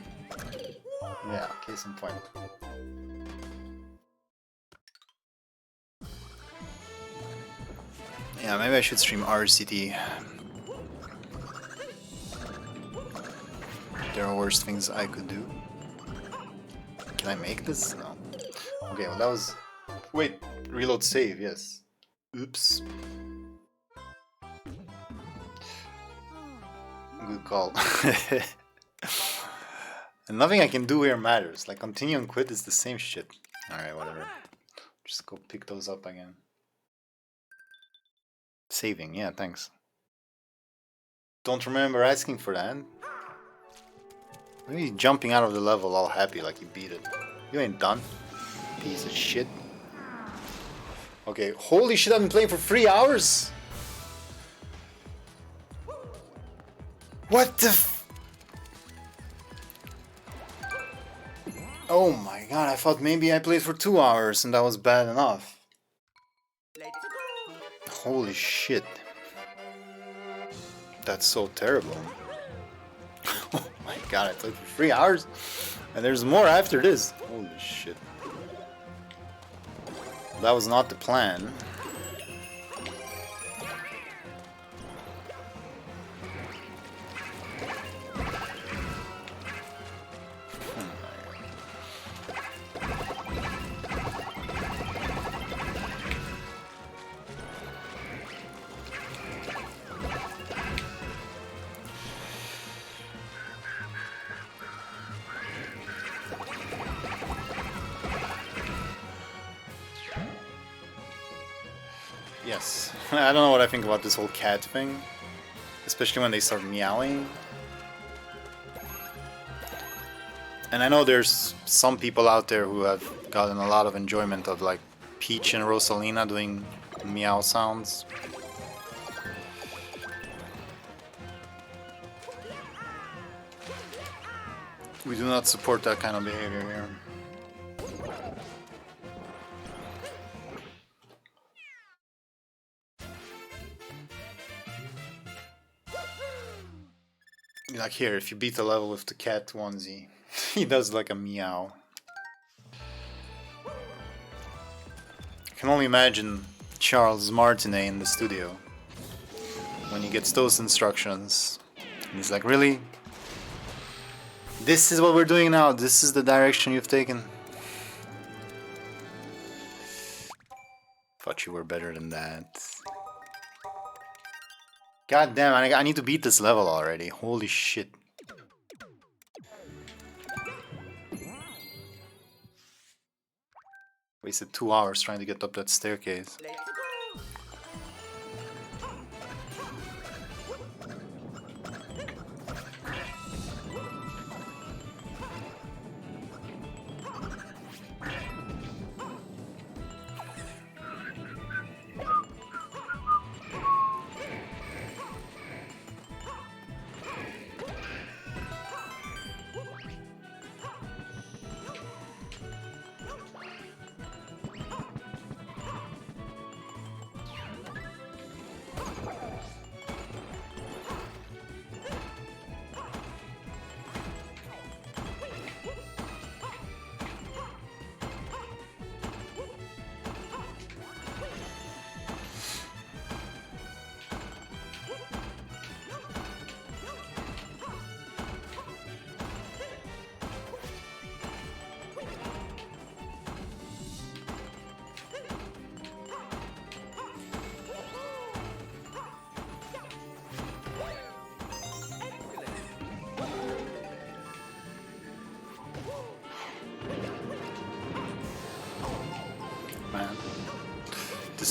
A: Yeah, case in point. Yeah, maybe I should stream RCT. There are worse things I could do. Can I make this? No. Okay, well that was... Wait, reload save, yes. Oops. Good call. And nothing I can do here matters. Like, continue and quit is the same shit. Alright, whatever. Just go pick those up again. Saving, yeah, thanks. Don't remember asking for that. Maybe jumping out of the level all happy like you beat it. You ain't done. Piece of shit. Okay, holy shit, I've been playing for 3 hours? What the f... Oh my god, I thought maybe I played for 2 hours and that was bad enough. Holy shit. That's so terrible. Oh my god, I played for 3 hours? And there's more after this. Holy shit. That was not the plan. Yes. I don't know what I think about this whole cat thing. Especially when they start meowing. And I know there's some people out there who have gotten a lot of enjoyment of like Peach and Rosalina doing meow sounds. We do not support that kind of behavior here. Like here, if you beat the level with the cat onesie, he does like a meow. I can only imagine Charles Martinet in the studio when he gets those instructions. And he's like, really? This is what we're doing now? This is the direction you've taken? Thought you were better than that. God damn, I need to beat this level already. Holy shit. Wasted 2 hours trying to get up that staircase.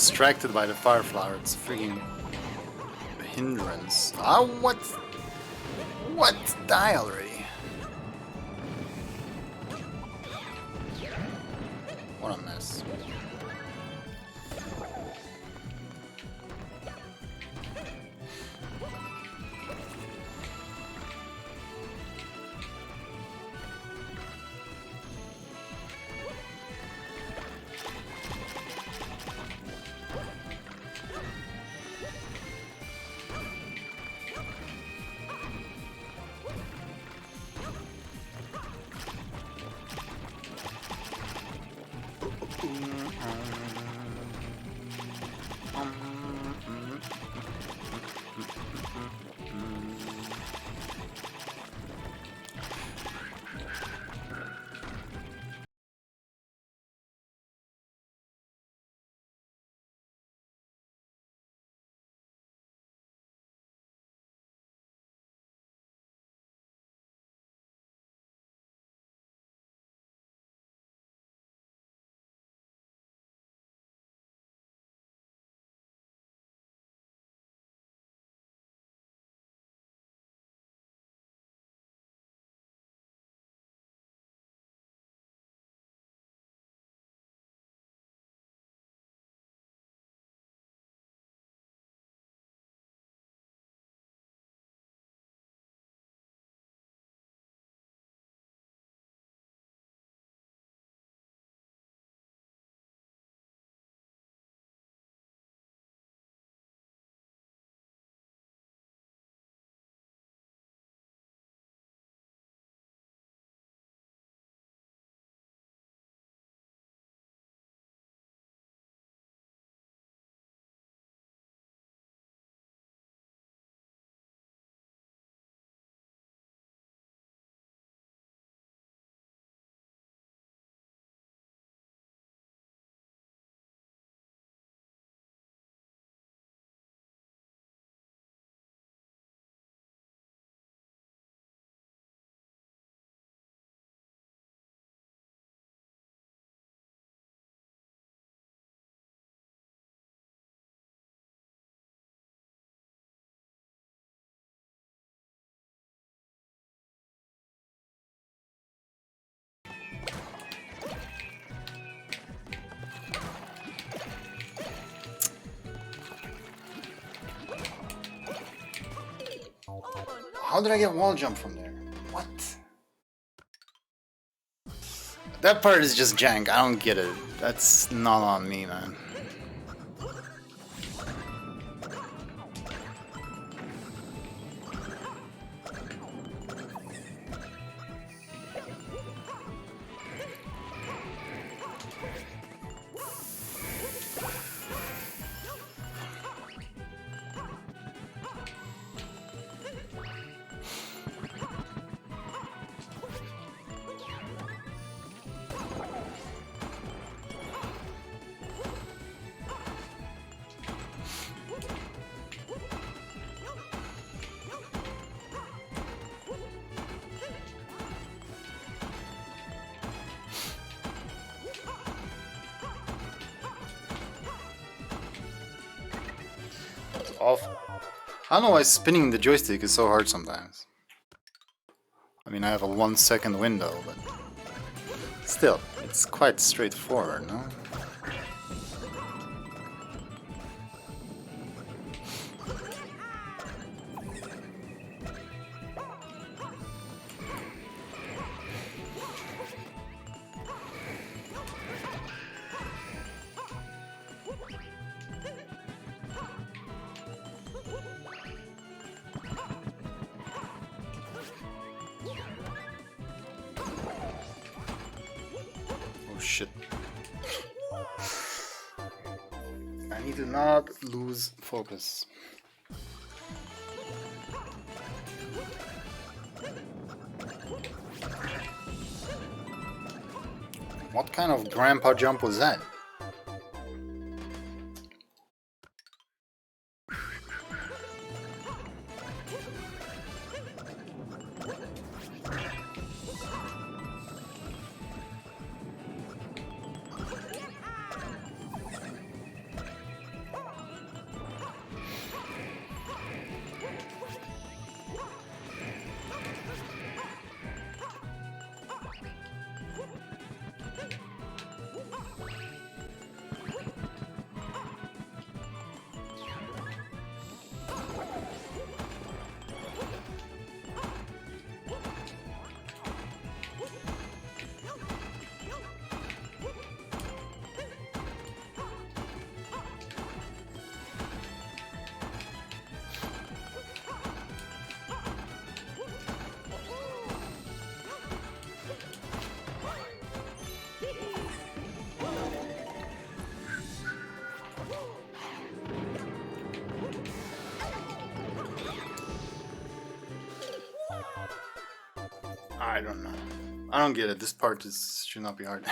A: distracted by the fire flower. It's a freaking hindrance. Ah, what? What? Die already. What a mess. How did I get wall jump from there? What? That part is just jank. I don't get it. That's not on me, man. Awful. I don't know why spinning the joystick is so hard sometimes. I mean, I have a 1 second window, but still, it's quite straightforward, no? Oh shit. I need to not lose focus. What kind of grandpa jump was that? I don't know. I don't get it. This part should not be hard.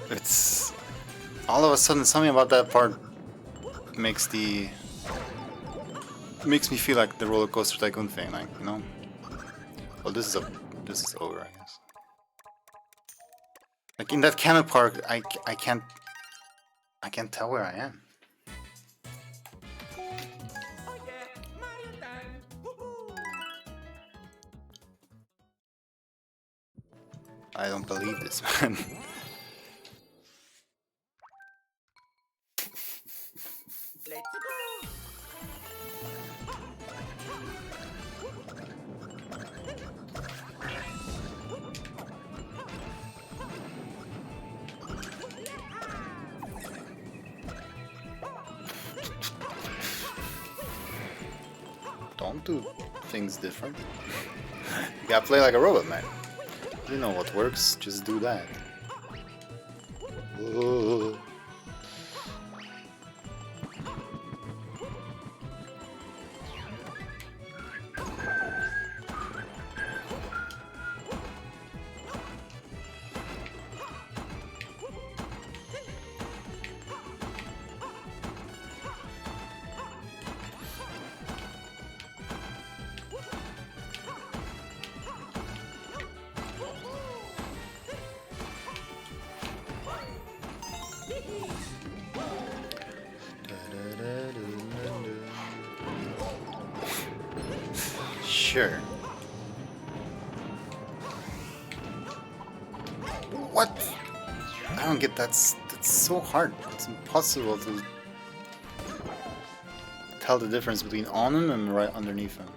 A: It's all of a sudden something about that part makes me feel like the roller coaster tycoon thing, like, you know. Well, this is over, I guess. Like in that cannon park, I can't tell where I am.
B: Oh yeah, Mario time. Woohoo!
A: I don't believe this, man.
B: Let's go.
A: Don't do things different. You gotta play like a robot, man. You know what works, just do that. Whoa. Sure. What? I don't get that. That's so hard. It's impossible to tell the difference between on him and right underneath him.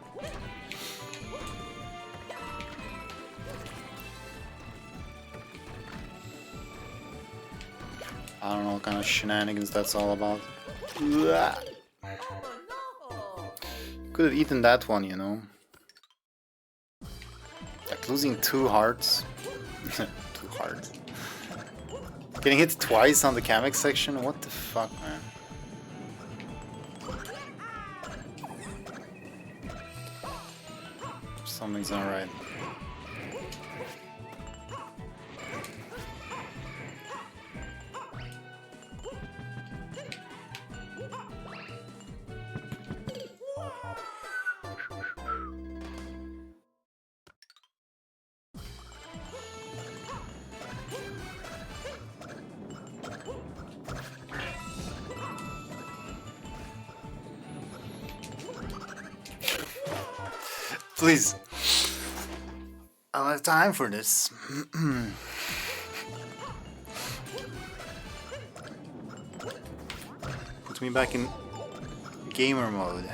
A: I don't know what kind of shenanigans that's all about.
B: Oh no!
A: Could have eaten that one, you know. Like losing 2 hearts. 2 hearts. Getting hit twice on the Kamek section? What the fuck, man? Something's not right. Please. I don't have time for this. Put me back in gamer mode.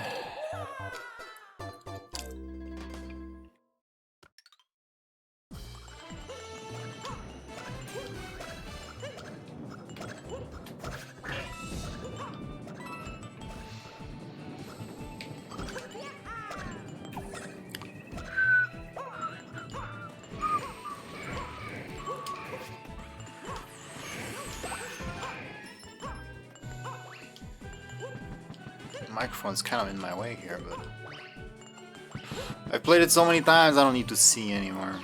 A: Microphone's kind of in my way here, but I've played it so many times I don't need to see anymore.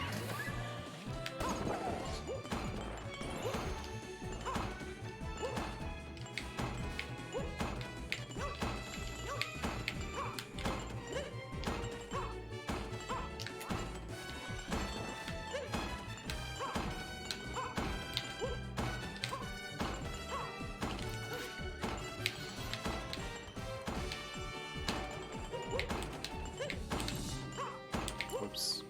A: Whoops.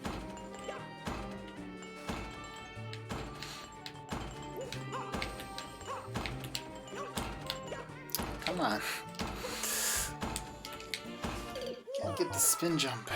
A: Come on. Can't get the spin jump.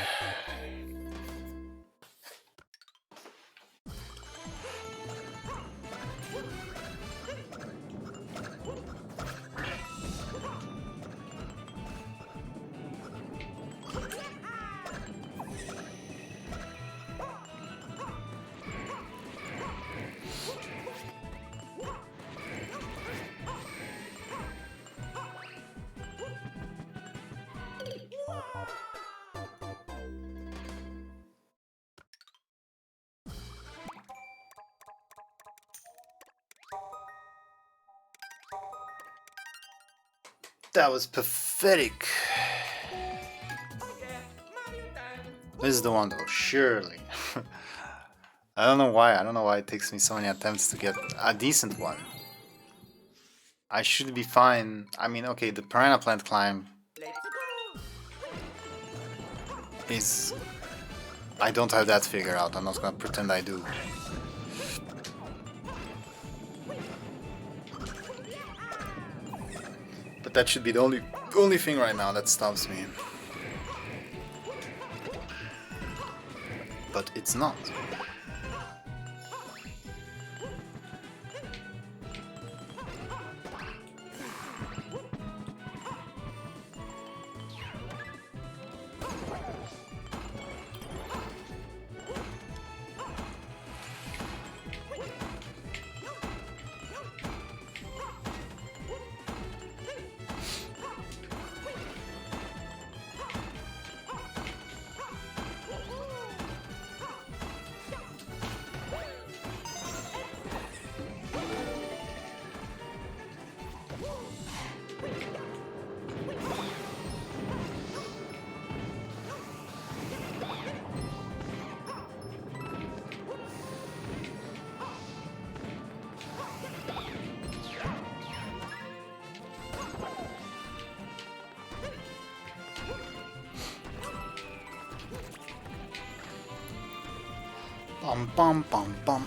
A: That was pathetic.
B: Oh yeah, Mario time.
A: This is the one though, surely. I don't know why. I don't know why it takes me so many attempts to get a decent one. I should be fine. I mean, okay, the piranha plant climb
B: Let's go.
A: is... I don't have that figured out. I'm not gonna pretend I do. But that should be the only thing right now that stops me. But it's not. Bum bum bum bum.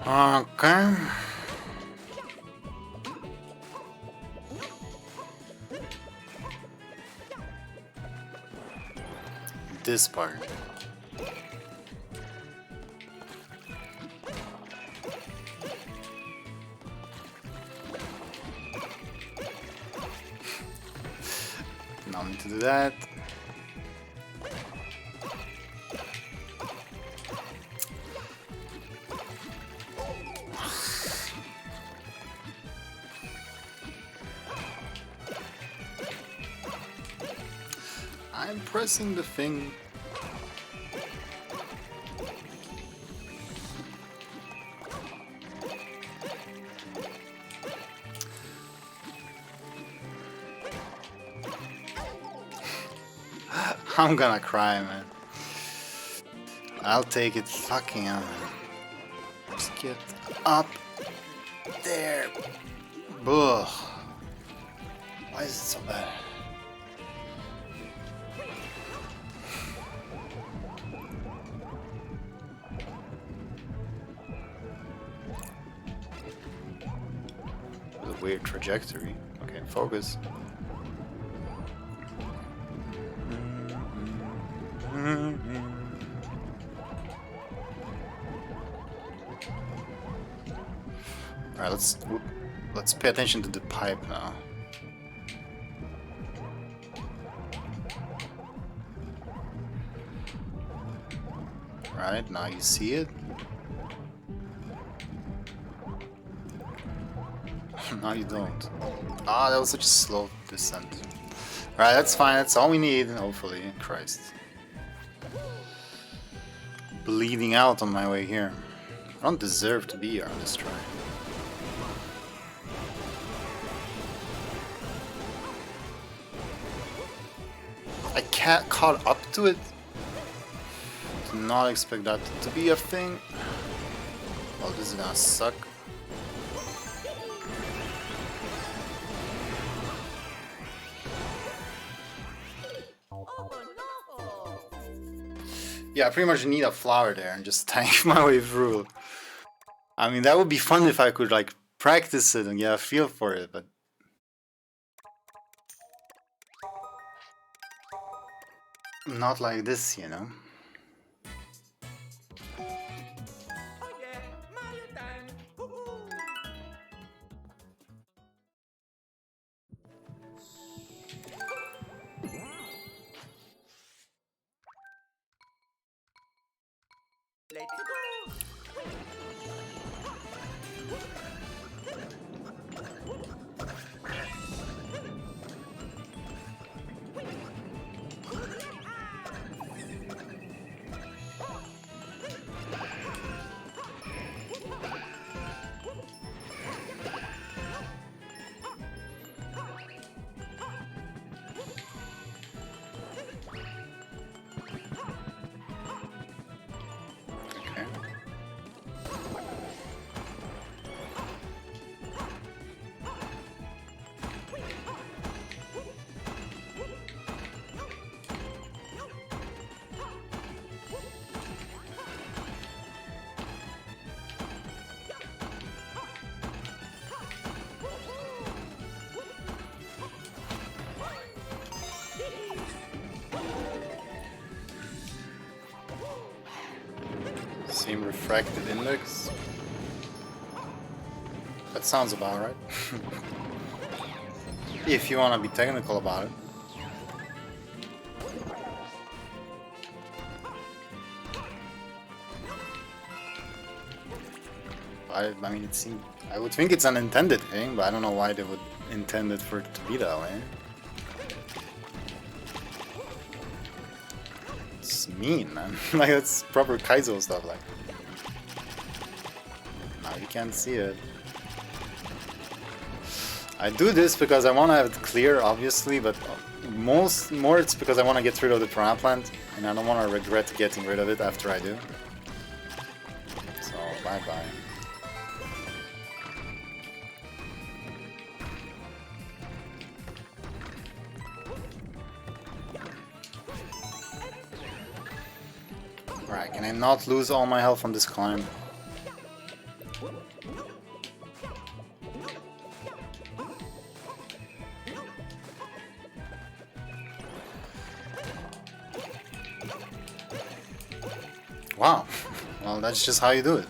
A: Okay. This part. No need to do that. I'm pressing the thing. I'm gonna cry, man. I'll take it. Fucking hell, man. Just get up there. Ugh. Why is it so bad? With a weird trajectory. Okay, focus. Alright, let's pay attention to the pipe now. Right, now you see it. No, you don't. Ah, that was such a slow descent. Alright, that's fine. That's all we need, hopefully. Christ. Bleeding out on my way here. I don't deserve to be here on this try. I can't caught up to it. Did not expect that to be a thing. Oh, this is gonna suck. Yeah, I pretty much need a flower there and just tank my way through. I mean, that would be fun if I could, like, practice it and get a feel for it, but... not like this, you know? same refracted index. That sounds about right. If you want to be technical about it. I mean, it seems, I would think it's an intended thing, but I don't know why they would intend it for it to be that way. It's mean, man. Like, that's proper Kaizo stuff, like. Now you can't see it. I do this because I want to have it clear, obviously, but more it's because I want to get rid of the piranha plant, and I don't want to regret getting rid of it after I do. So, bye-bye. Right, can I not lose all my health on this climb? Wow, well, that's just how you do it.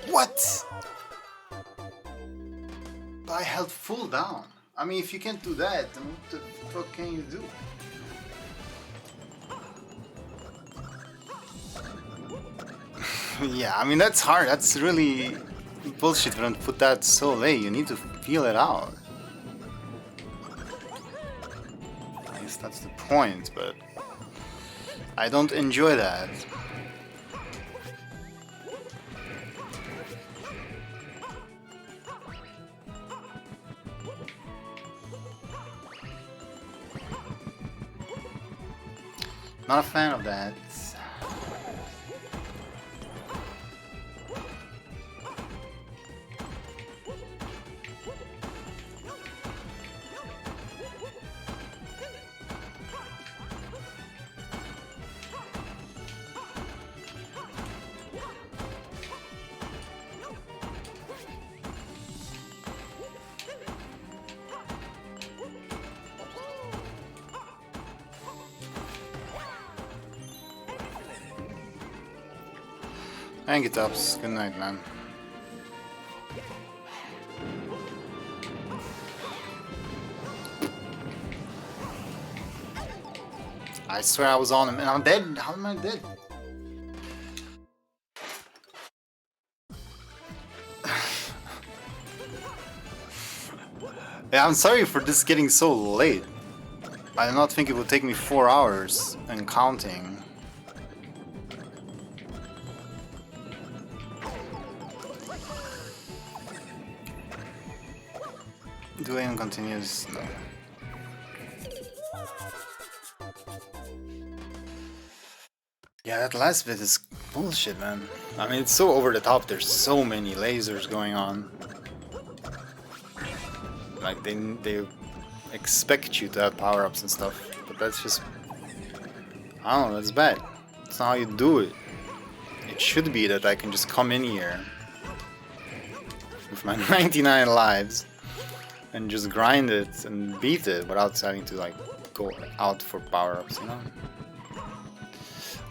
A: What? But I held full down. I mean, if you can't do that, then what the fuck can you do? Yeah, I mean, that's hard. That's really bullshit for them to put that so late. You need to feel it out. I guess that's the point, but I don't enjoy that. Not a fan of that. And get ups. Good night, man. I swear I was on him and I'm dead. How am I dead? Yeah, I'm sorry for this getting so late. I did not think it would take me 4 hours and counting. Doing continues. No. Yeah, that last bit is bullshit, man. I mean, it's so over the top. There's so many lasers going on. Like they expect you to have power-ups and stuff, but that's just, I don't know. That's bad. That's not how you do it. It should be that I can just come in here with my 99 lives and just grind it and beat it without having to like go out for power-ups, you know?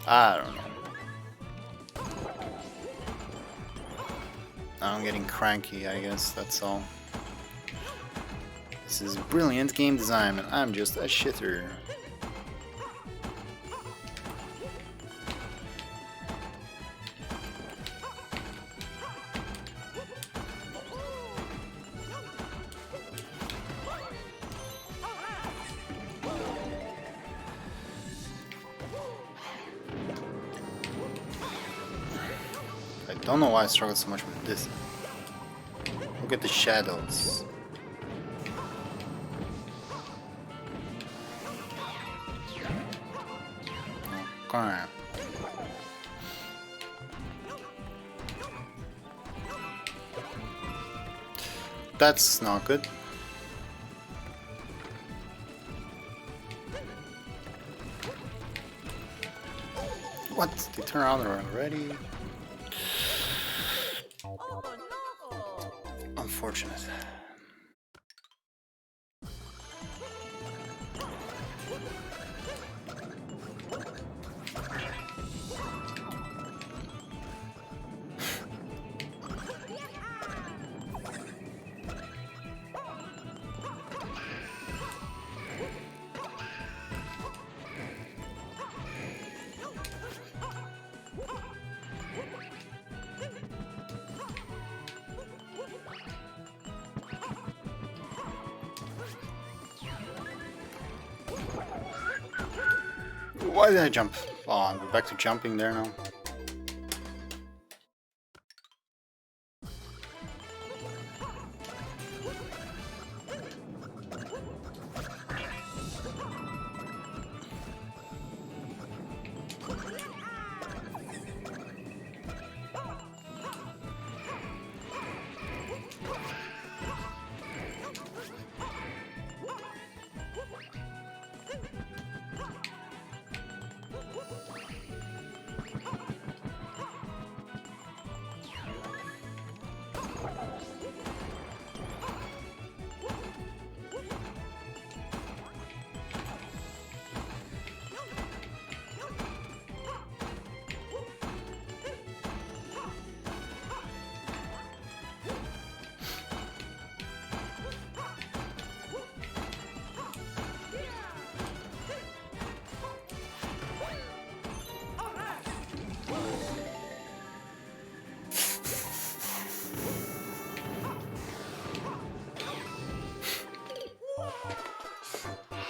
A: I don't know. I'm getting cranky, I guess, that's all. This is brilliant game design, and I'm just a shitter. I don't know why I struggle so much with this. Look at the shadows. Okay. That's not good. What? They turn around already? Unfortunate. Why did I jump? Oh, I'm back to jumping there now.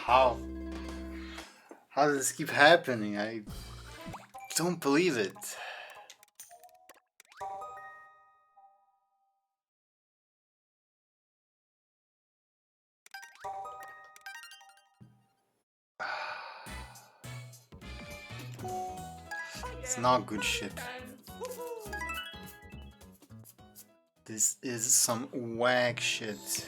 A: How? How does this keep happening? I don't believe it. It's not good shit. This is some whack shit.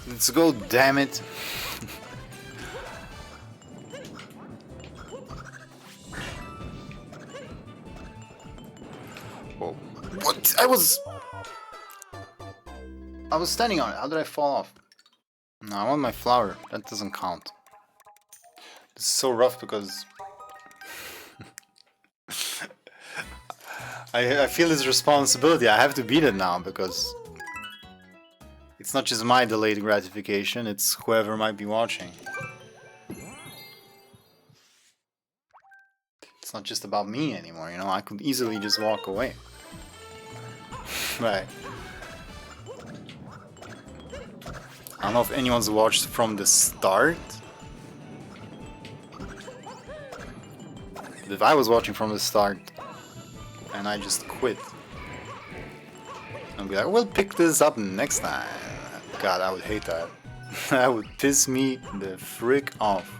A: Let's go, damn it. Whoa. What? I was standing on it. How did I fall off? No, I want my flower. That doesn't count. It's so rough because I feel this responsibility. I have to beat it now because it's not just my delayed gratification, it's whoever might be watching. It's not just about me anymore, you know, I could easily just walk away. Right. I don't know if anyone's watched from the start. But if I was watching from the start and I just quit, I'd be like, we'll pick this up next time. God, I would hate that. That would piss me the frick off.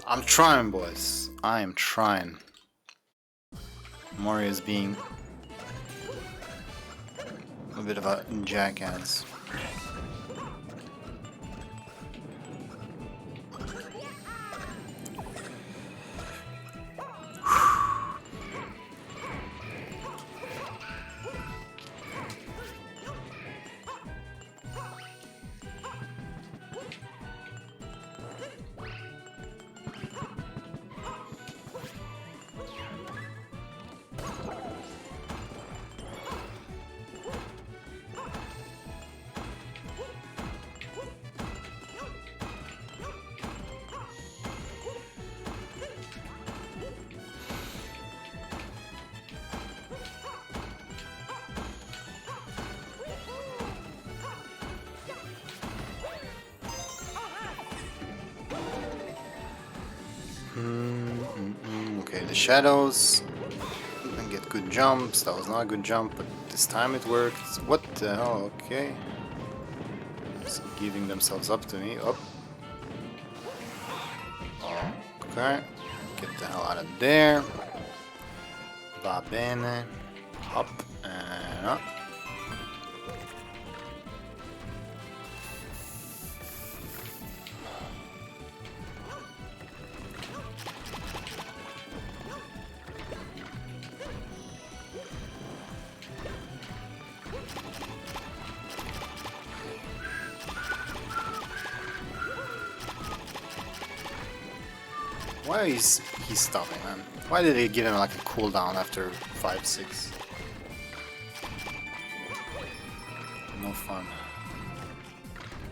A: I'm trying, boys. I am trying. Mario is being a bit of a jackass. Okay, the shadows. And get good jumps. That was not a good jump, but this time it worked. What the hell? Okay. Just giving themselves up to me. Up. Okay. Get the hell out of there. Va bene. Up and up. Why is he stopping, man? Why did they give him like a cooldown after 5-6? No fun.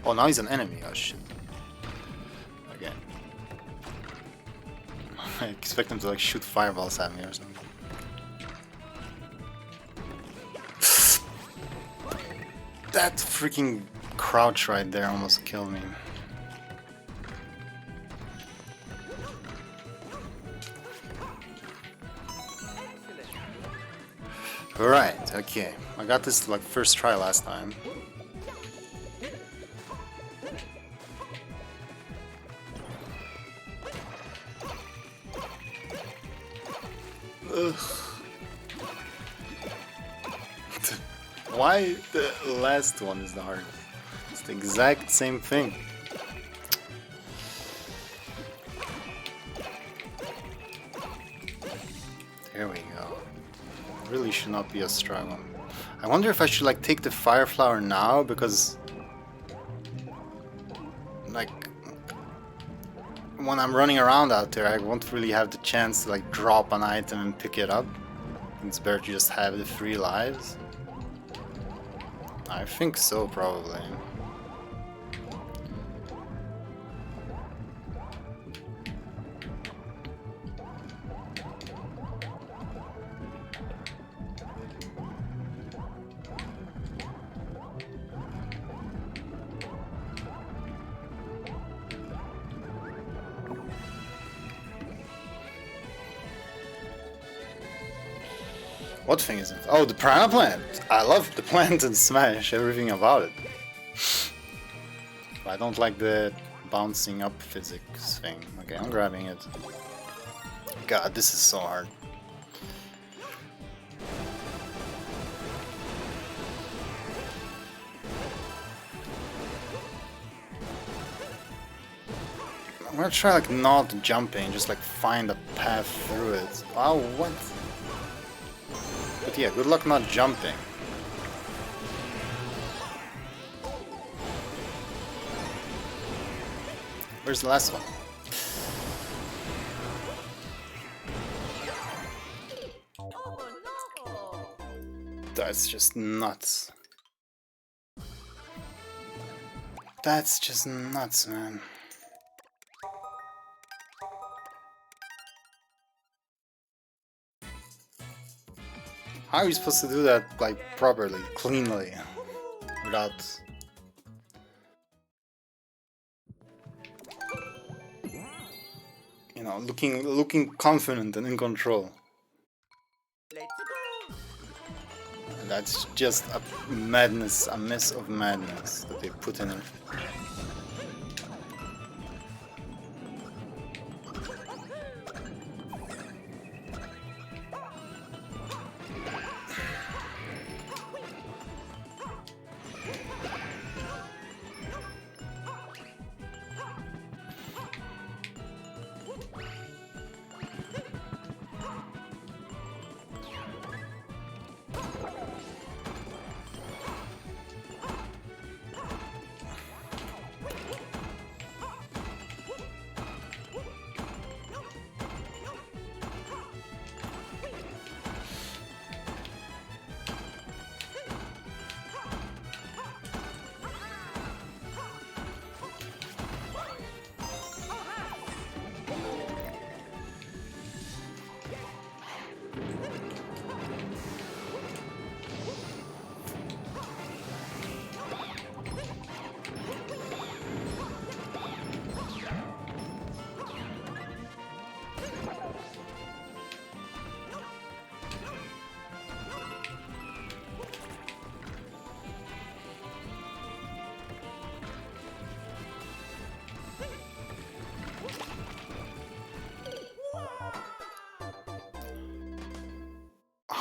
A: Oh, now he's an enemy. Oh shit. Okay. I expect him to like shoot fireballs at me or something. That freaking crouch right there almost killed me. Right, okay. I got this like first try last time. Ugh. Why the last one is the hardest? It's the exact same thing. There we go. Really should not be a struggle. I wonder if I should like take the fire flower now, because like when I'm running around out there I won't really have the chance to like drop an item and pick it up. It's better to just have the 3 lives. I think so, probably. What thing is it? Oh, the piranha plant! I love the plant and Smash, everything about it. I don't like the bouncing up physics thing. Okay, I'm grabbing it. God, this is so hard. I'm gonna try like not jumping, just like find a path through it. Oh, what? But yeah, good luck not jumping. Where's the last one? That's just nuts. That's just nuts, man. How are you supposed to do that, like, properly, cleanly, without... You know, looking confident and in control.
B: Let's go.
A: That's just a madness, a mess of madness that they put in it.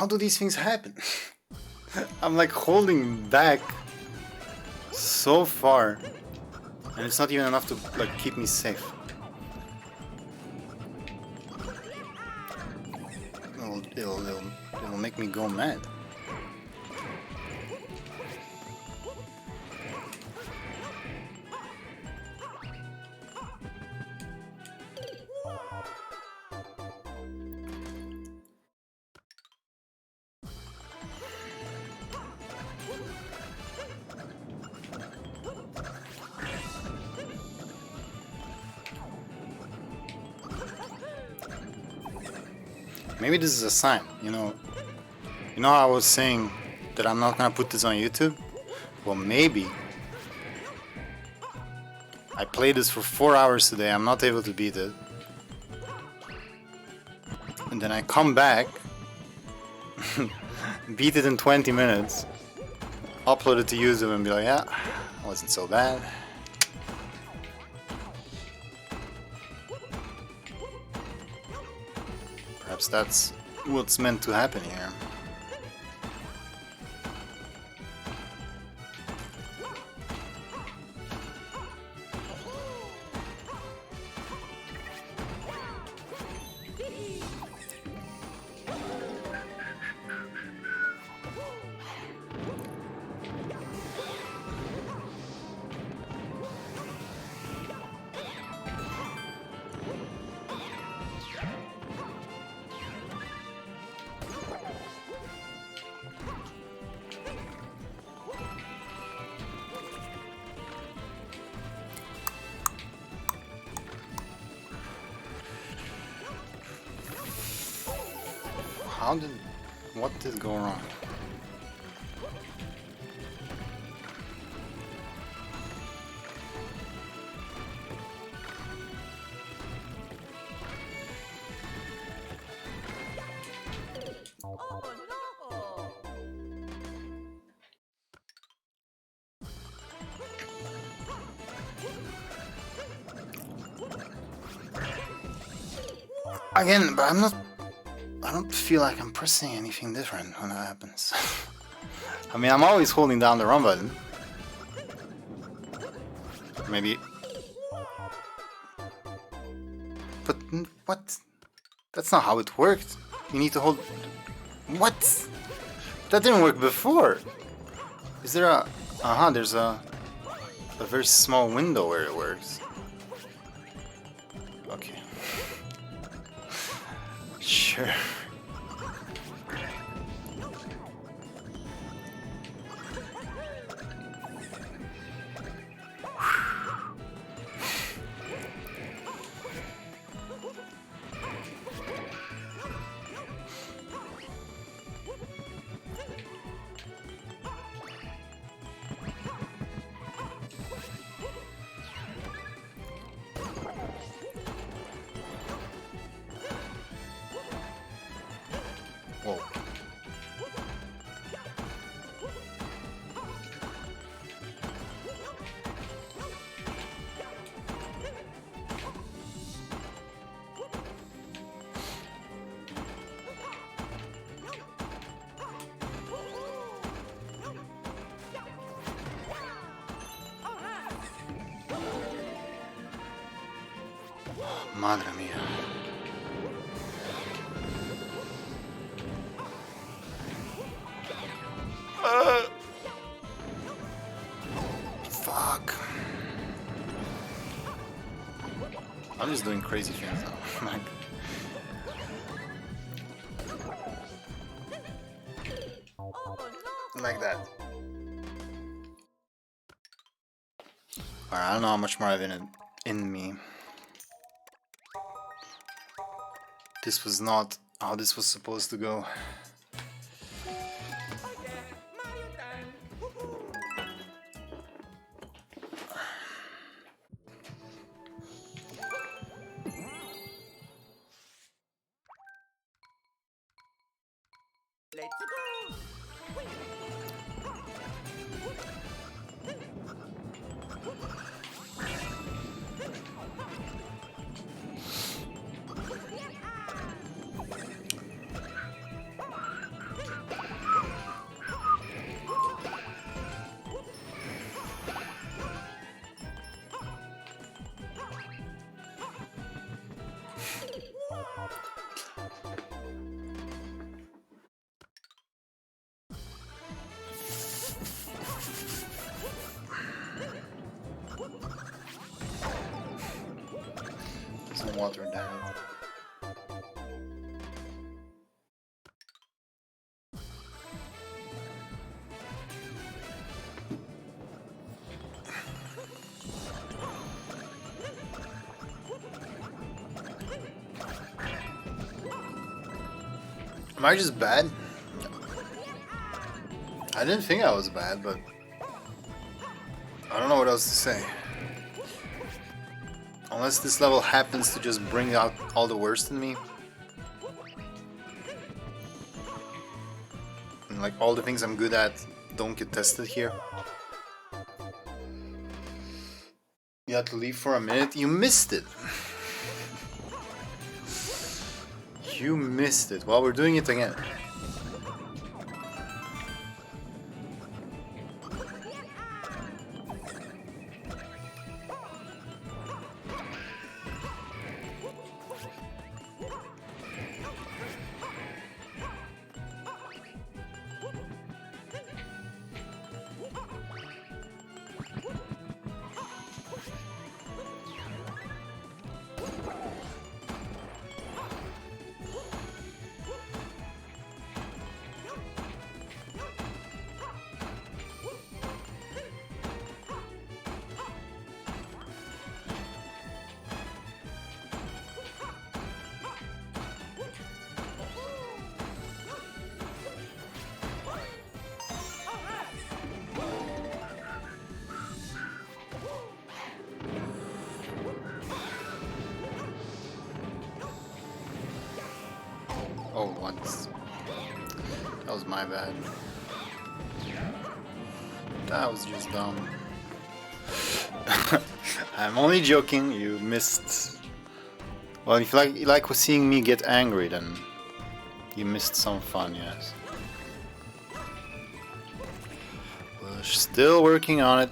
A: How do these things happen? I'm like holding back so far, and it's not even enough to like keep me safe. It'll make me go mad. Maybe this is a sign, you know. You know how I was saying that I'm not gonna put this on YouTube? Well, maybe I played this for 4 hours today, I'm not able to beat it. And then I come back, beat it in 20 minutes, upload it to YouTube and be like, yeah, it wasn't so bad. Perhaps that's what's meant to happen here. What did go wrong?
B: Oh no!
A: Again, but I don't feel like I'm pressing anything different when that happens. I mean, I'm always holding down the run button. Maybe. But what? That's not how it worked. You need to hold. What? That didn't work before. Is there a? There's a very small window where it works. Okay. Sure. Whoa. Madre mía. Fuck. I'm just doing crazy things now. Like that. Alright, I don't know how much more I have in me. This was not how this was supposed to go.
B: Let's go!
A: some water down. Am I just bad? I didn't think I was bad, but I don't know what else to say. Unless this level happens to just bring out all the worst in me. And like all the things I'm good at don't get tested here. You had to leave for a minute. You missed it. You missed it. Well, we're doing it again. Oh, once. That was my bad. That was just dumb. I'm only joking, you missed. Well, if you like seeing me get angry, then you missed some fun, yes. We're still working on it.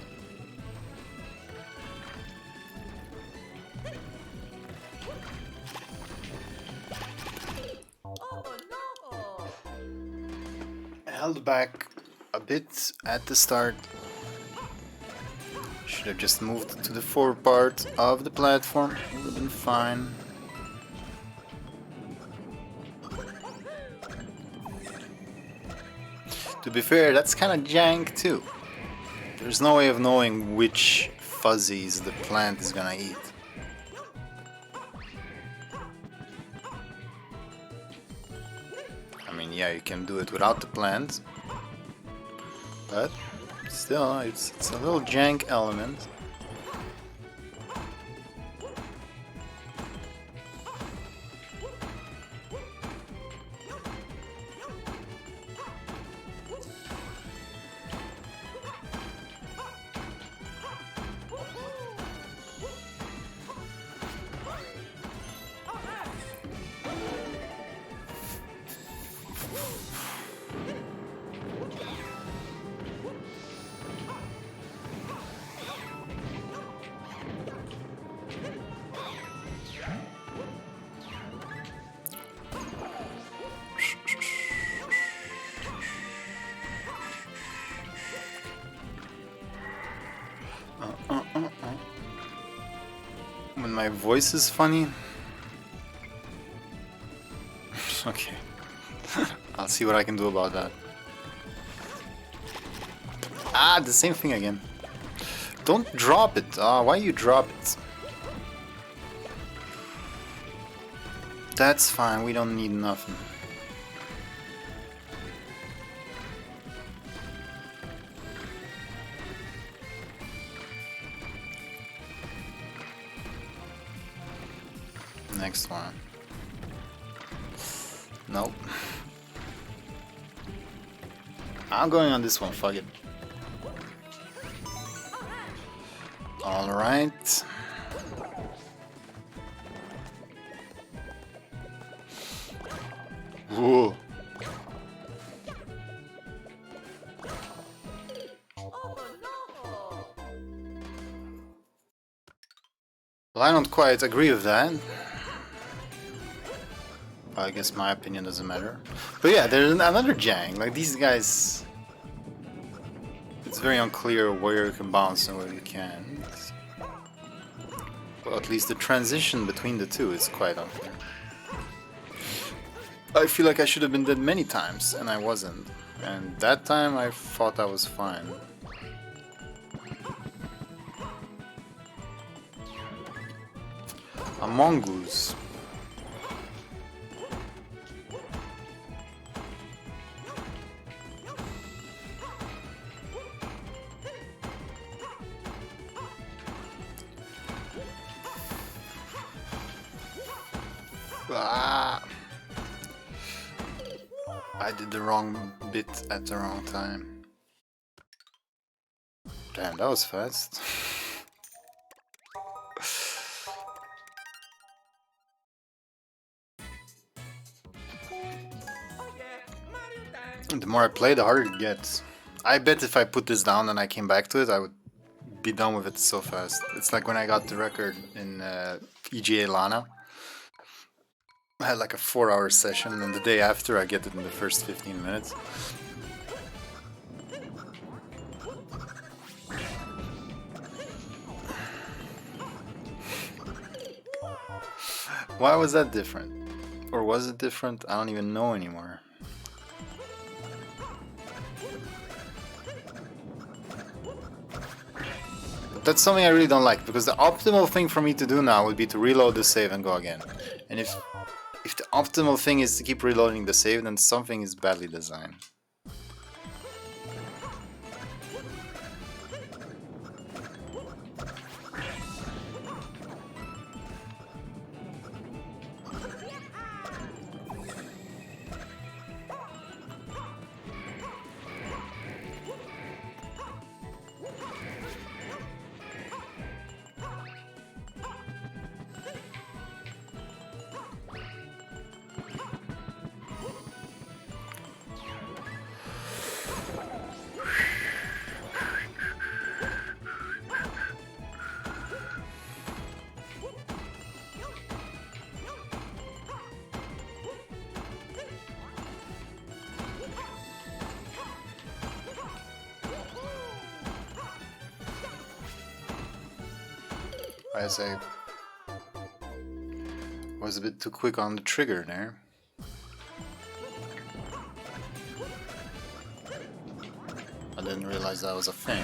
A: Held back a bit at the start. Should have just moved to the forward part of the platform. Would have been fine. To be fair, that's kind of jank too. There's no way of knowing which fuzzies the plant is gonna eat. Yeah, you can do it without the plant, but still, it's a little jank element. When my voice is funny. Okay. I'll see what I can do about that. Ah, the same thing again. Don't drop it. Why you drop it? That's fine, we don't need nothing. Next one. Nope. I'm going on this one, fuck it. Alright. Whoa. Well, I don't quite agree with that. I guess my opinion doesn't matter. But yeah, there's another Jang. Like these guys, it's very unclear where you can bounce and where you can't. Well, at least the transition between the two is quite unfair. I feel like I should have been dead many times, and I wasn't. And that time I thought I was fine. A mongoose. Ah. I did the wrong bit at the wrong time. Damn, that was fast. The more I play, the harder it gets. I bet if I put this down and I came back to it, I would be done with it so fast. It's like when I got the record in EGA Lana. I had like a 4-hour session, and the day after I get it in the first 15 minutes. Why was that different? Or was it different? I don't even know anymore. But that's something I really don't like, because the optimal thing for me to do now would be to reload the save and go again. And if the optimal thing is to keep reloading the save, then something is badly designed. I say, was a bit too quick on the trigger there. I didn't realize that was a thing.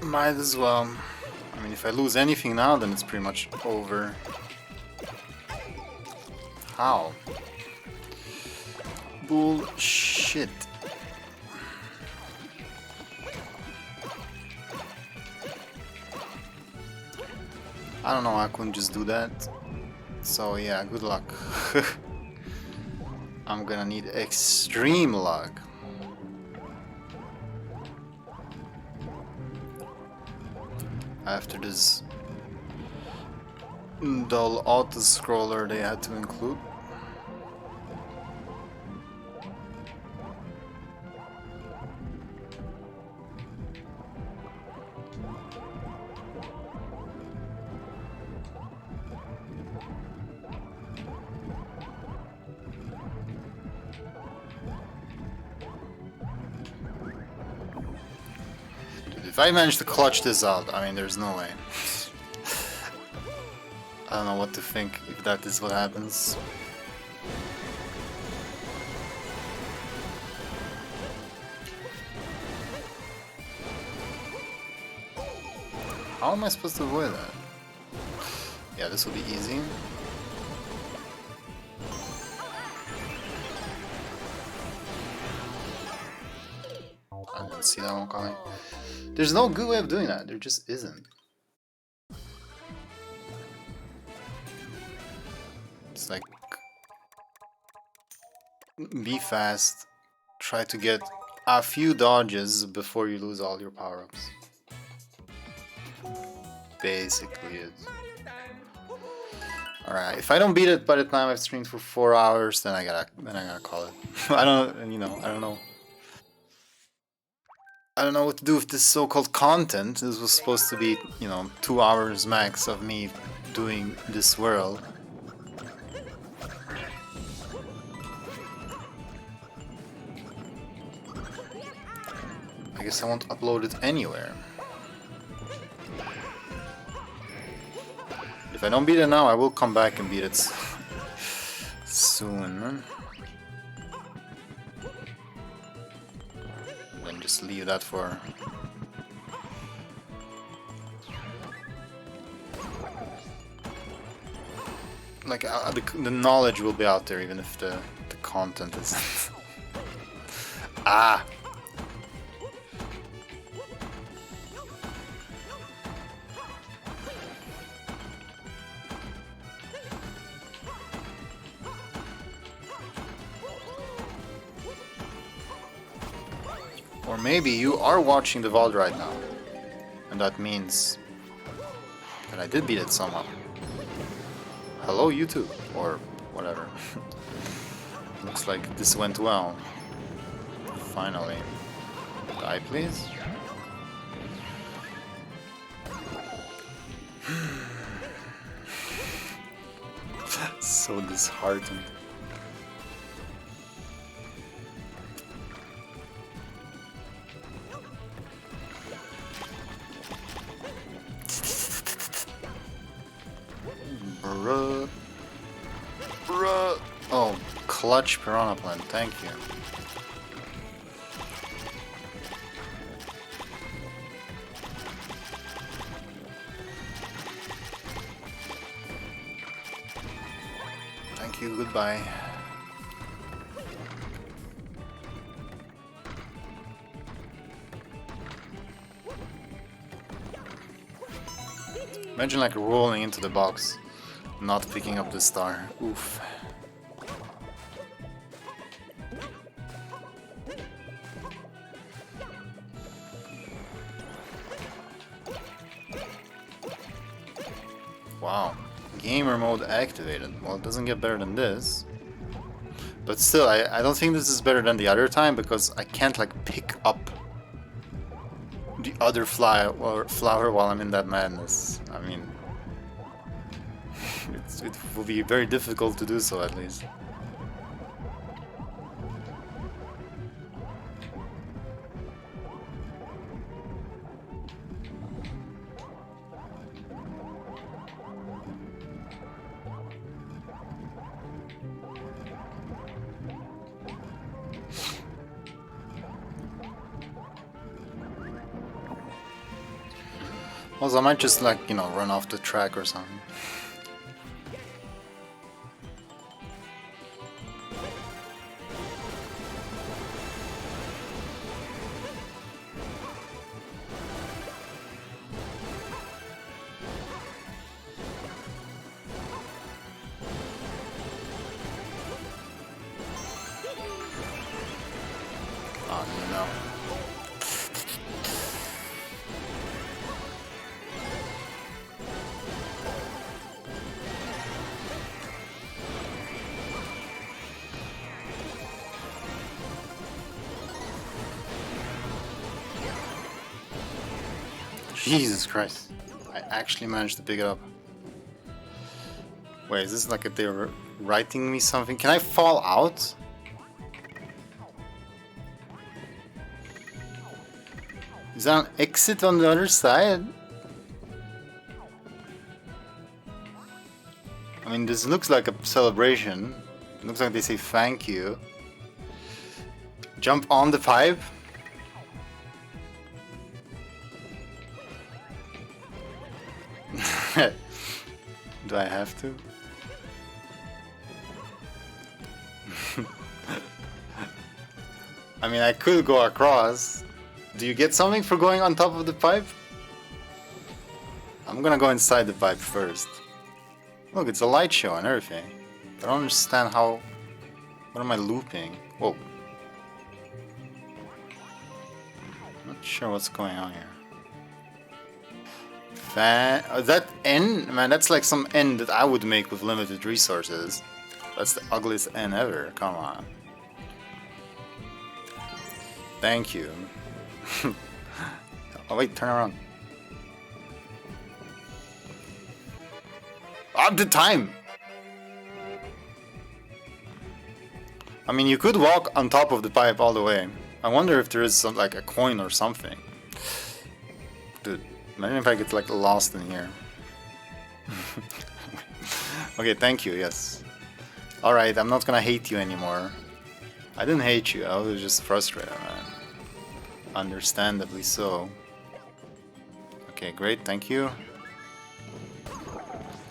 A: Might as well. I mean, if I lose anything now, then it's pretty much over. How? Bullshit. I don't know, I couldn't just do that. So yeah, good luck. I'm gonna need extreme luck. After this dull auto-scroller they had to include. If I manage to clutch this out, I mean, there's no way. I don't know what to think if that is what happens. How am I supposed to avoid that? Yeah, this will be easy. I didn't see that one coming. There's no good way of doing that. There just isn't. It's like... be fast. Try to get a few dodges before you lose all your power-ups. Basically it. Alright, if I don't beat it by the time I've streamed for 4 hours, then I gotta call it. I don't know. I don't know what to do with this so-called content. This was supposed to be, 2 hours max of me doing this world. I guess I won't upload it anywhere. If I don't beat it now, I will come back and beat it soon. Then just leave that for... like, the knowledge will be out there even if the content isn't. Ah! Or maybe you are watching the VOD right now, and that means that I did beat it somehow. Hello YouTube, or whatever. Looks like this went well. Finally. Die please. So disheartened. Bruh. Oh, clutch piranha plant, thank you. Thank you, goodbye. Imagine like rolling into the box, not picking up the star. Oof. Wow. Gamer mode activated. Well, it doesn't get better than this. But still, I don't think this is better than the other time because I can't like pick up the other flower while I'm in that madness. I mean, it will be very difficult to do so at least. Also, I might just like, run off the track or something. no. Jesus Christ. I actually managed to pick it up. Wait, is this like if they were writing me something? Can I fall out? Is that an exit on the other side? I mean, this looks like a celebration. It looks like they say thank you. Jump on the pipe. Do I have to? I mean, I could go across. Do you get something for going on top of the pipe? I'm gonna go inside the pipe first. Look, it's a light show and everything. I don't understand how... What am I looping? Whoa. Not sure what's going on here. That N? Man, that's like some N that I would make with limited resources. That's the ugliest N ever. Come on. Thank you. Oh wait, turn around. Up the time! I mean, you could walk on top of the pipe all the way. I wonder if there is some, like a coin or something. Dude, imagine if I get like lost in here. Okay, thank you, yes. Alright, I'm not gonna hate you anymore. I didn't hate you, I was just frustrated, man. Understandably so. Okay, great, thank you.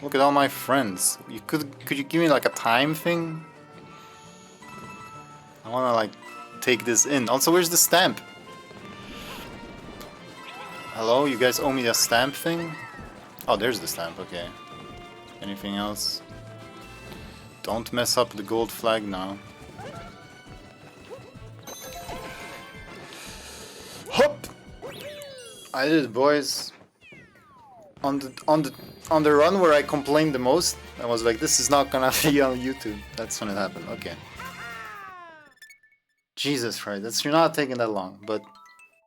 A: Look at all my friends. Could you give me like a time thing? I wanna like take this in. Also, where's the stamp? Hello, you guys owe me a stamp thing? Oh, there's the stamp, okay. Anything else? Don't mess up the gold flag now. Hop! I did it, boys. On the run where I complained the most, I was like, this is not gonna be on YouTube. That's when it happened. Okay. Jesus Christ, that's not taking that long, but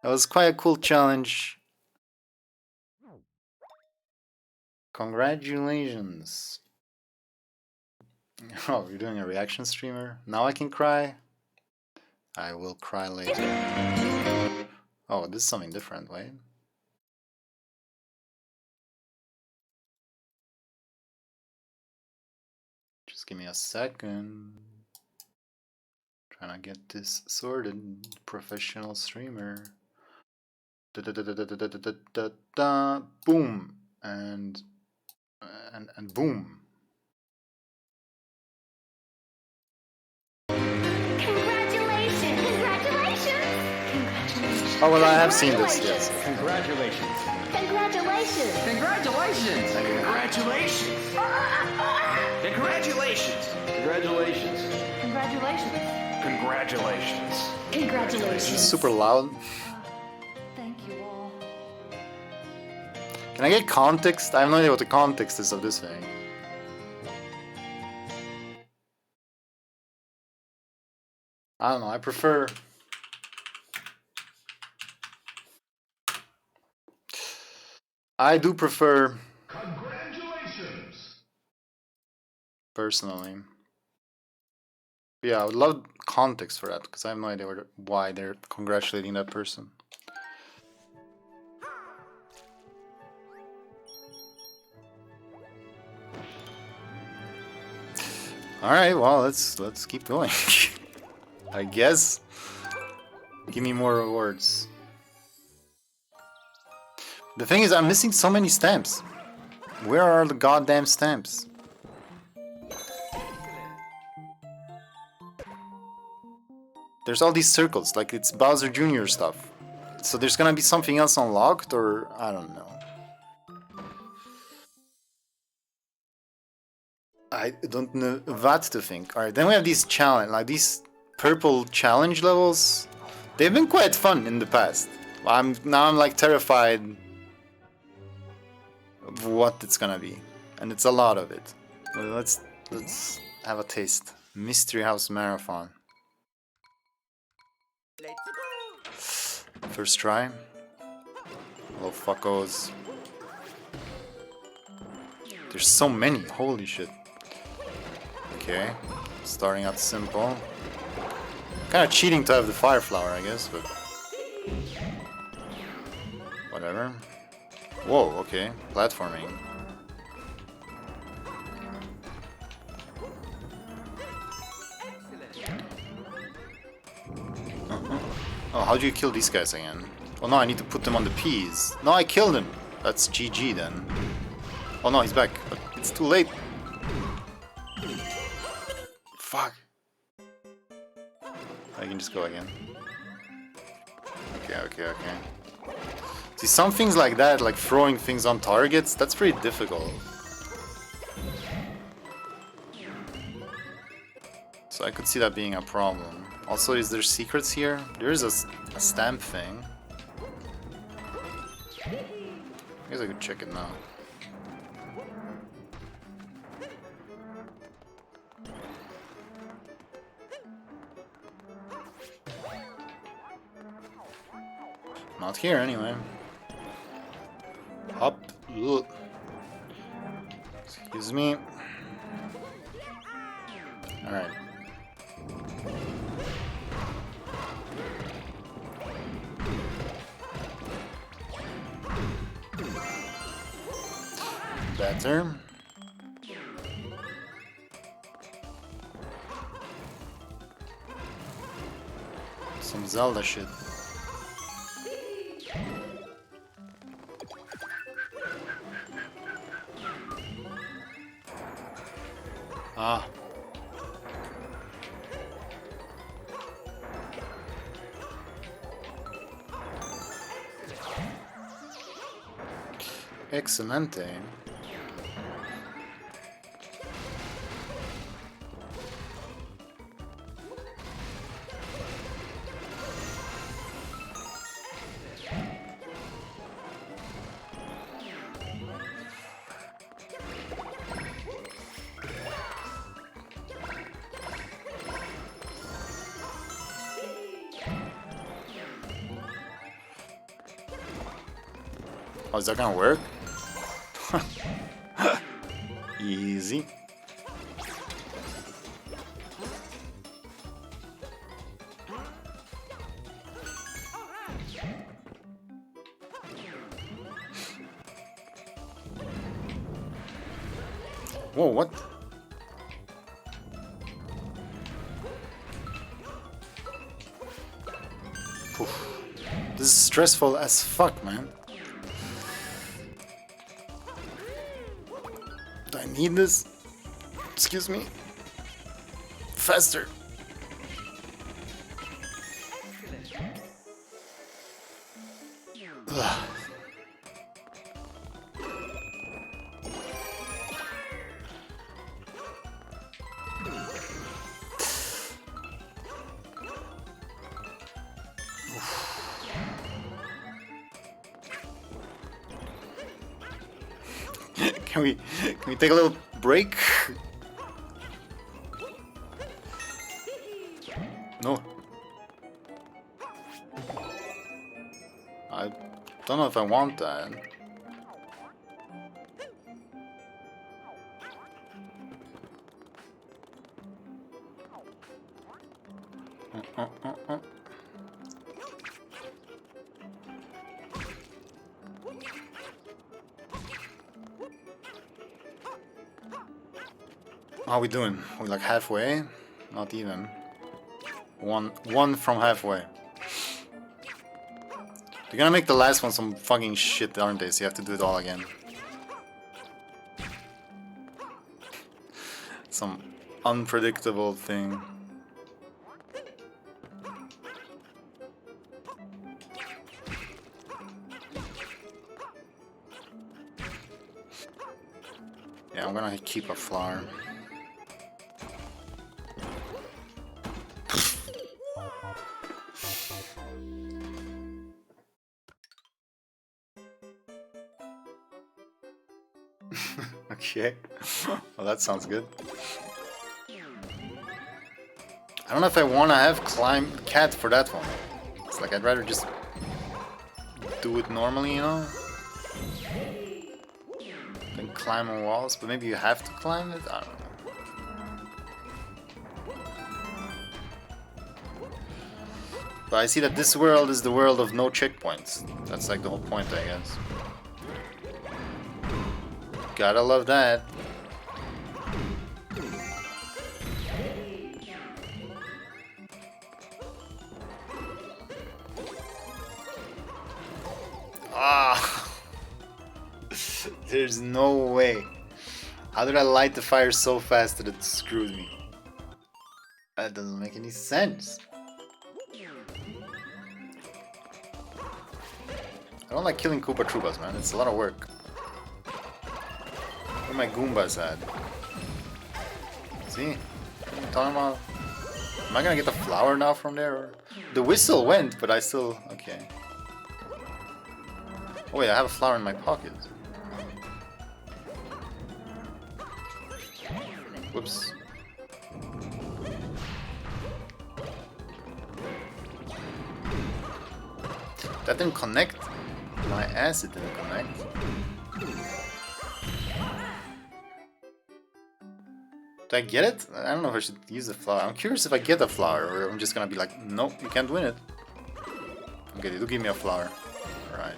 A: that was quite a cool challenge. Congratulations. Oh, you're doing a reaction streamer? Now I can cry? I will cry later. Oh, this is something different, wait. Just give me a second. Trying to get this sorted. Professional streamer. Da da da da da da da da da da. Boom. And boom.
C: Congratulations! Congratulations! Congratulations!
A: Oh well, I have seen this, yes.
D: Congratulations.
C: Congratulations!
D: Congratulations.
A: Congratulations.
D: Congratulations. Congratulations.
C: Congratulations!
D: Congratulations.
C: Congratulations!
A: Super loud.
C: Thank you all.
A: Can I get context? I have no idea what the context is of this thing. I don't know, I prefer... I do prefer...
E: Congratulations!
A: Personally. Yeah, I would love context for that, because I have no idea why they're congratulating that person. Alright, well, let's keep going. I guess. Give me more rewards. The thing is, I'm missing so many stamps. Where are the goddamn stamps? There's all these circles, like it's Bowser Jr. stuff. So there's gonna be something else unlocked, or I don't know. I don't know what to think. Alright, then we have these challenge, like these purple challenge levels. They've been quite fun in the past. I'm like terrified of what it's gonna be, and it's a lot of it. Well, let's have a taste. Mystery House Marathon.
B: Let's go.
A: First try. Little fuckos. There's so many. Holy shit. Okay. Starting out simple. Kind of cheating to have the fire flower, I guess, but whatever. Whoa, okay. Platforming. Oh, how do you kill these guys again? Oh no, I need to put them on the peas. No, I killed him. That's GG then. Oh no, he's back, but it's too late. Fuck. I can just go again. Okay. See, some things like that, like throwing things on targets, that's pretty difficult. So I could see that being a problem. Also, is there secrets here? There is a stamp thing. I guess I could check it now. Not here, anyway. Up. Ugh. Excuse me. Alright. Better. Some Zelda shit. Ah. Excelente. Oh, is that gonna work? Easy. Whoa, what? Oof. This is stressful as fuck, man. Do I need this? Excuse me. Faster. Ugh. Can we take a little break? No. I don't know if I want that. How are we doing? We're like halfway? Not even. One from halfway. They're gonna make the last one some fucking shit, aren't they? So you have to do it all again. Some unpredictable thing. Yeah, I'm gonna keep a flower. Okay. Well, that sounds good. I don't know if I want to have climb cat for that one. It's like I'd rather just do it normally, you know? Than climb on walls, but maybe you have to climb it? I don't know. But I see that this world is the world of no checkpoints. That's like the whole point, I guess. Gotta love that. Ah! There's no way. How did I light the fire so fast that it screwed me? That doesn't make any sense. I don't like killing Koopa Troopas, man. It's a lot of work. Where are my Goombas at? See? What am I talking about? Am I gonna get the flower now from there? Or... The whistle went, but I still... Okay. Oh wait, I have a flower in my pocket. Whoops. That didn't connect. My ass, it didn't connect. Do I get it? I don't know if I should use the flower. I'm curious if I get a flower, or I'm just gonna be like, nope, you can't win it. Okay, they do give me a flower. Alright.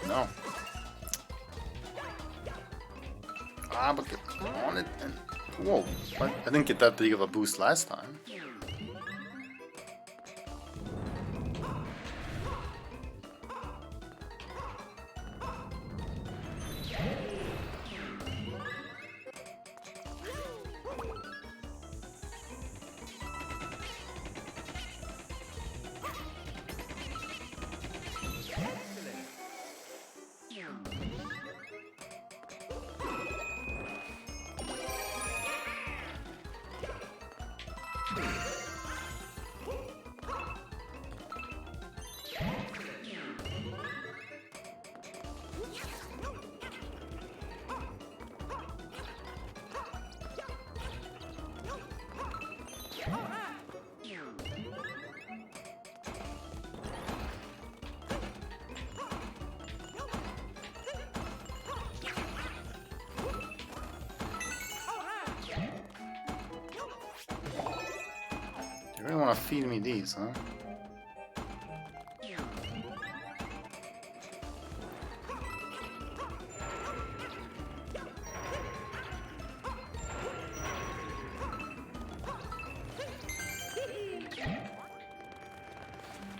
A: No. Ah, but get on it and... Whoa, what? I didn't get that big of a boost last time. You really want to feed me these, huh?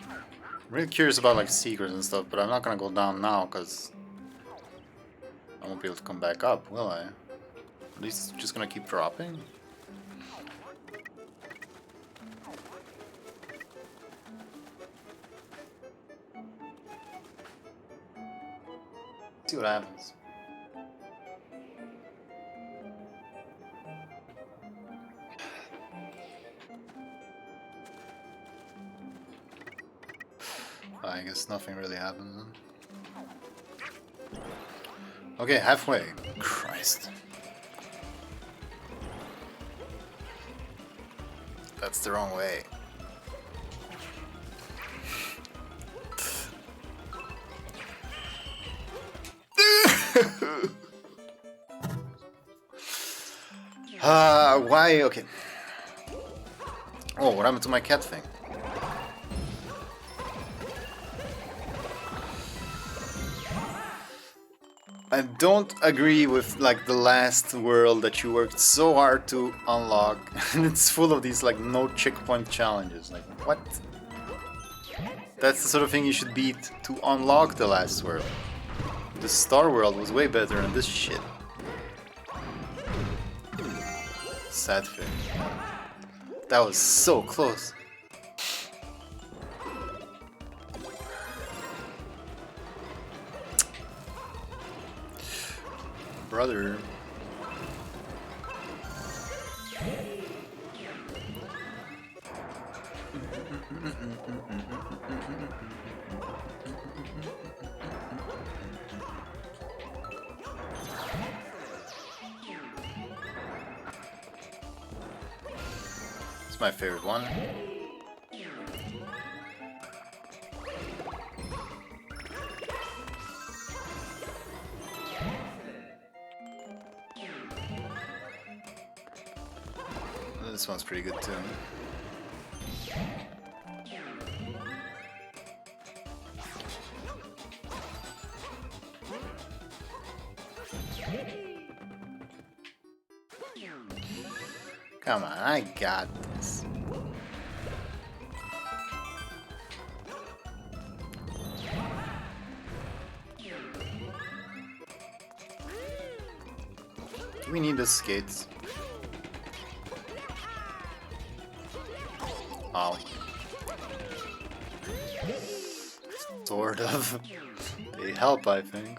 A: I'm really curious about like secrets and stuff, but I'm not gonna go down now because I won't be able to come back up, will I? At least it's just gonna keep dropping. See what happens. I guess nothing really happens then. Okay, halfway. Christ. That's the wrong way. Why? Okay. Oh, what happened to my cat thing? I don't agree with like the last world that you worked so hard to unlock, and it's full of these like no checkpoint challenges. Like what? That's the sort of thing you should beat to unlock the last world. The Star World was way better than this shit. Sad thing. That was so close. Brother. It's my favorite one. This one's pretty good too. Come on, I got this. Do we need the skates? Oh. Sort of. They help, I think.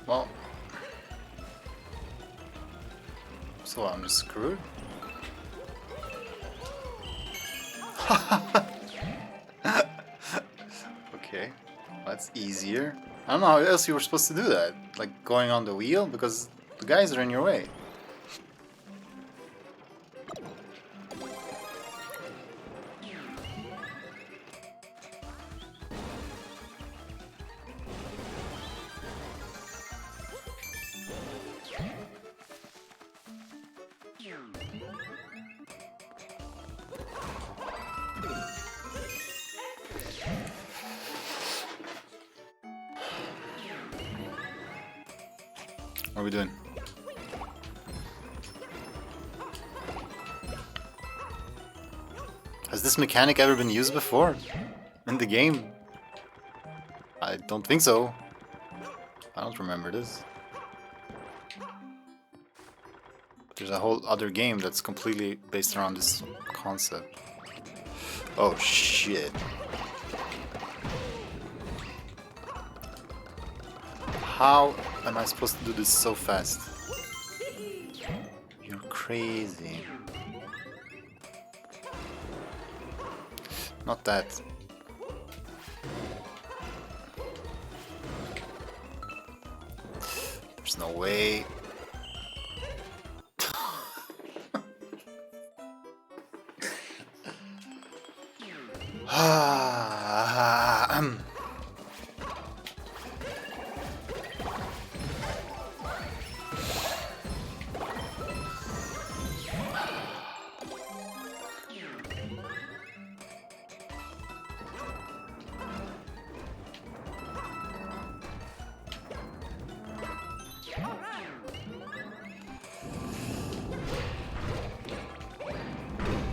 A: Well, so I'm just screwed. Okay, that's easier. I don't know how else you were supposed to do that. Like going on the wheel, because the guys are in your way. What are we doing? Has this mechanic ever been used before? In the game? I don't think so. I don't remember this. But there's a whole other game that's completely based around this concept. Oh shit. How am I supposed to do this so fast? You're crazy. Not that. There's no way.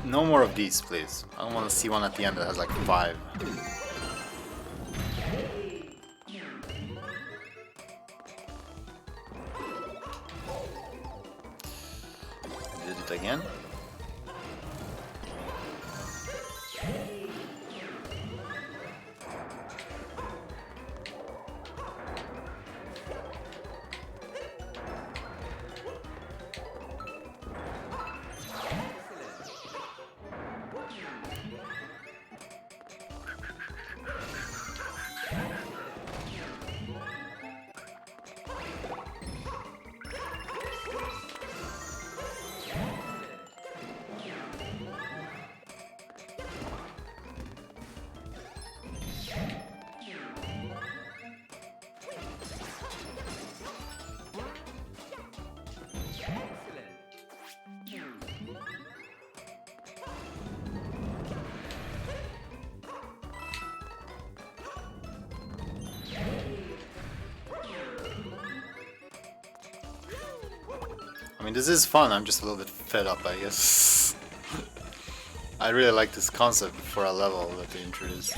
A: No more of these, please. I don't want to see one at the end that has like 5. I did it again. I mean, this is fun. I'm just a little bit fed up, I guess. I really like this concept for a level that they introduced.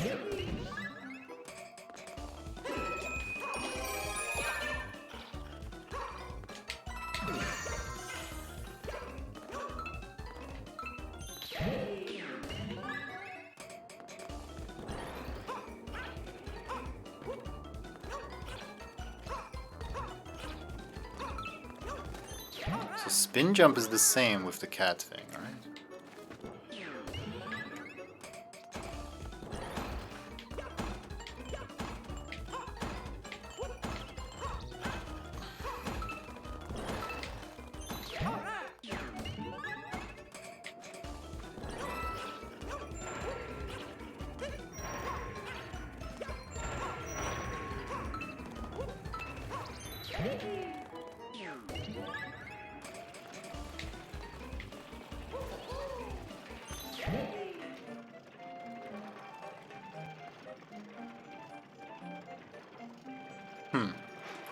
A: So spin jump is the same with the cat thing, right?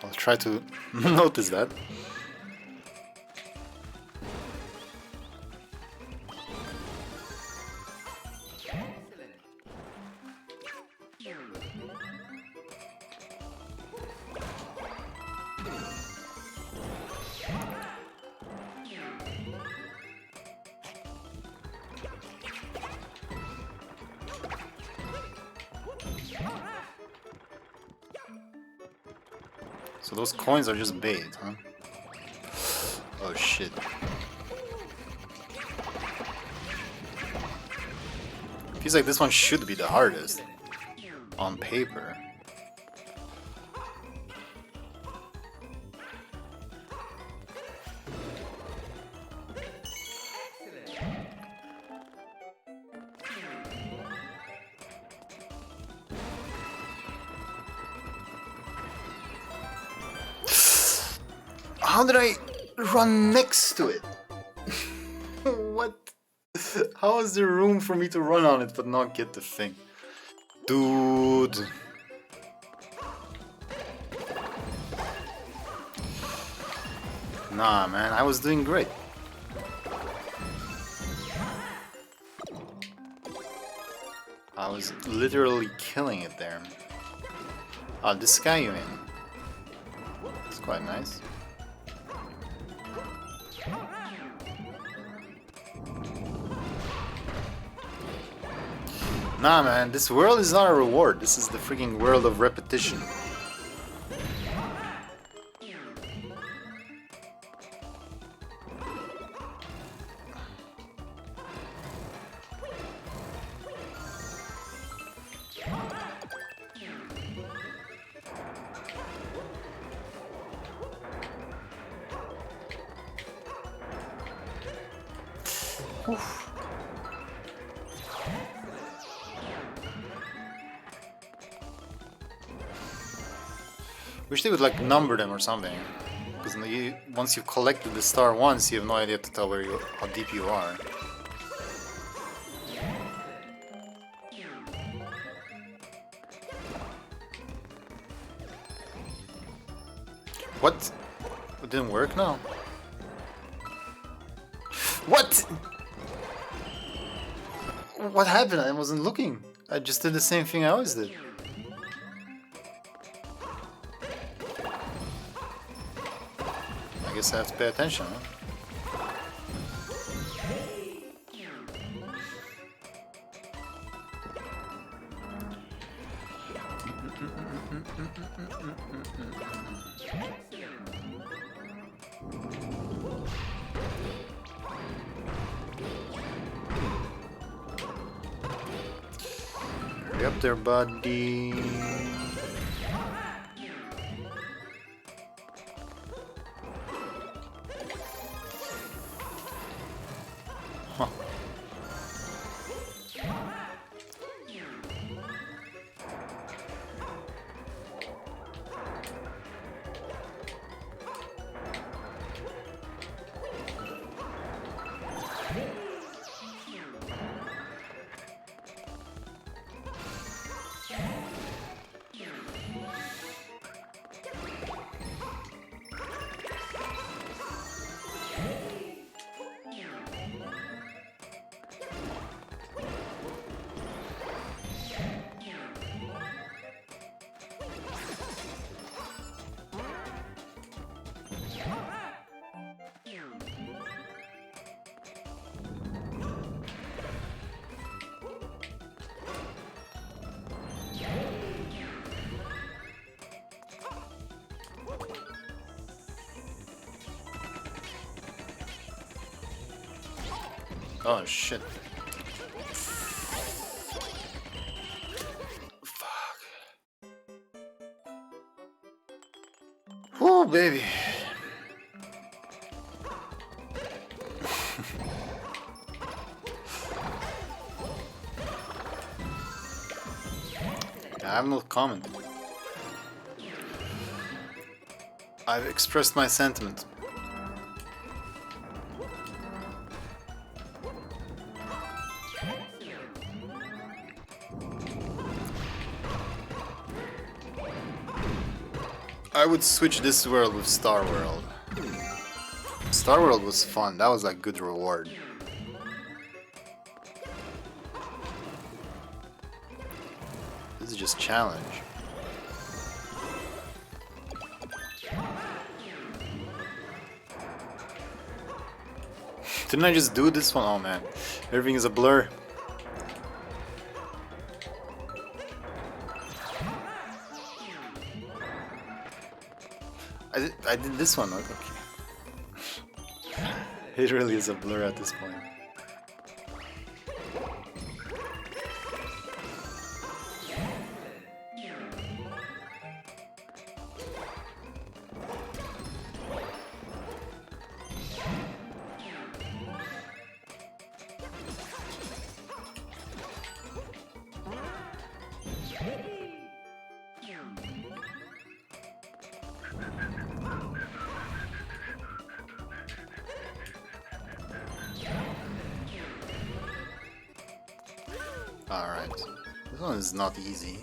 A: I'll try to notice that. So those coins are just bait, huh? Oh shit. Feels like this one should be the hardest. On paper. How did I run next to it? What? How is there room for me to run on it but not get the thing? Dude. Nah, man, I was doing great. I was literally killing it there. Oh, this guy you mean? It's quite nice. Nah, man, this world is not a reward. This is the freaking world of repetition. Oof. Wish they would like number them or something, because once you've collected the star once, you have no idea to tell how deep you are. What? It didn't work now. What? What happened? I wasn't looking. I just did the same thing I always did. I guess I have to pay attention, huh? Hurry up there, buddy. Huh. Oh shit. Fuck. Whoo, baby. I have no comment. I've expressed my sentiment. I would switch this world with Star World. Star World was fun. That was like good reward. This is just challenge. Didn't I just do this one? Oh man, everything is a blur. I did this one. Okay. It really is a blur at this point. Alright, this one is not easy.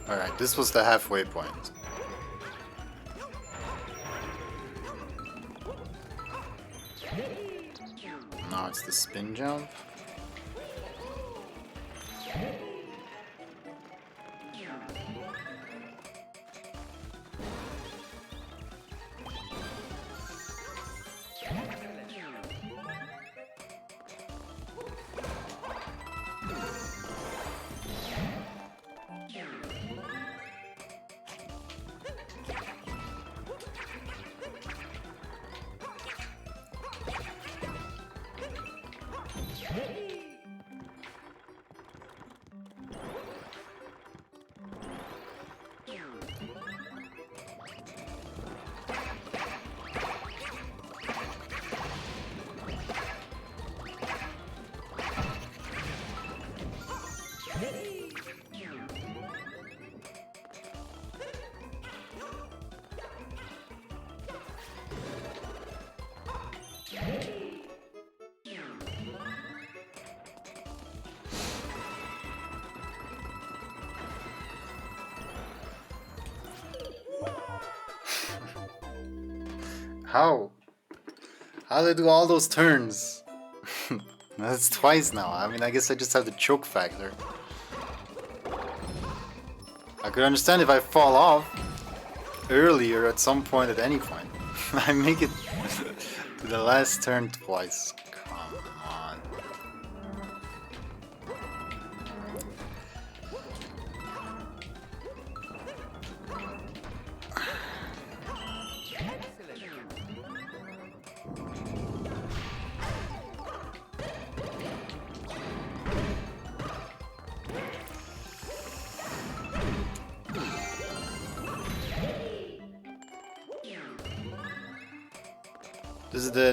A: Alright, this was the halfway point. Now it's the spin jump. How? How did I do all those turns? That's twice now. I mean, I guess I just have the choke factor. I could understand if I fall off earlier at some point at any point. I make it to the last turn twice. Come on.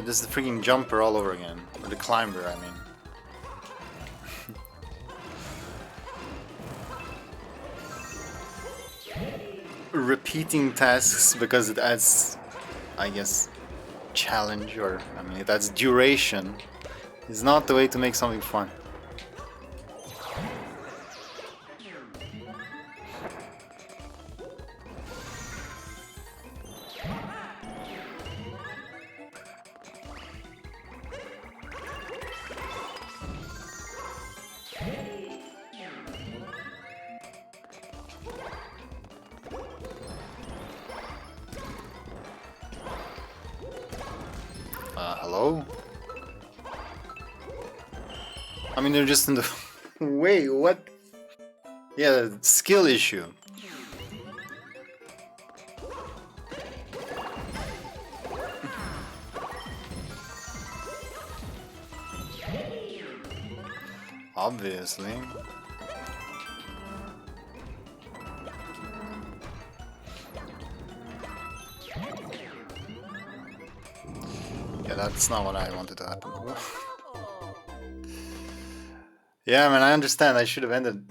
A: This is the freaking jumper all over again. Or the climber, I mean. Repeating tasks because it adds, I guess, challenge, or I mean, if that's duration, is not the way to make something fun. Hello? I mean, they're just in the... Wait, what? Yeah, skill issue. Obviously. Yeah, that's not what I wanted to happen. Yeah, man, I understand. I should have ended.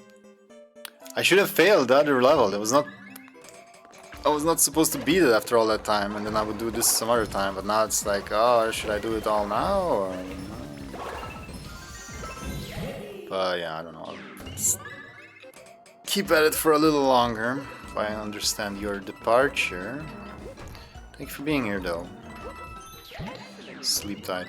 A: I should have failed the other level. It was not. I was not supposed to beat it after all that time, and then I would do this some other time. But now it's like, oh, should I do it all now? Or... But yeah, I don't know. Let's keep at it for a little longer. If I understand your departure. Thank you for being here, though. Sleep tight.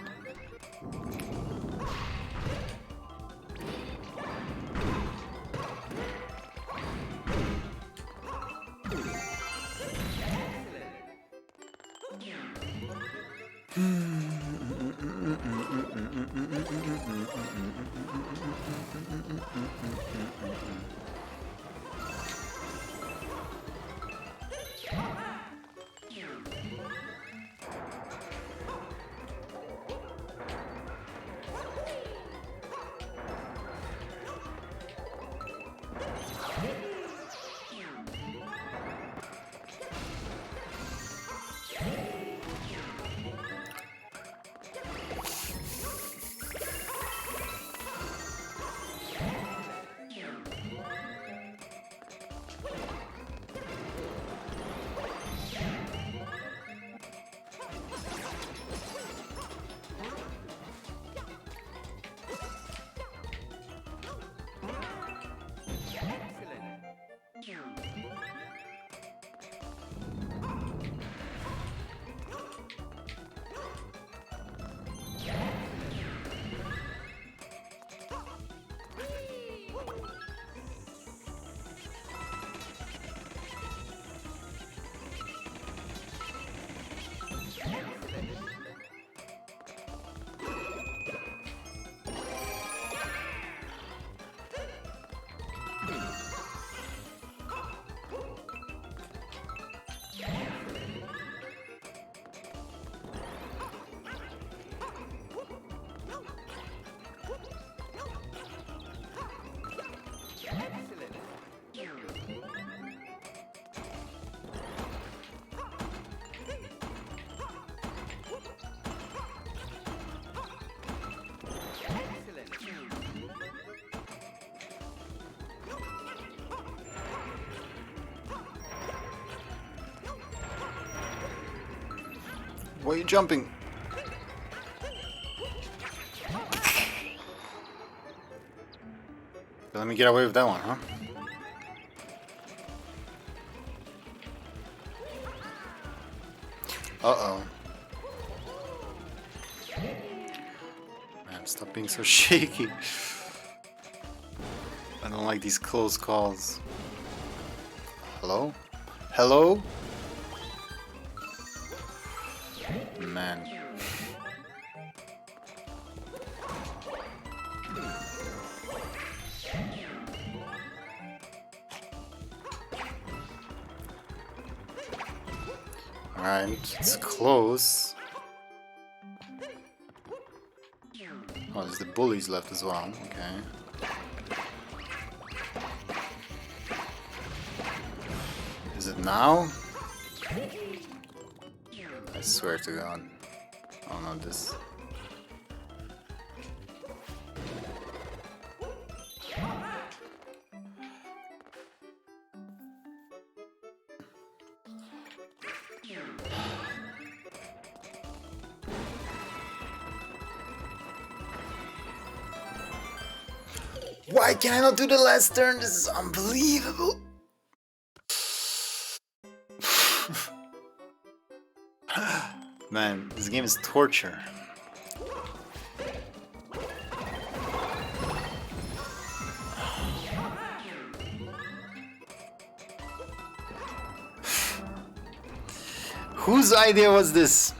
A: Why are you jumping? Let me get away with that one, huh? Uh-oh. Man, stop being so shaky. I don't like these close calls. Hello? Hello? Man. Alright, it's close. Oh, there's the bullies left as well. Okay. Is it now? I swear to God. Oh no, this. Why can I not do the last turn? This is unbelievable. Man, this game is torture. Whose idea was this?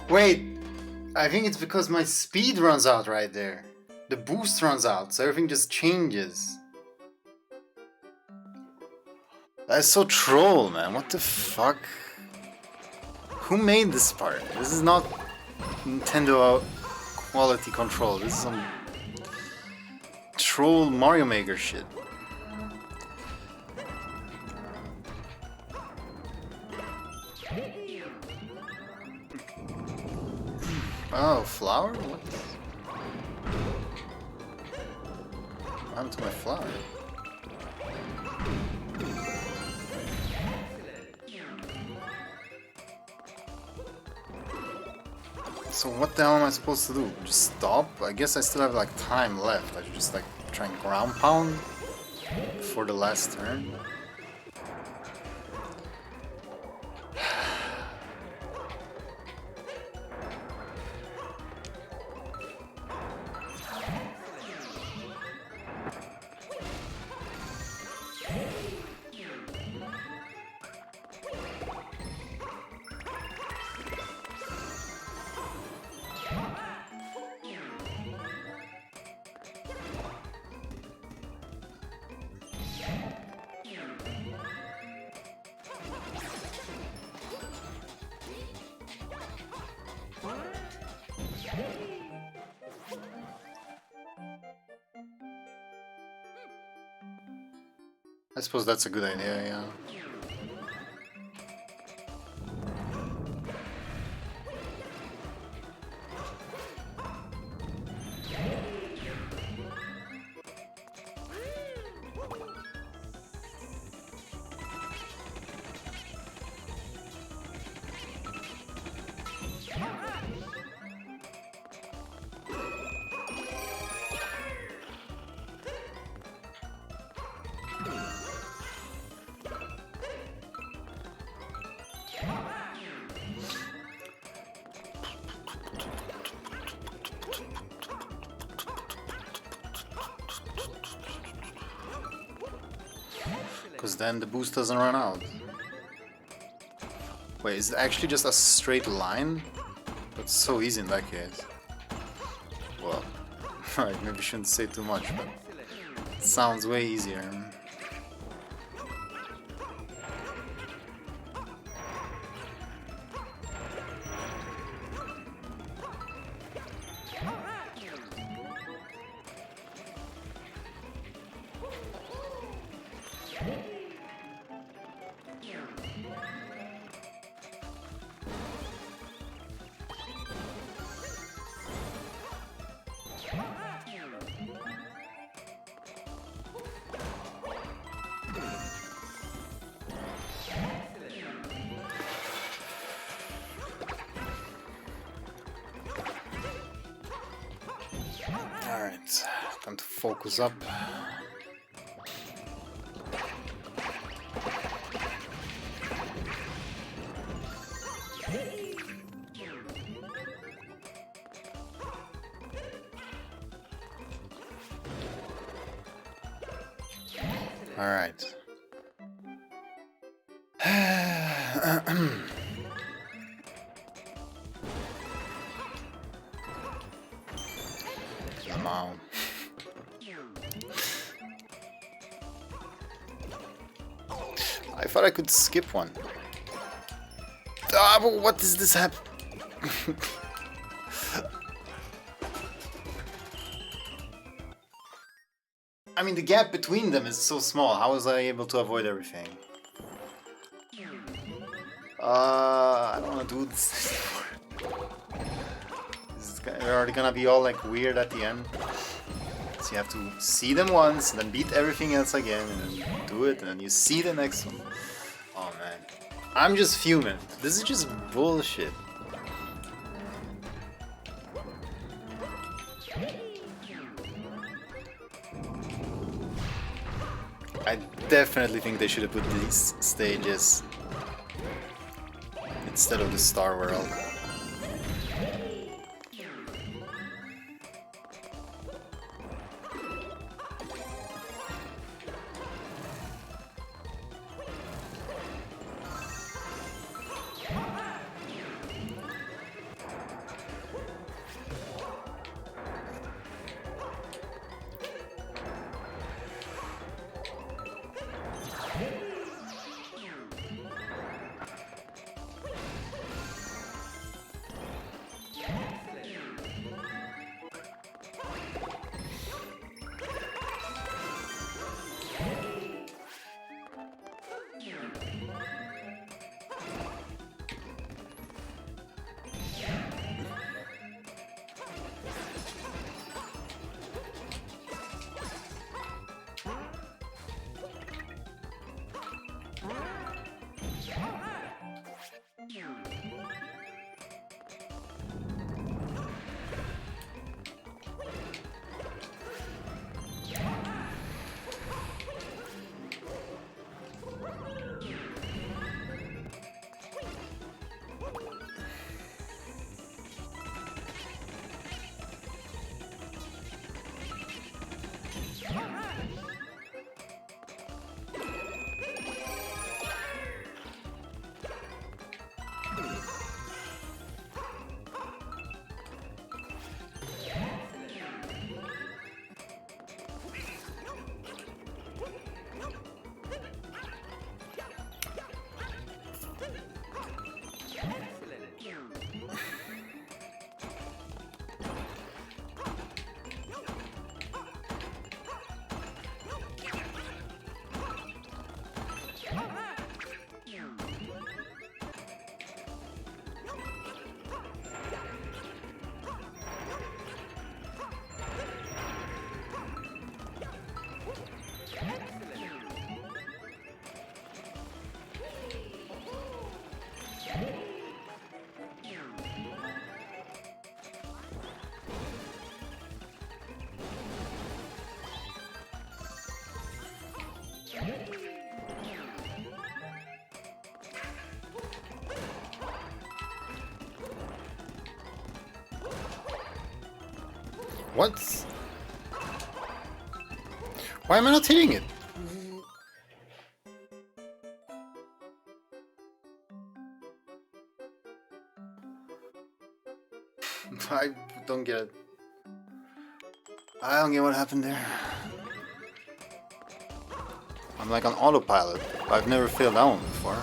A: Wait, I think it's because my speed runs out right there. The boost runs out, so everything just changes. That's so troll, man. What the fuck? Who made this part? This is not Nintendo quality control. This is some troll Mario Maker shit. Oh, flower? What happened to my flower? So what the hell am I supposed to do? Just stop? I guess I still have like time left. I should just like try and ground pound for the last turn. I suppose that's a good idea, yeah. Because then the boost doesn't run out. Wait, is it actually just a straight line? That's so easy in that case. Well, alright, maybe shouldn't say too much, but it sounds way easier. Alright, time to focus up. Alright. Wow. I thought I could skip one. Ah, but what does this happen? I mean, the gap between them is so small. How was I able to avoid everything? I don't want to do this anymore. They're already gonna be all like weird at the end. So you have to see them once, then beat everything else again, and then do it, and then you see the next one. Oh man. I'm just fuming. This is just bullshit. I definitely think they should have put these stages instead of the Star World. What? Why am I not hitting it? I don't get it. I don't get what happened there. I'm like on autopilot. I've never failed that one before.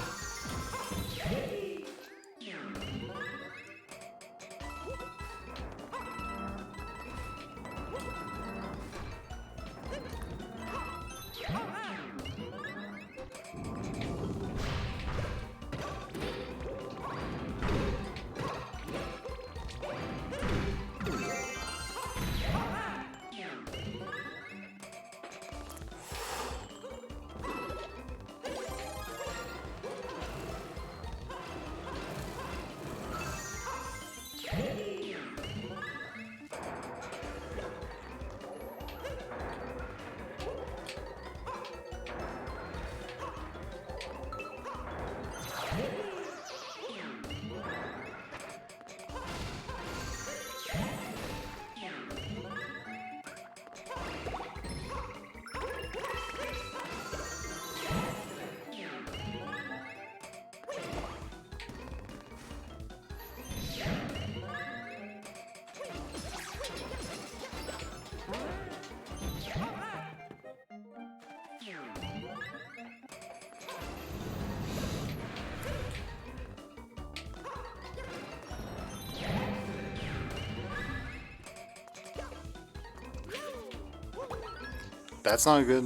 A: That's not good.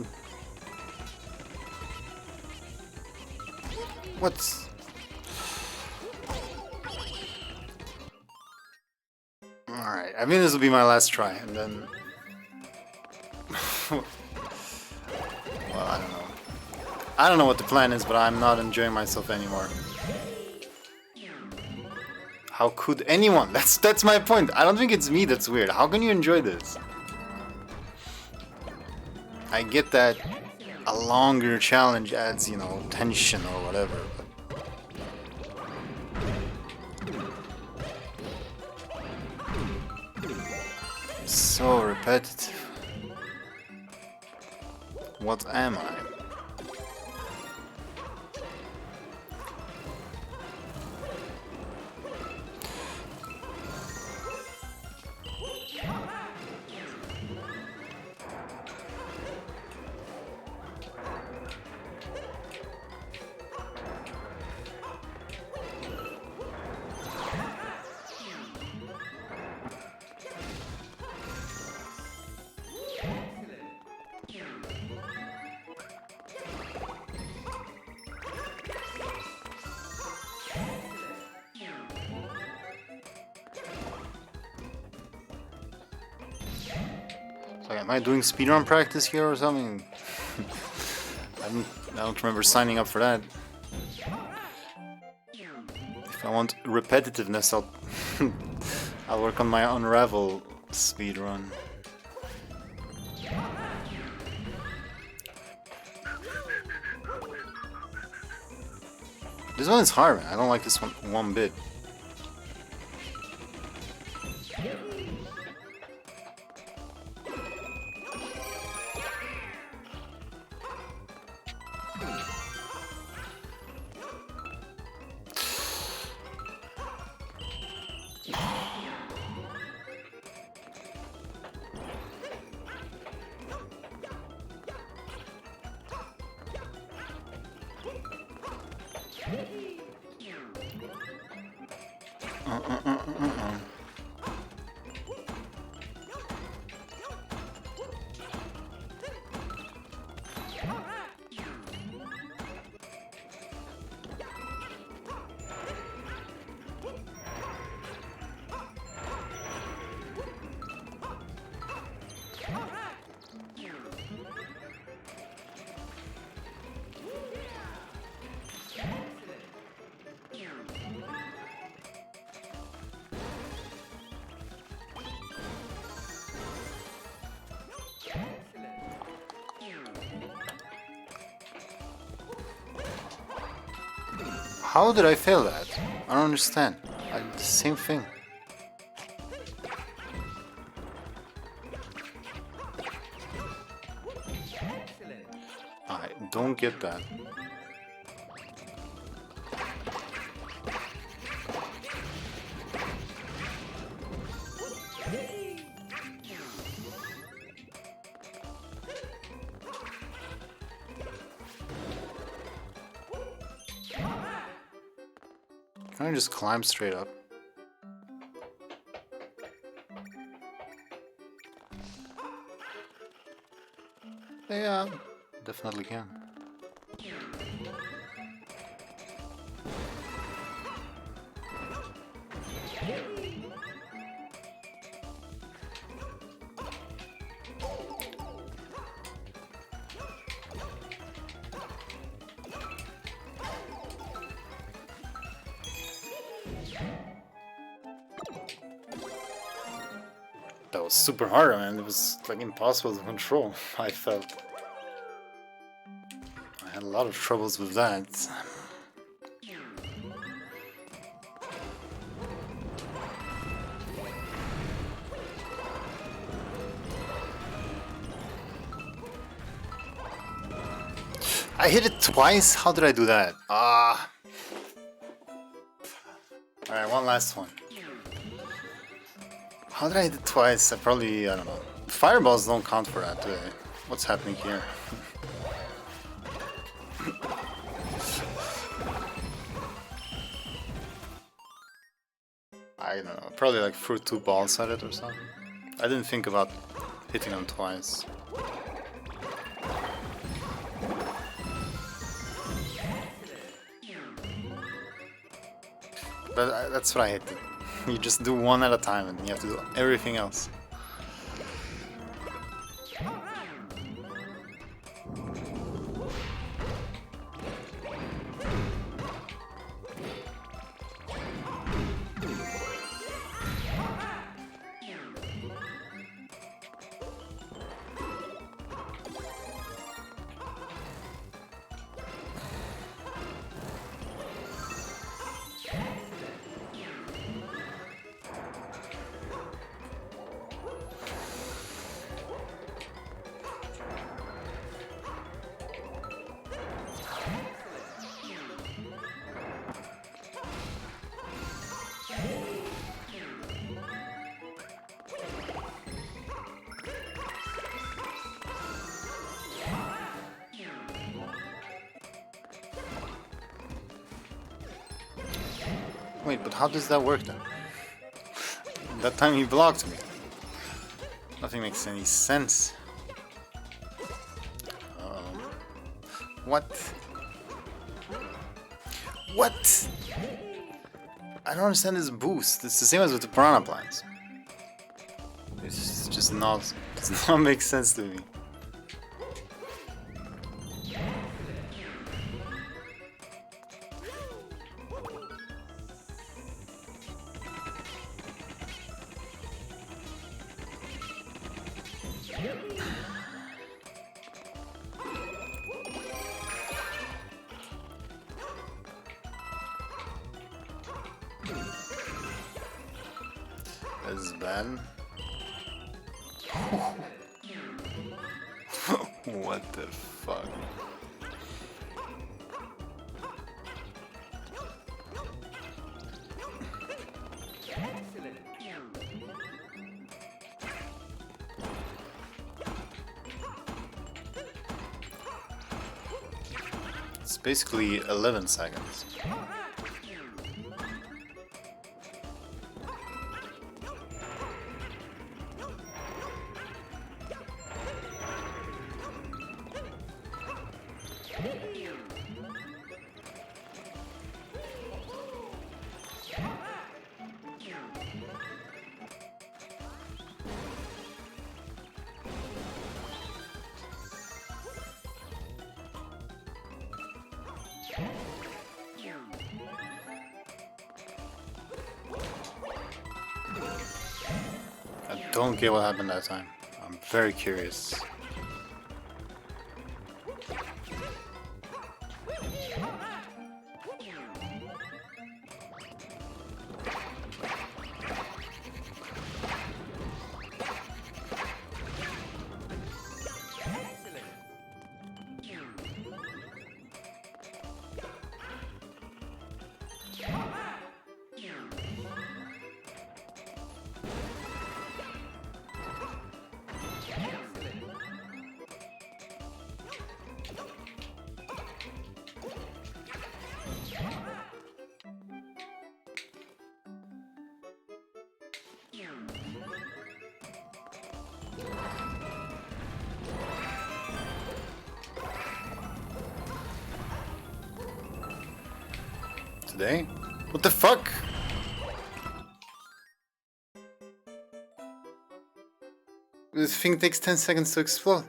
A: What's... Alright, I mean this will be my last try, and then... Well, I don't know. I don't know what the plan is, but I'm not enjoying myself anymore. How could anyone? That's my point. I don't think it's me that's weird. How can you enjoy this? I get that a longer challenge adds, you know, tension or whatever, but... So repetitive. What am I? Like, am I doing speedrun practice here or something? I don't remember signing up for that. If I want repetitiveness, I'll work on my Unravel speedrun. This one is hard, man. I don't like this one bit. How did I fail that? I don't understand. I did the same thing. I don't get that. Can I just climb straight up? Yeah, definitely can. That was super hard, man. It was like impossible to control, I felt. I had a lot of troubles with that. I hit it twice? How did I do that? Ah. Alright, one last one. How did I hit it twice? I don't know. Fireballs don't count for that, do they? What's happening here? I don't know. Probably like threw 2 balls at it or something. I didn't think about hitting them twice. But that's what I hate. You just do one at a time and you have to do everything else. Wait, but how does that work then? That time he blocked me. Nothing makes any sense. What? What? I don't understand this boost. It's the same as with the piranha plants. It's just not. It does not make sense to me. This is bad. What the fuck? It's basically 11 seconds. I don't get what happened that time. I'm very curious. Today? What the fuck? This thing takes 10 seconds to explode.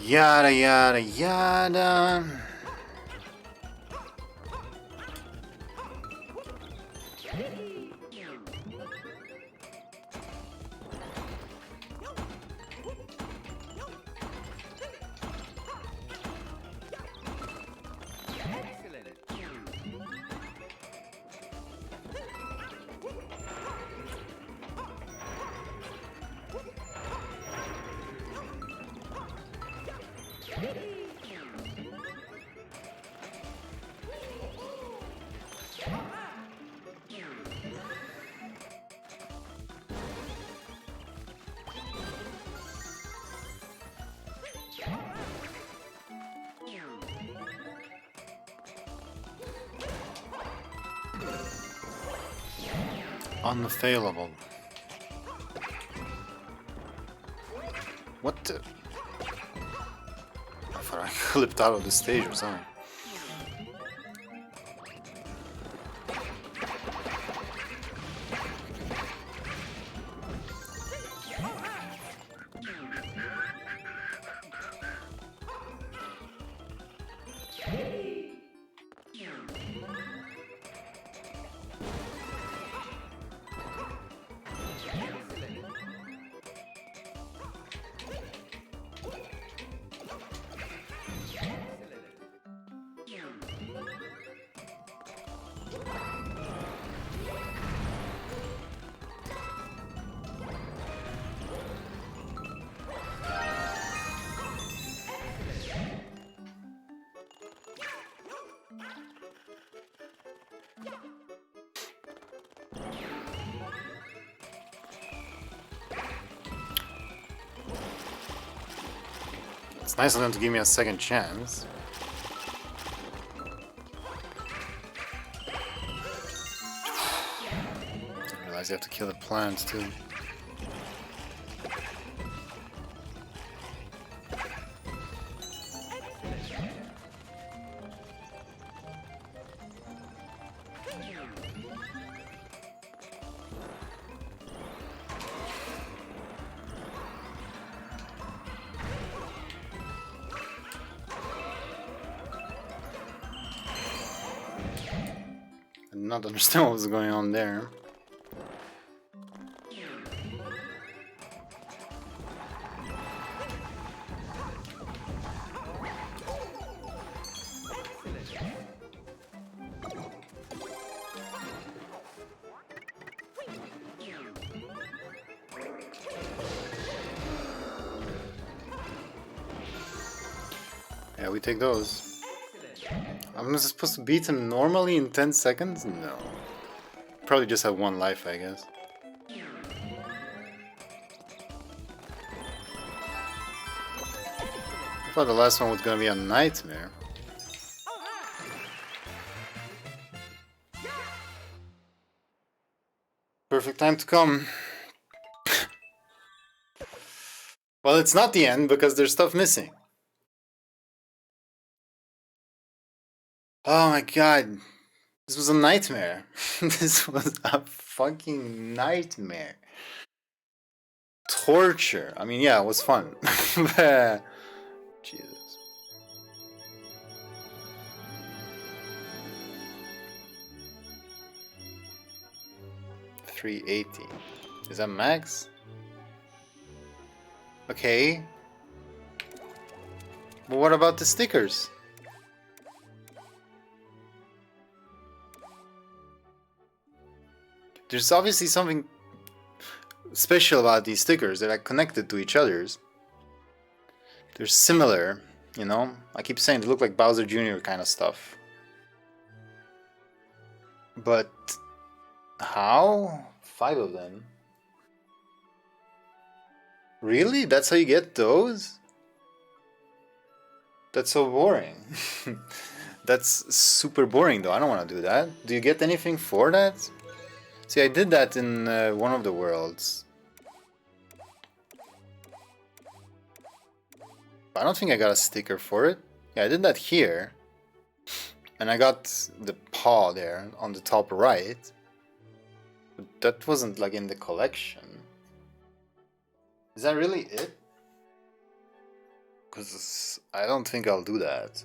A: Yada yada yada. Unfailable. What the? I thought I clipped out of the stage or something. It's nice of them to give me a second chance. Didn't realize you have to kill the plants too. not understand what was going on there. Yeah, we take those. I'm supposed to beat him normally in 10 seconds? No. Probably just have one life, I guess. I thought the last one was gonna be a nightmare. Perfect time to come. Well, it's not the end because there's stuff missing. Oh my god. This was a nightmare. This was a fucking nightmare. Torture. I mean, yeah, it was fun. Jesus. $380. Is that max? Okay. But what about the stickers? There's obviously something special about these stickers that are connected to each other's. They're similar, you know? I keep saying they look like Bowser Jr. kind of stuff. But how? 5 of them. Really? That's how you get those? That's so boring. That's super boring though. I don't want to do that. Do you get anything for that? See, I did that in one of the worlds. I don't think I got a sticker for it. Yeah, I did that here. And I got the paw there on the top right. But that wasn't like in the collection. Is that really it? Because I don't think I'll do that.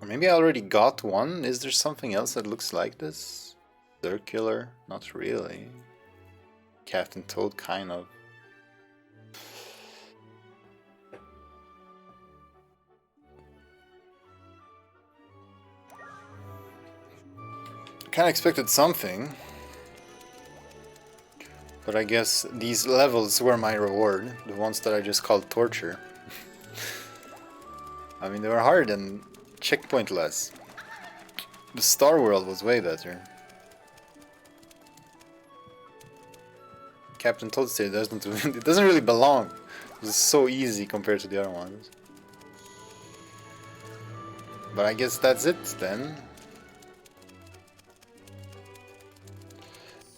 A: Or maybe I already got one. Is there something else that looks like this? Circular? Not really. Captain Toad, kind of. I kinda expected something. But I guess these levels were my reward. The ones that I just called torture. I mean, they were hard and checkpointless. The Star World was way better. Captain Toad State doesn't it doesn't really belong. It was so easy compared to the other ones. But I guess that's it then.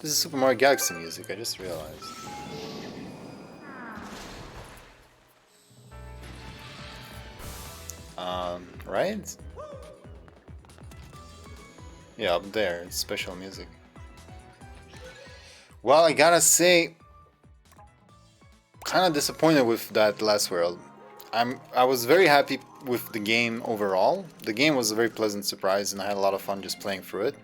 A: This is Super Mario Galaxy music, I just realized. Right? Yeah, up there, it's special music. Well, I gotta say, kind of disappointed with that last world. I was very happy with the game overall. The game was a very pleasant surprise, and I had a lot of fun just playing through it.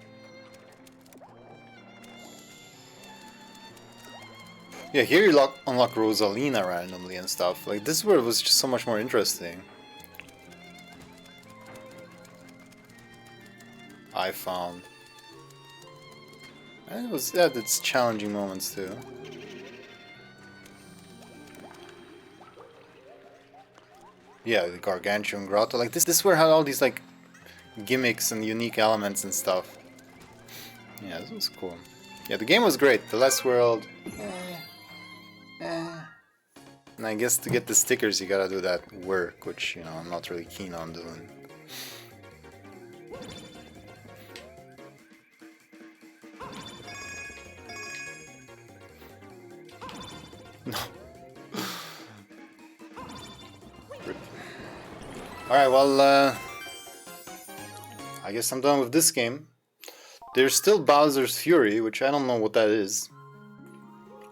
A: Yeah, here you unlock Rosalina randomly and stuff. Like, this world was just so much more interesting. I found. And it had its challenging moments too. Yeah, the Gargantuan Grotto. Like this world had all these like gimmicks and unique elements and stuff. Yeah, this was cool. Yeah, the game was great. The last world. And I guess to get the stickers you gotta do that work, which, you know, I'm not really keen on doing. No. Alright, well, I guess I'm done with this game. There's still Bowser's Fury, which I don't know what that is.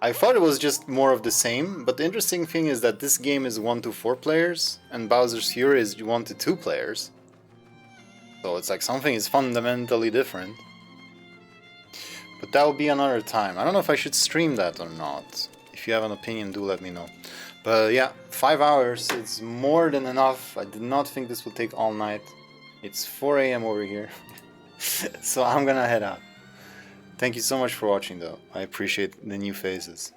A: I thought it was just more of the same, but the interesting thing is that this game is 1 to 4 players, and Bowser's Fury is 1 to 2 players. So it's like something is fundamentally different. But that will be another time. I don't know if I should stream that or not. If you have an opinion, do let me know. But yeah, 5 hours, it's more than enough. I did not think this would take all night. It's 4 AM over here. So I'm gonna head out. Thank you so much for watching though. I appreciate the new faces.